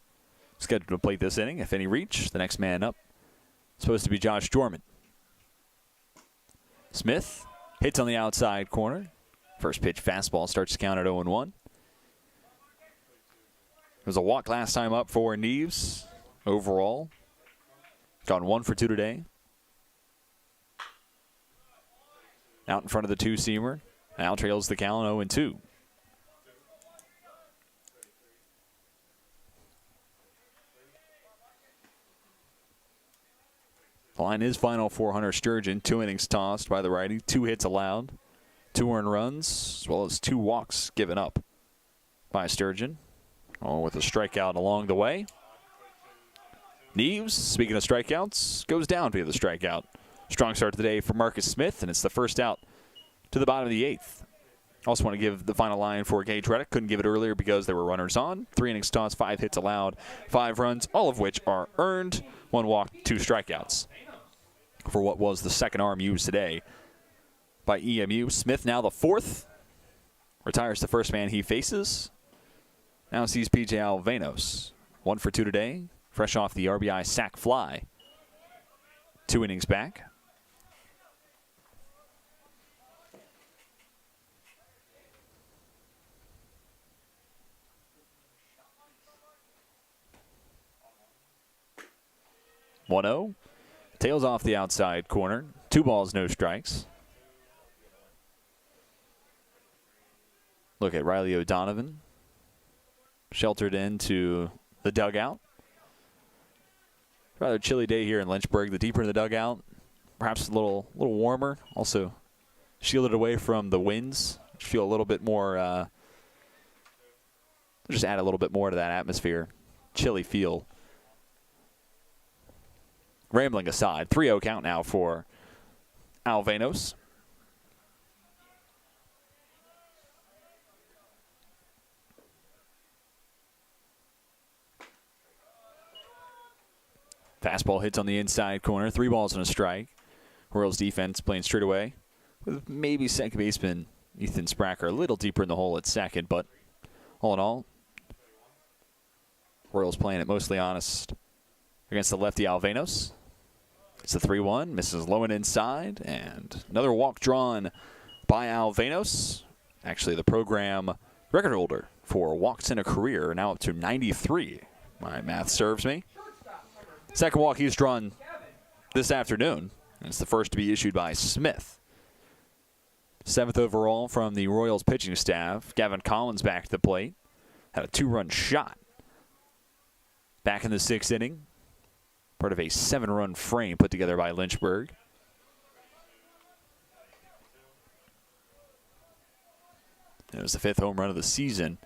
Scheduled to plate this inning. If any reach, the next man up supposed to be Josh Dorman. Smith hits on the outside corner. First pitch fastball starts to count at 0-1. There was a walk last time up for Neves overall. Gone 1 for 2 today. Out in front of the two-seamer. Now trails the count 0-2. The line is final for Hunter Sturgeon. 2 innings tossed by the righty. 2 hits allowed. 2 earned runs, as well as 2 walks given up by Sturgeon. Oh, with a strikeout along the way. Neves, speaking of strikeouts, goes down via the strikeout. Strong start to the day for Marcus Smith, and it's the first out to the bottom of the 8th. Also want to give the final line for Gage Reddick. Couldn't give it earlier because there were runners on. 3 innings tossed, 5 hits allowed, 5 runs, all of which are earned. 1 walk, 2 strikeouts. For what was the second arm used today by EMU. Smith now the 4th. Retires the first man he faces. Now sees P.J. Alvanos. 1 for 2 today. Fresh off the RBI sac fly. 2 innings back. (1-0). Tails off the outside corner. 2 balls, no strikes. Look at Riley O'Donovan. Sheltered into the dugout. Rather chilly day here in Lynchburg. The deeper in the dugout, perhaps a little warmer. Also shielded away from the winds. Feel a little bit more, just add a little bit more to that atmosphere. Chilly feel. Rambling aside, 3-0 count now for Alvanos. Fastball hits on the inside corner. 3 balls and a strike. Royals defense playing straight away with maybe second baseman Ethan Spracker a little deeper in the hole at second, but all in all, Royals playing it mostly honest against the lefty Alvanos. It's a 3-1, misses low and inside, and another walk drawn by Alvanos. Actually, the program record holder for walks in a career, now up to 93. My math serves me. Second walk he's drawn this afternoon. And it's the first to be issued by Smith. 7th overall from the Royals pitching staff. Gavin Collins back to the plate. Had a 2-run shot back in the 6th inning. Part of a 7-run frame put together by Lynchburg. It was the 5th home run of the season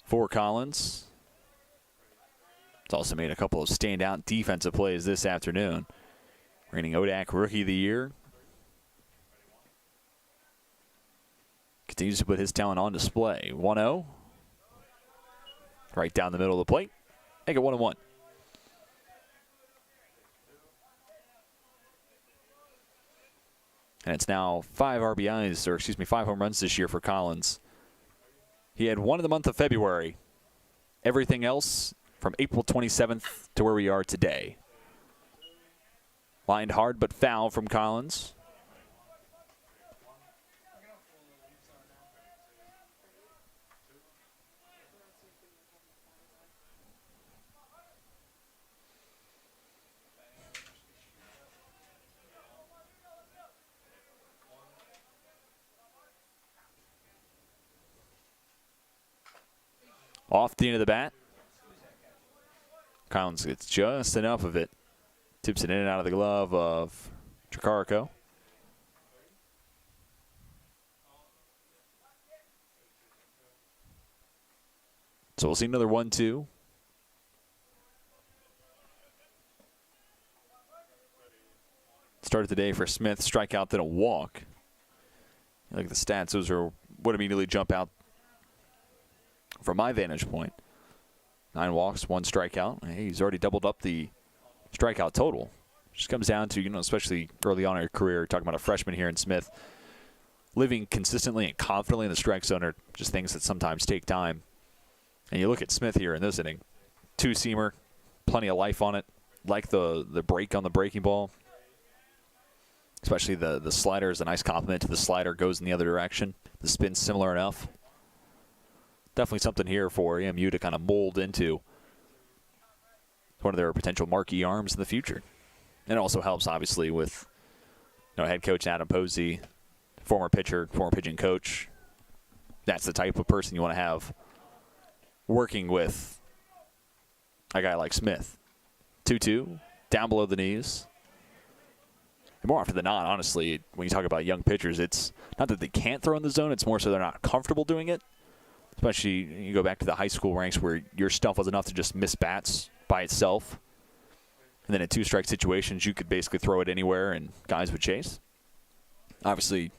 for Collins. It's also made a couple of standout defensive plays this afternoon. Reigning ODAC Rookie of the Year. Continues to put his talent on display. 1-0. Right down the middle of the plate. Make it 1-1. And it's now 5 RBIs, or excuse me, 5 home runs this year for Collins. He had 1 in the month of February. Everything else from April 27th to where we are today. Lined hard but foul from Collins. Off the end of the bat. Collins gets just enough of it. Tips it in and out of the glove of Tricarico. So we'll see another 1-2. Started the day for Smith. Strikeout, then a walk. Look at the stats. Those are what immediately jump out from my vantage point. 9 walks, 1 strikeout. Hey, he's already doubled up the strikeout total. Just comes down to, you know, especially early on in your career, talking about a freshman here in Smith, living consistently and confidently in the strike zone are just things that sometimes take time. And you look at Smith here in this inning. 2-seamer, plenty of life on it. Like the break on the breaking ball. Especially the slider is a nice compliment to the slider, goes in the other direction. The spin's similar enough. Definitely something here for EMU to kind of mold into one of their potential marquee arms in the future. And it also helps, obviously, with head coach Adam Posey, former pitcher, former pitching coach. That's the type of person you want to have working with a guy like Smith. 2-2, down below the knees. And more often than not, honestly, when you talk about young pitchers, it's not that they can't throw in the zone, it's more so they're not comfortable doing it. Especially, you go back to the high school ranks where your stuff was enough to just miss bats by itself. And then in 2-strike situations, you could basically throw it anywhere and guys would chase. Obviously,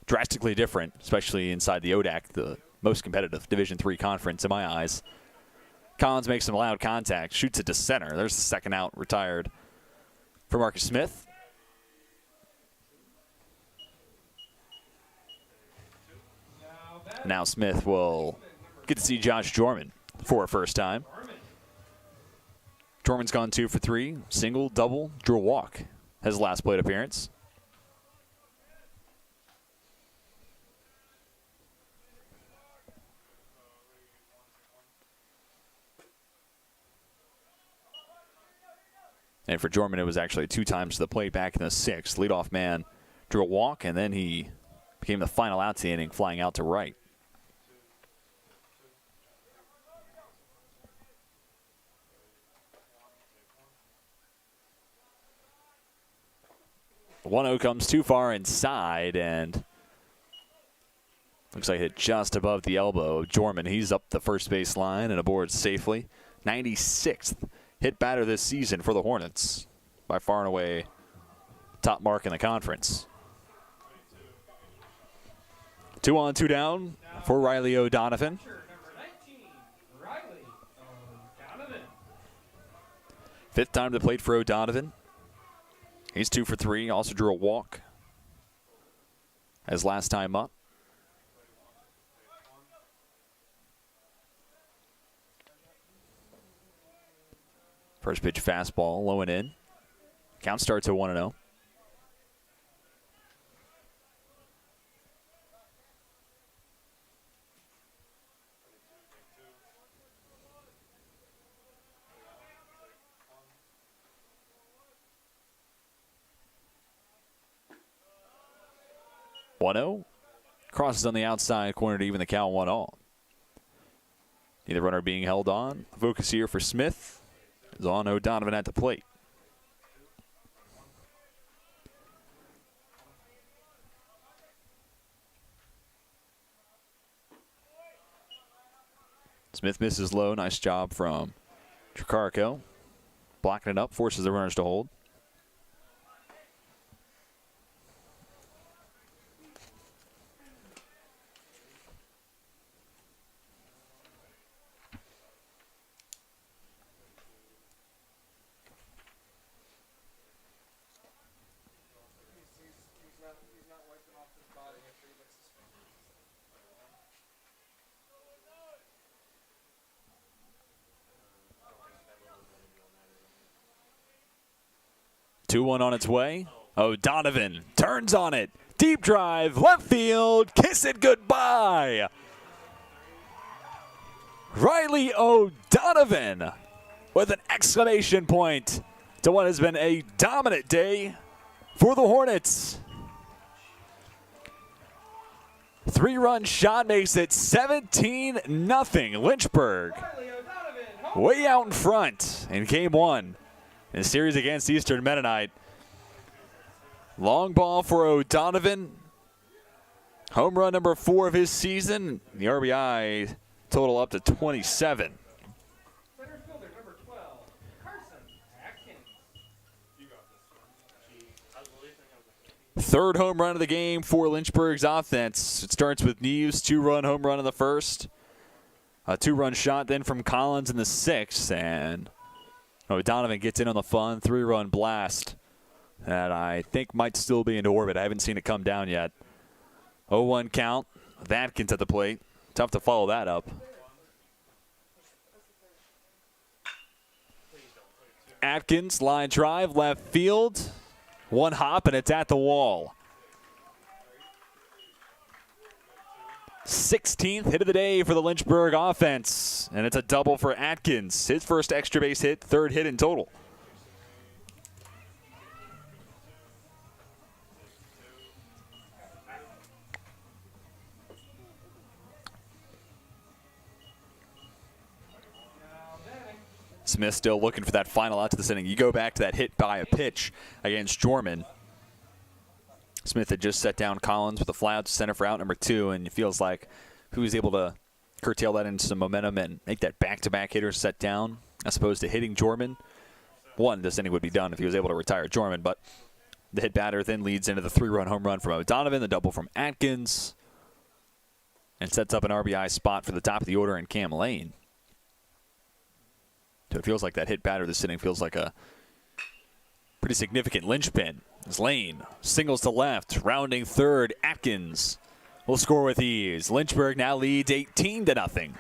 drastically different, especially inside the ODAC, the most competitive Division III conference in my eyes. Collins makes some loud contact, shoots it to center. There's the second out, retired for Marcus Smith. Now Smith will get to see Josh Jorman for a first time. Jorman's gone 2 for 3, single, double, drew a walk. His last plate appearance. And for Jorman, it was actually 2 times to the plate back in the 6th. Leadoff man drew a walk, and then he became the final out to the inning, flying out to right. The 1-0 comes too far inside, and looks like it hit just above the elbow of Jorman. He's up the first base line and aboard safely. 96th hit batter this season for the Hornets. By far and away, top mark in the conference. 2 on, 2 down for Riley O'Donovan. Fifth time to the plate for O'Donovan. He's 2 for 3, also drew a walk as last time up. First pitch fastball, low and in. Count starts at 1-0. Crosses on the outside corner to even the count 1-1. Neither runner being held on. The focus here for Smith is on O'Donovan at the plate. Smith misses low. Nice job from Tricarico. Blocking it up, forces the runners to hold. 2-1 on its way. O'Donovan turns on it. Deep drive, left field, kiss it goodbye. Riley O'Donovan with an exclamation point to what has been a dominant day for the Hornets. 3-run shot makes it 17-0. Lynchburg way out in front in game one in the series against Eastern Mennonite. Long ball for O'Donovan. Home run number 4 of his season. The RBI total up to 27. Third home run of the game for Lynchburg's offense. It starts with Neves, 2-run home run in the first. A 2-run shot then from Collins in the 6th. And O'Donovan gets in on the fun 3-run blast that I think might still be into orbit. I haven't seen it come down yet. 0-1 count. Atkins at the plate. Tough to follow that up. Atkins, line drive, left field. One hop, and it's at the wall. 16th hit of the day for the Lynchburg offense, and it's a double for Atkins. His first extra base hit, 3rd hit in total. Smith still looking for that final out to this inning. You go back to that hit by a pitch against Jorman. Smith had just set down Collins with a fly out to center for out number 2, and it feels like he was able to curtail that into some momentum and make that back-to-back hitter set down as opposed to hitting Jorman. One, this inning would be done if he was able to retire Jorman, but the hit batter then leads into the 3-run home run from O'Donovan, the double from Atkins, and sets up an RBI spot for the top of the order in Cam Lane. So it feels like that hit batter this inning feels like a pretty significant linchpin. As Lane singles to left, rounding 3rd. Atkins will score with ease. Lynchburg now leads 18-0.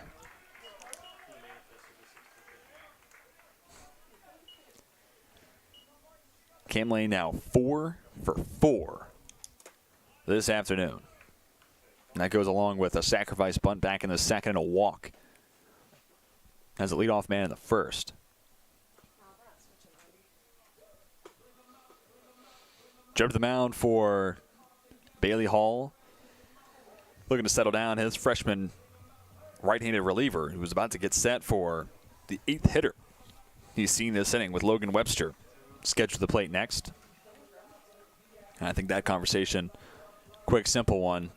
Cam Lane now 4 for 4 this afternoon. And that goes along with a sacrifice bunt back in the 2nd and a walk as a leadoff man in the 1st. Jump to the mound for Bailey Hall. Looking to settle down his freshman right-handed reliever who was about to get set for the 8th hitter he's seen this inning with Logan Webster scheduled to the plate next. And I think that conversation, quick, simple one.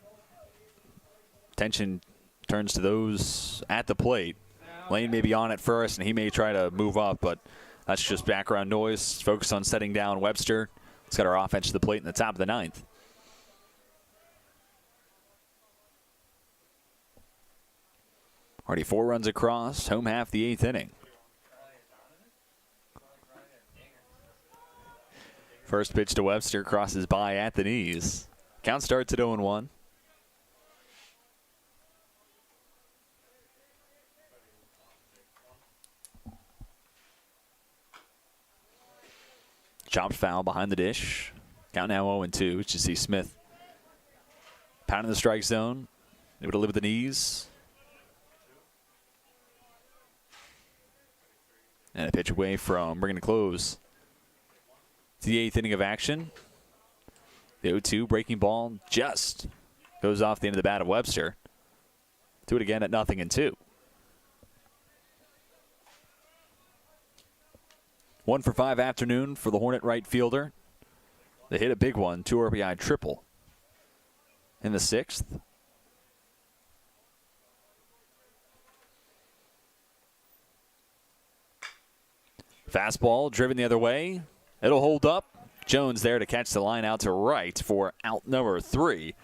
Attention turns to those at the plate. Lane may be on at first, and he may try to move up, but that's just background noise. Focus on setting down Webster. Let's get our offense to the plate in the top of the 9th. Already 4 runs across, home half the 8th inning. First pitch to Webster crosses by at the knees. Count starts at 0-1. Chopped foul behind the dish. Count now 0-2. Which you see Smith pounding the strike zone. Able to live with the knees. And a pitch away from bringing to close to the 8th inning of action. The 0-2 breaking ball just goes off the end of the bat of Webster. Do it again at 0-2. 1 for 5 afternoon for the Hornet right fielder. They hit a big one, 2 RBI triple in the 6th. Fastball driven the other way. It'll hold up. Jones there to catch the line out to right for out number 3.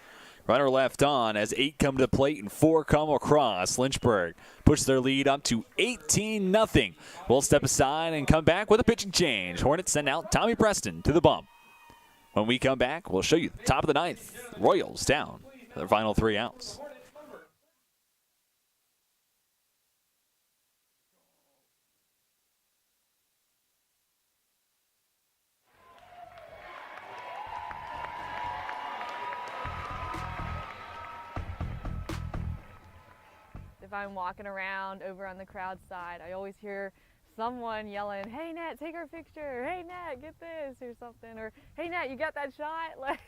Runner left on as 8 come to the plate and 4 come across. Lynchburg push their lead up to 18-0. We'll step aside and come back with a pitching change. Hornets send out Tommy Preston to the bump. When we come back, we'll show you the top of the ninth. Royals down to their final 3 outs. If I'm walking around over on the crowd side, I always hear someone yelling, "Hey Nat, take our picture. Hey Nat, get this," or something, or "Hey Nat, you got that shot?" Like,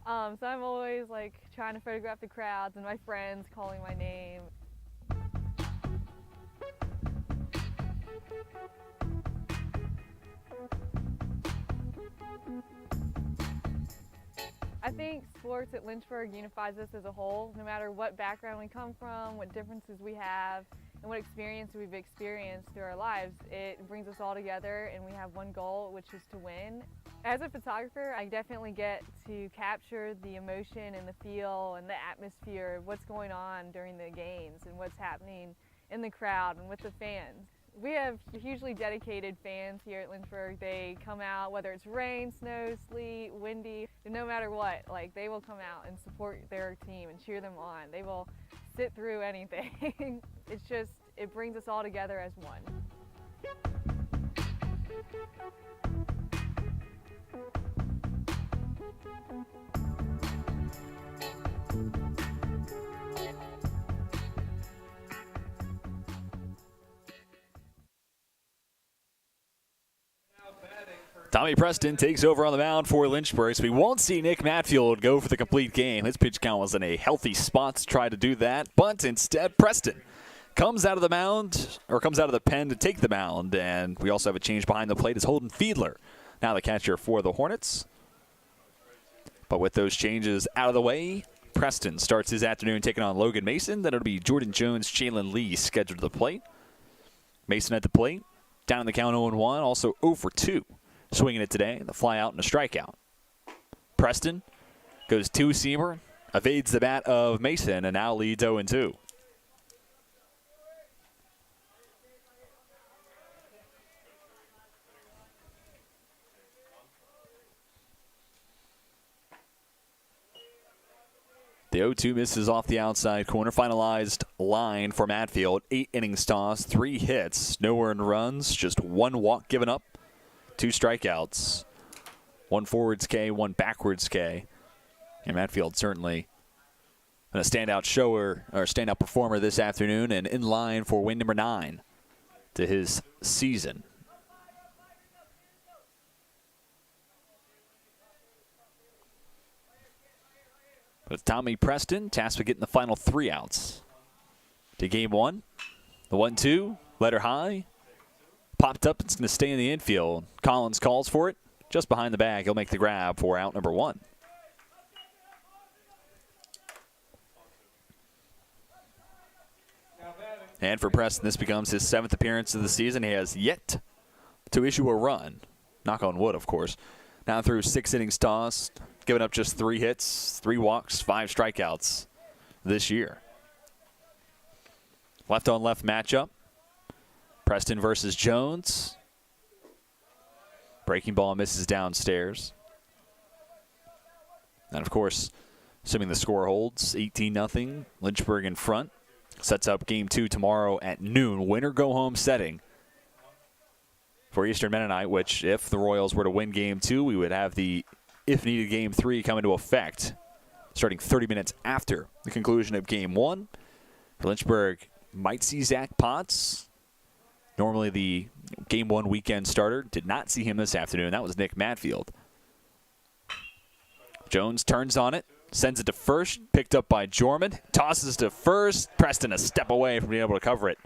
so I'm always like trying to photograph the crowds and my friends calling my name. I think sports at Lynchburg unifies us as a whole. No matter what background we come from, what differences we have, and what experience we've experienced through our lives, it brings us all together and we have one goal, which is to win. As a photographer, I definitely get to capture the emotion and the feel and the atmosphere of what's going on during the games and what's happening in the crowd and with the fans. We have hugely dedicated fans here at Lynchburg. They come out whether it's rain, snow, sleet, windy, and no matter what, like they will come out and support their team and cheer them on. They will sit through anything. It's just, it brings us all together as one. Tommy Preston takes over on the mound for Lynchburg, so we won't see Nick Matfield go for the complete game. His pitch count was in a healthy spot to try to do that, but instead Preston comes out of the mound, or comes out of the pen to take the mound, and we also have a change behind the plate as Holden Fiedler, now the catcher for the Hornets. But with those changes out of the way, Preston starts his afternoon taking on Logan Mason. Then it'll be Jordan Jones, Jalen Lee scheduled to the plate. Mason at the plate, down in the count 0-1, also 0 for 2. Swinging it today, the fly out and a strikeout. Preston goes two-seamer, evades the bat of Mason, and now leads 0-2. The 0-2 misses off the outside corner. Finalized line for Matfield. 8 innings tossed, 3 hits, no earned runs, just 1 walk given up. 2 strikeouts, 1 forwards K, 1 backwards K. And Matfield certainly a standout shower or standout performer this afternoon and in line for win number 9 to his season. But Tommy Preston tasked with getting the final 3 outs to game 1. The 1-2, letter high. Popped up, it's going to stay in the infield. Collins calls for it. Just behind the bag, he'll make the grab for out number 1. And for Preston, this becomes his 7th appearance of the season. He has yet to issue a run. Knock on wood, of course. Now through 6 innings tossed, giving up just 3 hits, 3 walks, 5 strikeouts this year. Left-on-left matchup. Preston versus Jones. Breaking ball misses downstairs. And, of course, assuming the score holds, 18-0, Lynchburg in front. Sets up Game 2 tomorrow at noon. Winner-go-home setting for Eastern Mennonite, which, if the Royals were to win Game 2, we would have the if-needed Game 3 come into effect starting 30 minutes after the conclusion of Game 1. For Lynchburg, might see Zach Potts. Normally the Game 1 weekend starter. Did not see him this afternoon. That was Nick Matfield. Jones turns on it. Sends it to first. Picked up by Jorman. Tosses to first. Preston a step away from being able to cover it.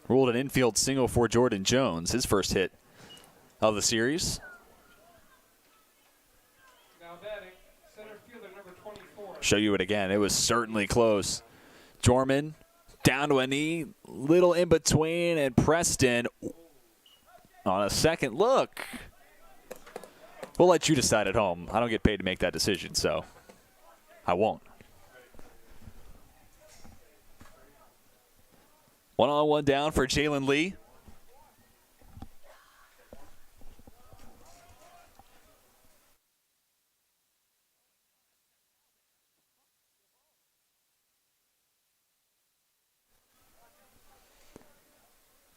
Ruled an infield single for Jordan Jones. His first hit of the series. Now batting, center fielder number 24. Show you it again. It was certainly close. Jorman down to a knee, little in between, and Preston on a second look. We'll let you decide at home. I don't get paid to make that decision, so I won't. 1-on-1 down for Jalen Lee.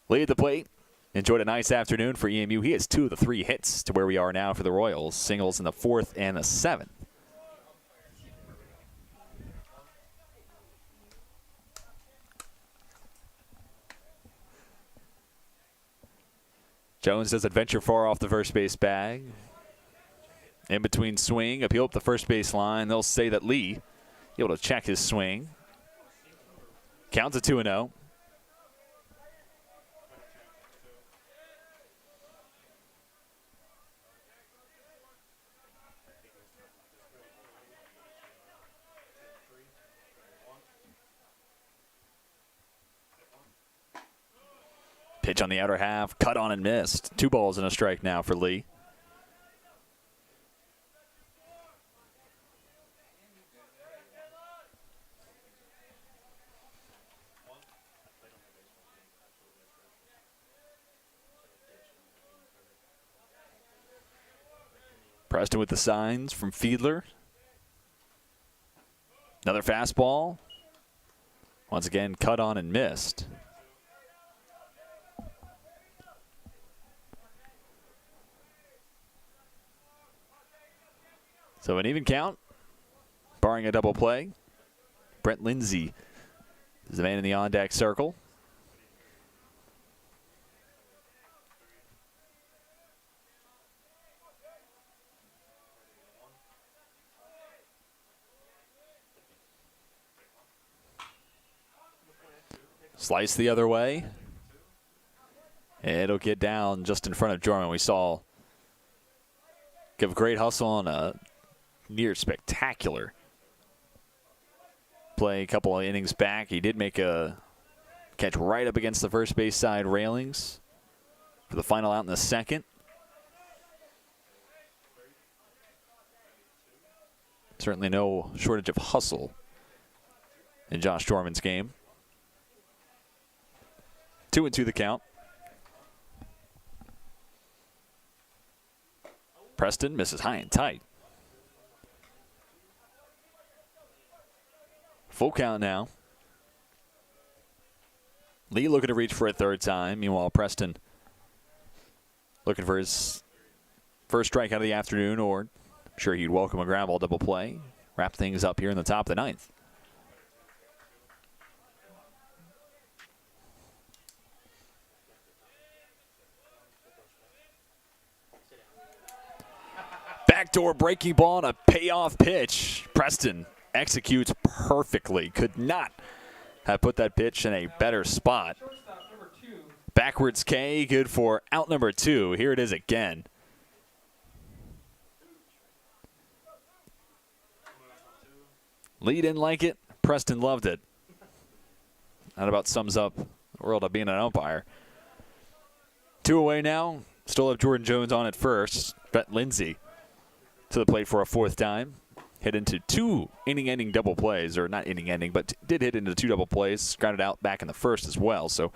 Lee at the plate. Enjoyed a nice afternoon for EMU. He has 2 of the 3 hits to where we are now for the Royals. Singles in the 4th and the 7th. Jones does adventure far off the first base bag. In between swing, appeal up the first base line. They'll say that Lee able to check his swing. Counts at 2-0. Pitch on the outer half, cut on and missed. 2 balls and a strike now for Lee. Preston with the signs from Fiedler. Another fastball. Once again, cut on and missed. So an even count, barring a double play. Brent Lindsay is the man in the on-deck circle. Slice the other way. It'll get down just in front of Jorman. We saw give great hustle on a near spectacular play a couple of innings back. He did make a catch right up against the first base side railings for the final out in the 2nd. Certainly no shortage of hustle in Josh Jorman's game. 2-2 the count. Preston misses high and tight. Full count now. Lee looking to reach for a 3rd time. Meanwhile, Preston looking for his first strikeout of the afternoon, or I'm sure he'd welcome a ground ball double play. Wrap things up here in the top of the 9th. Backdoor breaking ball on a payoff pitch. Preston executes perfectly. Could not have put that pitch in a better spot. Backwards K, good for out number 2. Here it is again. Lee didn't like it. Preston loved it. That about sums up the world of being an umpire. 2 away now. Still have Jordan Jones on at first. Brett Lindsay to the plate for a 4th time. Hit into 2 inning-ending double plays, or not inning-ending, but did hit into 2 double plays. Grounded out back in the 1st as well. So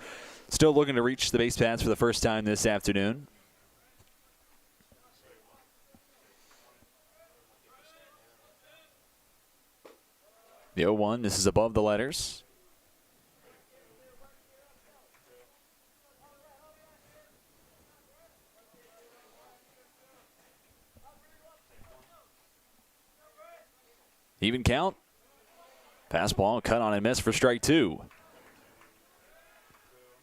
still looking to reach the base paths for the first time this afternoon. The 0-1, this is above the letters. Even count. Fastball, cut on and miss for strike 2.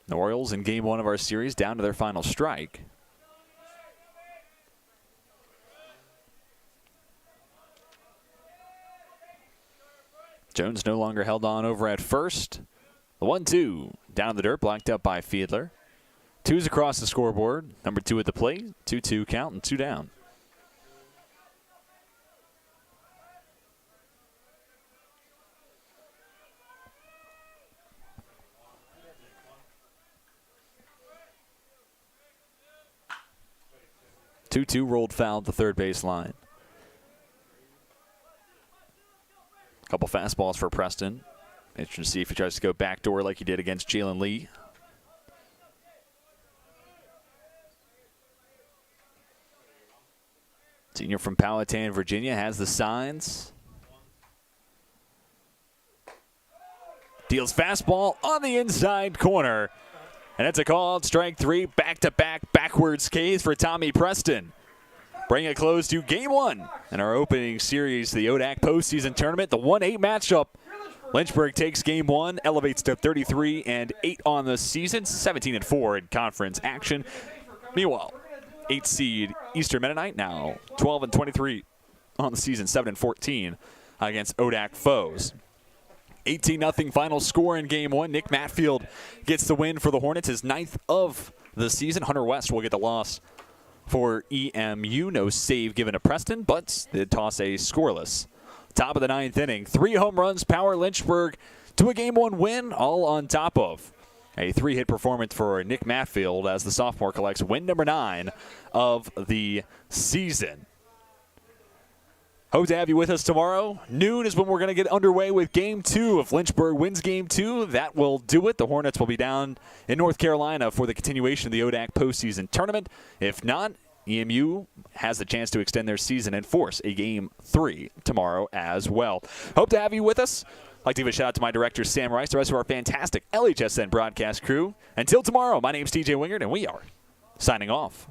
The Orioles in game 1 of our series down to their final strike. Jones no longer held on over at first. The 1-2 down the dirt, blocked up by Fiedler. 2's across the scoreboard. Number 2 at the plate. 2-2 count and 2 down. Two rolled foul at the third base line. A couple fastballs for Preston. Interesting to see if he tries to go backdoor like he did against Jalen Lee. Senior from Powhatan, Virginia, has the signs. Deals fastball on the inside corner. And it's a called strike 3, back-to-back backwards Ks for Tommy Preston. Bring a close to game 1 in our opening series, the ODAC postseason tournament, the 1-8 matchup. Lynchburg takes game 1, elevates to 33-8 on the season, 17-4 in conference action. Meanwhile, 8 seed Eastern Mennonite now 12-23 on the season, 7-14 against ODAC foes. 18-0 final score in game 1. Nick Matfield gets the win for the Hornets, his 9th of the season. Hunter West will get the loss for EMU. No save given to Preston, but they toss a scoreless. Top of the 9th inning. 3 home runs power Lynchburg to a game 1 win, all on top of a 3-hit performance for Nick Matfield as the sophomore collects win number 9 of the season. Hope to have you with us tomorrow. Noon is when we're going to get underway with Game 2. If Lynchburg wins Game 2, that will do it. The Hornets will be down in North Carolina for the continuation of the ODAC postseason tournament. If not, EMU has the chance to extend their season and force a Game 3 tomorrow as well. Hope to have you with us. I'd like to give a shout out to my director, Sam Rice, the rest of our fantastic LHSN broadcast crew. Until tomorrow, my name's TJ Wingard, and we are signing off.